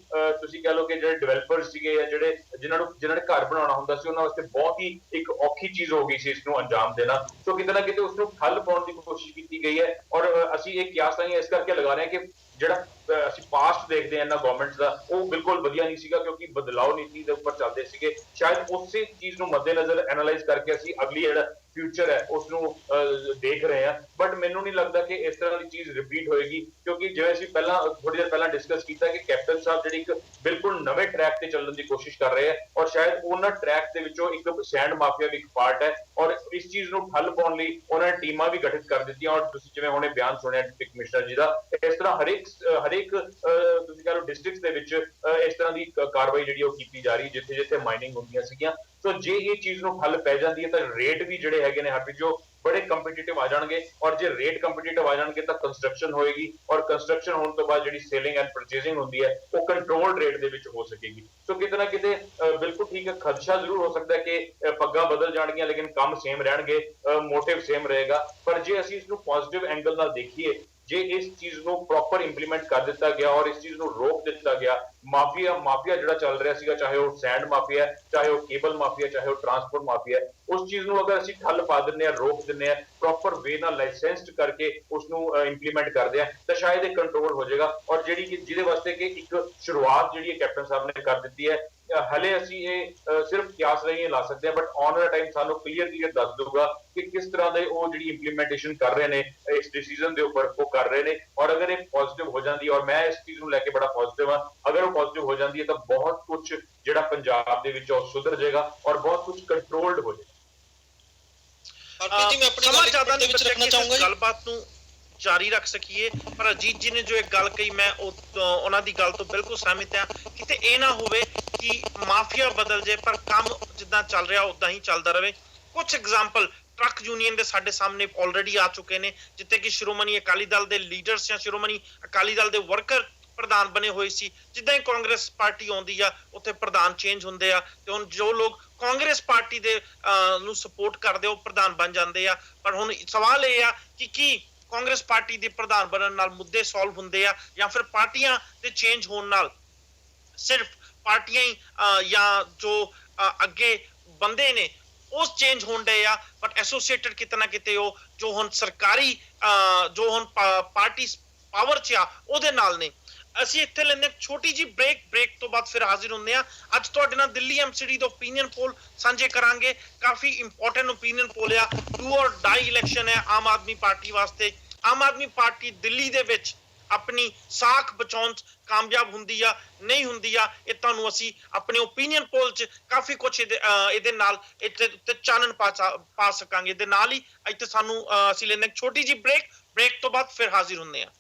ਤੁਸੀਂ ਕਹਿ ਲਓ ਕਿ ਜਿਹੜੇ ਡਿਵੈਲਪਰਸ ਸੀਗੇ ਜਾਂ ਜਿਹੜੇ ਜਿਨ੍ਹਾਂ ਨੇ ਘਰ ਬਣਾਉਣਾ ਹੁੰਦਾ ਸੀ, ਉਹਨਾਂ ਵਾਸਤੇ ਬਹੁਤ ਹੀ ਇੱਕ ਔਖੀ ਚੀਜ਼ ਹੋ ਗਈ ਸੀ ਇਸ ਨੂੰ ਅੰਜਾਮ ਦੇਣਾ। ਸੋ ਕਿਤੇ ਨਾ ਕਿਤੇ ਉਸ ਨੂੰ ਠੱਲ ਪਾਉਣ ਦੀ ਕੋਸ਼ਿਸ਼ ਕੀਤੀ ਗਈ ਹੈ। ਔਰ ਅਸੀਂ ਇਹ ਕਿਆਸ ਤਾਂ ਇਸ ਕਰਕੇ ਲਗਾ ਰਹੇ ਹਾਂ ਕਿ ਜਿਹੜਾ ਅਸੀਂ ਪਾਸਟ ਦੇਖਦੇ ਹਾਂ ਇਹਨਾਂ ਗਵਰਨਮੈਂਟਸ ਦਾ, ਉਹ ਬਿਲਕੁਲ ਵਧੀਆ ਨਹੀਂ ਸੀਗਾ, ਕਿਉਂਕਿ ਬਦਲਾਅ ਨੀਤੀ ਦੇ ਉੱਪਰ ਚੱਲਦੇ ਸੀਗੇ। ਸ਼ਾਇਦ ਉਸੇ ਚੀਜ਼ ਨੂੰ ਮੱਦੇਨਜ਼ਰ ਐਨਾਲਾਈਜ਼ ਕਰਕੇ ਅਸੀਂ ਅਗਲੀ ਜਿਹੜਾ ਫਿਊਚਰ ਹੈ ਉਸ ਨੂੰ ਦੇਖ ਰਹੇ ਹਾਂ। ਬਟ ਮੈਨੂੰ ਨਹੀਂ ਲੱਗਦਾ ਕਿ ਇਸ ਤਰ੍ਹਾਂ ਦੀ ਚੀਜ਼ ਰਿਪੀਟ ਹੋਏਗੀ, ਕਿਉਂਕਿ ਜਿਵੇਂ ਅਸੀਂ ਥੋੜੀ ਦੇਰ ਪਹਿਲਾਂ ਡਿਸਕਸ ਕੀਤਾ ਕਿ ਕੈਪਟਨ ਸਾਹਿਬ ਜਿਹੜੀ ਇੱਕ ਬਿਲਕੁਲ ਨਵੇਂ ਟਰੈਕ ਤੇ ਚੱਲਣ ਦੀ ਕੋਸ਼ਿਸ਼ ਕਰ ਰਹੇ ਹੈ, ਔਰ ਸ਼ਾਇਦ ਉਹਨਾਂ ਟਰੈਕ ਦੇ ਵਿੱਚੋਂ ਇੱਕ ਸੈਂਡ ਮਾਫੀਆ ਵੀ ਇੱਕ ਪਾਰਟ ਹੈ। ਔਰ ਇਸ ਚੀਜ਼ ਨੂੰ ਠੱਲ ਪਾਉਣ ਲਈ ਉਹਨਾਂ ਨੇ ਟੀਮਾਂ ਵੀ ਗਠਿਤ ਕਰ ਦਿੱਤੀਆਂ। ਔਰ ਤੁਸੀਂ ਜਿਵੇਂ ਹੁਣੇ ਬਿਆਨ ਸੁਣਿਆ ਡਿਪਟੀ ਕਮਿਸ਼ਨਰ ਜੀ ਦਾ, ਇਸ ਤਰ੍ਹਾਂ ਹਰੇਕ ਤੁਸੀਂ ਕਹ ਲਓ ਡਿਸਟ੍ਰਿਕਟ ਦੇ ਵਿੱਚ ਇਸ ਤਰ੍ਹਾਂ ਦੀ ਕਾਰਵਾਈ ਜਿਹੜੀ ਉਹ ਕੀਤੀ ਜਾ ਰਹੀ ਜਿੱਥੇ ਜਿੱਥੇ ਮਾਈਨਿੰਗ ਹੁੰਦੀਆਂ ਸੀਗੀਆਂ। ਸੋ ਜੇ ਇਹ ਚੀਜ਼ ਨੂੰ ਠੱਲ ਪੈ ਜਾਂਦੀ ਹੈ ਤਾਂ ਰੇਟ ਵੀ ਜਿਹੜੇ ਹੈਗੇ ਨੇ ਹਰਪ੍ਰੀਤ ਜੋ ਬੜੇ ਕੰਪੀਟੀਟਿਵ ਆ ਜਾਣਗੇ। ਔਰ ਜੇ ਰੇਟ ਕੰਪੀਟੀਟਿਵ ਆ ਜਾਣਗੇ ਤਾਂ ਕੰਸਟਰਕਸ਼ਨ ਹੋਏਗੀ, ਔਰ ਕੰਸਟਰਕਸ਼ਨ ਹੋਣ ਤੋਂ ਬਾਅਦ ਜਿਹੜੀ ਸੇਲਿੰਗ ਐਂਡ ਪਰਚੇਸਿੰਗ ਹੁੰਦੀ ਹੈ ਉਹ ਕੰਟਰੋਲਡ ਰੇਟ ਦੇ ਵਿੱਚ ਹੋ ਸਕੇਗੀ। ਸੋ ਕਿਤੇ ਨਾ ਕਿਤੇ ਬਿਲਕੁਲ ਠੀਕ ਹੈ, ਖਦਸ਼ਾ ਜ਼ਰੂਰ ਹੋ ਸਕਦਾ ਹੈ ਕਿ ਪੱਗਾਂ ਬਦਲ ਜਾਣਗੀਆਂ ਲੇਕਿਨ ਕੰਮ ਸੇਮ ਰਹਿਣਗੇ, ਮੋਟਿਵ ਸੇਮ ਰਹੇਗਾ। ਪਰ ਜੇ ਅਸੀਂ ਇਸ ਨੂੰ ਪੋਜ਼ਿਟਿਵ ਐਂਗਲ ਨਾਲ ਦੇਖੀਏ, ਜੇ ਇਸ ਚੀਜ਼ ਨੂੰ ਪ੍ਰੋਪਰ ਇੰਪਲੀਮੈਂਟ ਕਰ ਦਿੱਤਾ ਗਿਆ ਔਰ ਇਸ ਚੀਜ਼ ਨੂੰ ਰੋਕ ਦਿੱਤਾ ਗਿਆ, ਮਾਫੀਆ ਜਿਹੜਾ ਚੱਲ ਰਿਹਾ ਸੀਗਾ, ਚਾਹੇ ਉਹ ਸੈਂਡ ਮਾਫੀਆ, ਚਾਹੇ ਉਹ ਕੇਬਲ ਮਾਫੀਆ, ਚਾਹੇ ਉਹ ਟਰਾਂਸਪੋਰਟ ਮਾਫੀਆ, ਉਸ ਚੀਜ਼ ਨੂੰ ਅਗਰ ਅਸੀਂ ਠੱਲ ਪਾ ਦਿੰਦੇ ਹਾਂ, ਰੋਕ ਦਿੰਦੇ ਹਾਂ, ਪ੍ਰੋਪਰ ਵੇ ਨਾਲ ਲਾਇਸੈਂਸਡ ਕਰਕੇ ਉਸ ਨੂੰ ਇੰਪਲੀਮੈਂਟ ਕਰਦੇ ਆ, ਤਾਂ ਸ਼ਾਇਦ ਇਹ ਕੰਟਰੋਲ ਹੋ ਜਾਏਗਾ। ਔਰ ਜਿਹਦੇ ਵਾਸਤੇ ਕਿ ਇੱਕ ਸ਼ੁਰੂਆਤ ਜਿਹੜੀ ਹੈ ਕੈਪਟਨ ਸਾਹਿਬ ਨੇ ਕਰ ਦਿੱਤੀ ਹੈ, ਹਲੇ ਅਸੀਂ ਇਹ ਸਿਰਫ ਕਿਆਸ ਰਹੀ ਲਾ ਸਕਦੇ ਹਾਂ, ਬਟ ਆਉਣ ਵਾਲਾ ਟਾਈਮ ਸਾਨੂੰ ਕਲੀਅਰ ਦੱਸ ਦਊਗਾ ਕਿ ਕਿਸ ਤਰ੍ਹਾਂ ਦੇ ਉਹ ਜਿਹੜੀ ਇੰਪਲੀਮੈਂਟੇਸ਼ਨ ਕਰ ਰਹੇ ਨੇ ਇਸ ਡਿਸੀਜਨ ਦੇ ਉੱਪਰ ਉਹ ਕਰ ਰਹੇ ਨੇ। ਔਰ ਅਗਰ ਇਹ ਪੋਜ਼ਿਟਿਵ ਹੋ ਜਾਂਦੀ, ਔਰ ਮੈਂ ਇਸ ਚੀਜ਼ ਨੂੰ ਲੈ ਕੇ ਬੜਾ ਪੋਜ਼ਿਟਿਵ ਹਾਂ, ਅਗਰ ਉਹ ਪੋਜ਼ਿਟਿਵ ਹੋ ਜਾਂਦੀ ਹੈ ਤਾਂ ਬਹੁਤ ਕੁਝ ਜਿਹੜਾ ਪੰਜਾਬ ਦੇ ਵਿੱਚ ਉਹ ਸੁਧਰ ਜਾਏਗਾ ਔਰ ਬਹੁਤ ਕੁਝ ਕੰਟਰੋਲਡ ਹੋ ਜਾਏਗਾ। ਸਮਾਂ ਜ਼ਿਆਦਾ ਨਹੀਂ ਬਚੇਗਾ ਇਸ ਗੱਲਬਾਤ ਨੂੰ ਜਾਰੀ ਰੱਖ ਸਕੀਏ, ਪਰ ਅਜੀਤ ਜੀ ਨੇ ਜੋ ਇੱਕ ਗੱਲ ਕਹੀ, ਮੈਂ ਉਹਨਾਂ ਦੀ ਗੱਲ ਤੋਂ ਬਿਲਕੁਲ ਸਹਿਮਤ ਹਾਂ। ਕਿਤੇ ਇਹ ਨਾ ਹੋਵੇ ਕਿ ਮਾਫੀਆ ਬਦਲ ਜੇ ਪਰ ਕੰਮ ਜਿੱਦਾਂ ਚੱਲ ਰਿਹਾ ਉਦਾਂ ਹੀ ਚੱਲਦਾ ਰਹੇ। ਕੁਝ ਐਗਜ਼ਾਮਪਲ ਟਰੱਕ ਯੂਨੀਅਨ ਦੇ ਸਾਡੇ ਸਾਹਮਣੇ ਆਲਰੇਡੀ ਆ ਚੁੱਕੇ ਨੇ, ਜਿੱਥੇ ਕਿ ਸ਼੍ਰੋਮਣੀ ਅਕਾਲੀ ਦਲ ਦੇ ਲੀਡਰਸ ਜਾਂ ਸ਼੍ਰੋਮਣੀ ਅਕਾਲੀ ਦਲ ਦੇ ਵਰਕਰ ਪ੍ਰਧਾਨ ਬਣੇ ਹੋਏ ਸੀ। ਜਿੱਦਾਂ ਹੀ ਕਾਂਗਰਸ ਪਾਰਟੀ ਆਉਂਦੀ ਆ ਉੱਥੇ ਪ੍ਰਧਾਨ ਚੇਂਜ ਹੁੰਦੇ ਆ, ਤੇ ਹੁਣ ਜੋ ਲੋਕ ਕਾਂਗਰਸ ਪਾਰਟੀ ਦੇ ਨੂੰ ਸਪੋਰਟ ਕਰਦੇ ਉਹ ਪ੍ਰਧਾਨ ਬਣ ਜਾਂਦੇ ਆ। ਪਰ ਹੁਣ ਸਵਾਲ ਇਹ ਆ ਕਿ ਕੀ ਕਾਂਗਰਸ ਪਾਰਟੀ ਦੇ ਪ੍ਰਧਾਨ ਬਣਨ ਨਾਲ ਮੁੱਦੇ ਸੋਲਵ ਹੁੰਦੇ ਆ, ਜਾਂ ਫਿਰ ਪਾਰਟੀਆਂ ਦੇ ਚੇਂਜ ਹੋਣ ਨਾਲ ਸਿਰਫ ਪਾਰਟੀਆਂ ਹੀ ਜਾਂ ਜੋ ਅੱਗੇ ਬੰਦੇ ਨੇ ਉਸ ਚੇਂਜ ਹੋਣ ਡਏ ਆ, ਬਟ ਐਸੋਸੀਏਟਡ ਕਿਤੇ ਨਾ ਕਿਤੇ ਉਹ ਜੋ ਹੁਣ ਸਰਕਾਰੀ ਜੋ ਹੁਣ ਪਾਰਟੀ ਪਾਵਰ 'ਚ ਆ ਉਹਦੇ ਨਾਲ ਨੇ। ਅਸੀਂ ਇੱਥੇ ਲੈਂਦੇ ਛੋਟੀ ਜੀ ਬ੍ਰੇਕ ਤੋਂ ਬਾਅਦ ਫਿਰ ਹਾਜ਼ਰ ਹੁੰਦੇ ਆ। ਅੱਜ ਤੁਹਾਡੇ ਨਾਲ ਦਿੱਲੀ ਐਮਸੀਡੀ ਦਾ ਓਪੀਨੀਅਨ ਪੋਲ ਸਾਂਝੇ ਕਰਾਂਗੇ। ਕਾਫੀ ਇੰਪੋਰਟੈਂਟ ਓਪੀਨੀਅਨ ਪੋਲ ਆ, ਡੂ ਔਰ ਡਾਈ ਇਲੈਕਸ਼ਨ ਹੈ ਆਮ ਆਦਮੀ ਪਾਰਟੀ ਵਾਸਤੇ। ਆਮ ਆਦਮੀ ਪਾਰਟੀ ਦਿੱਲੀ ਦੇ ਵਿੱਚ ਆਪਣੀ ਸਾਖ ਬਚਾਉਣ 'ਚ ਕਾਮਯਾਬ ਹੁੰਦੀ ਆ ਨਹੀਂ ਹੁੰਦੀ ਆ, ਇਹ ਤੁਹਾਨੂੰ ਅਸੀਂ ਆਪਣੇ ਓਪੀਨੀਅਨ ਪੋਲ 'ਚ ਕਾਫੀ ਕੁਛ ਇਹਦੇ ਨਾਲ ਇੱਥੇ ਉੱਤੇ ਚਾਨਣ ਪਾ ਸਕਾਂਗੇ। ਇਹਦੇ ਨਾਲ ਹੀ ਇੱਥੇ ਸਾਨੂੰ ਅਸੀਂ ਲੈਂਦੇ ਛੋਟੀ ਜੀ ਬ੍ਰੇਕ ਤੋਂ ਬਾਅਦ ਫਿਰ ਹਾਜ਼ਰ ਹੁੰਦੇ ਆ।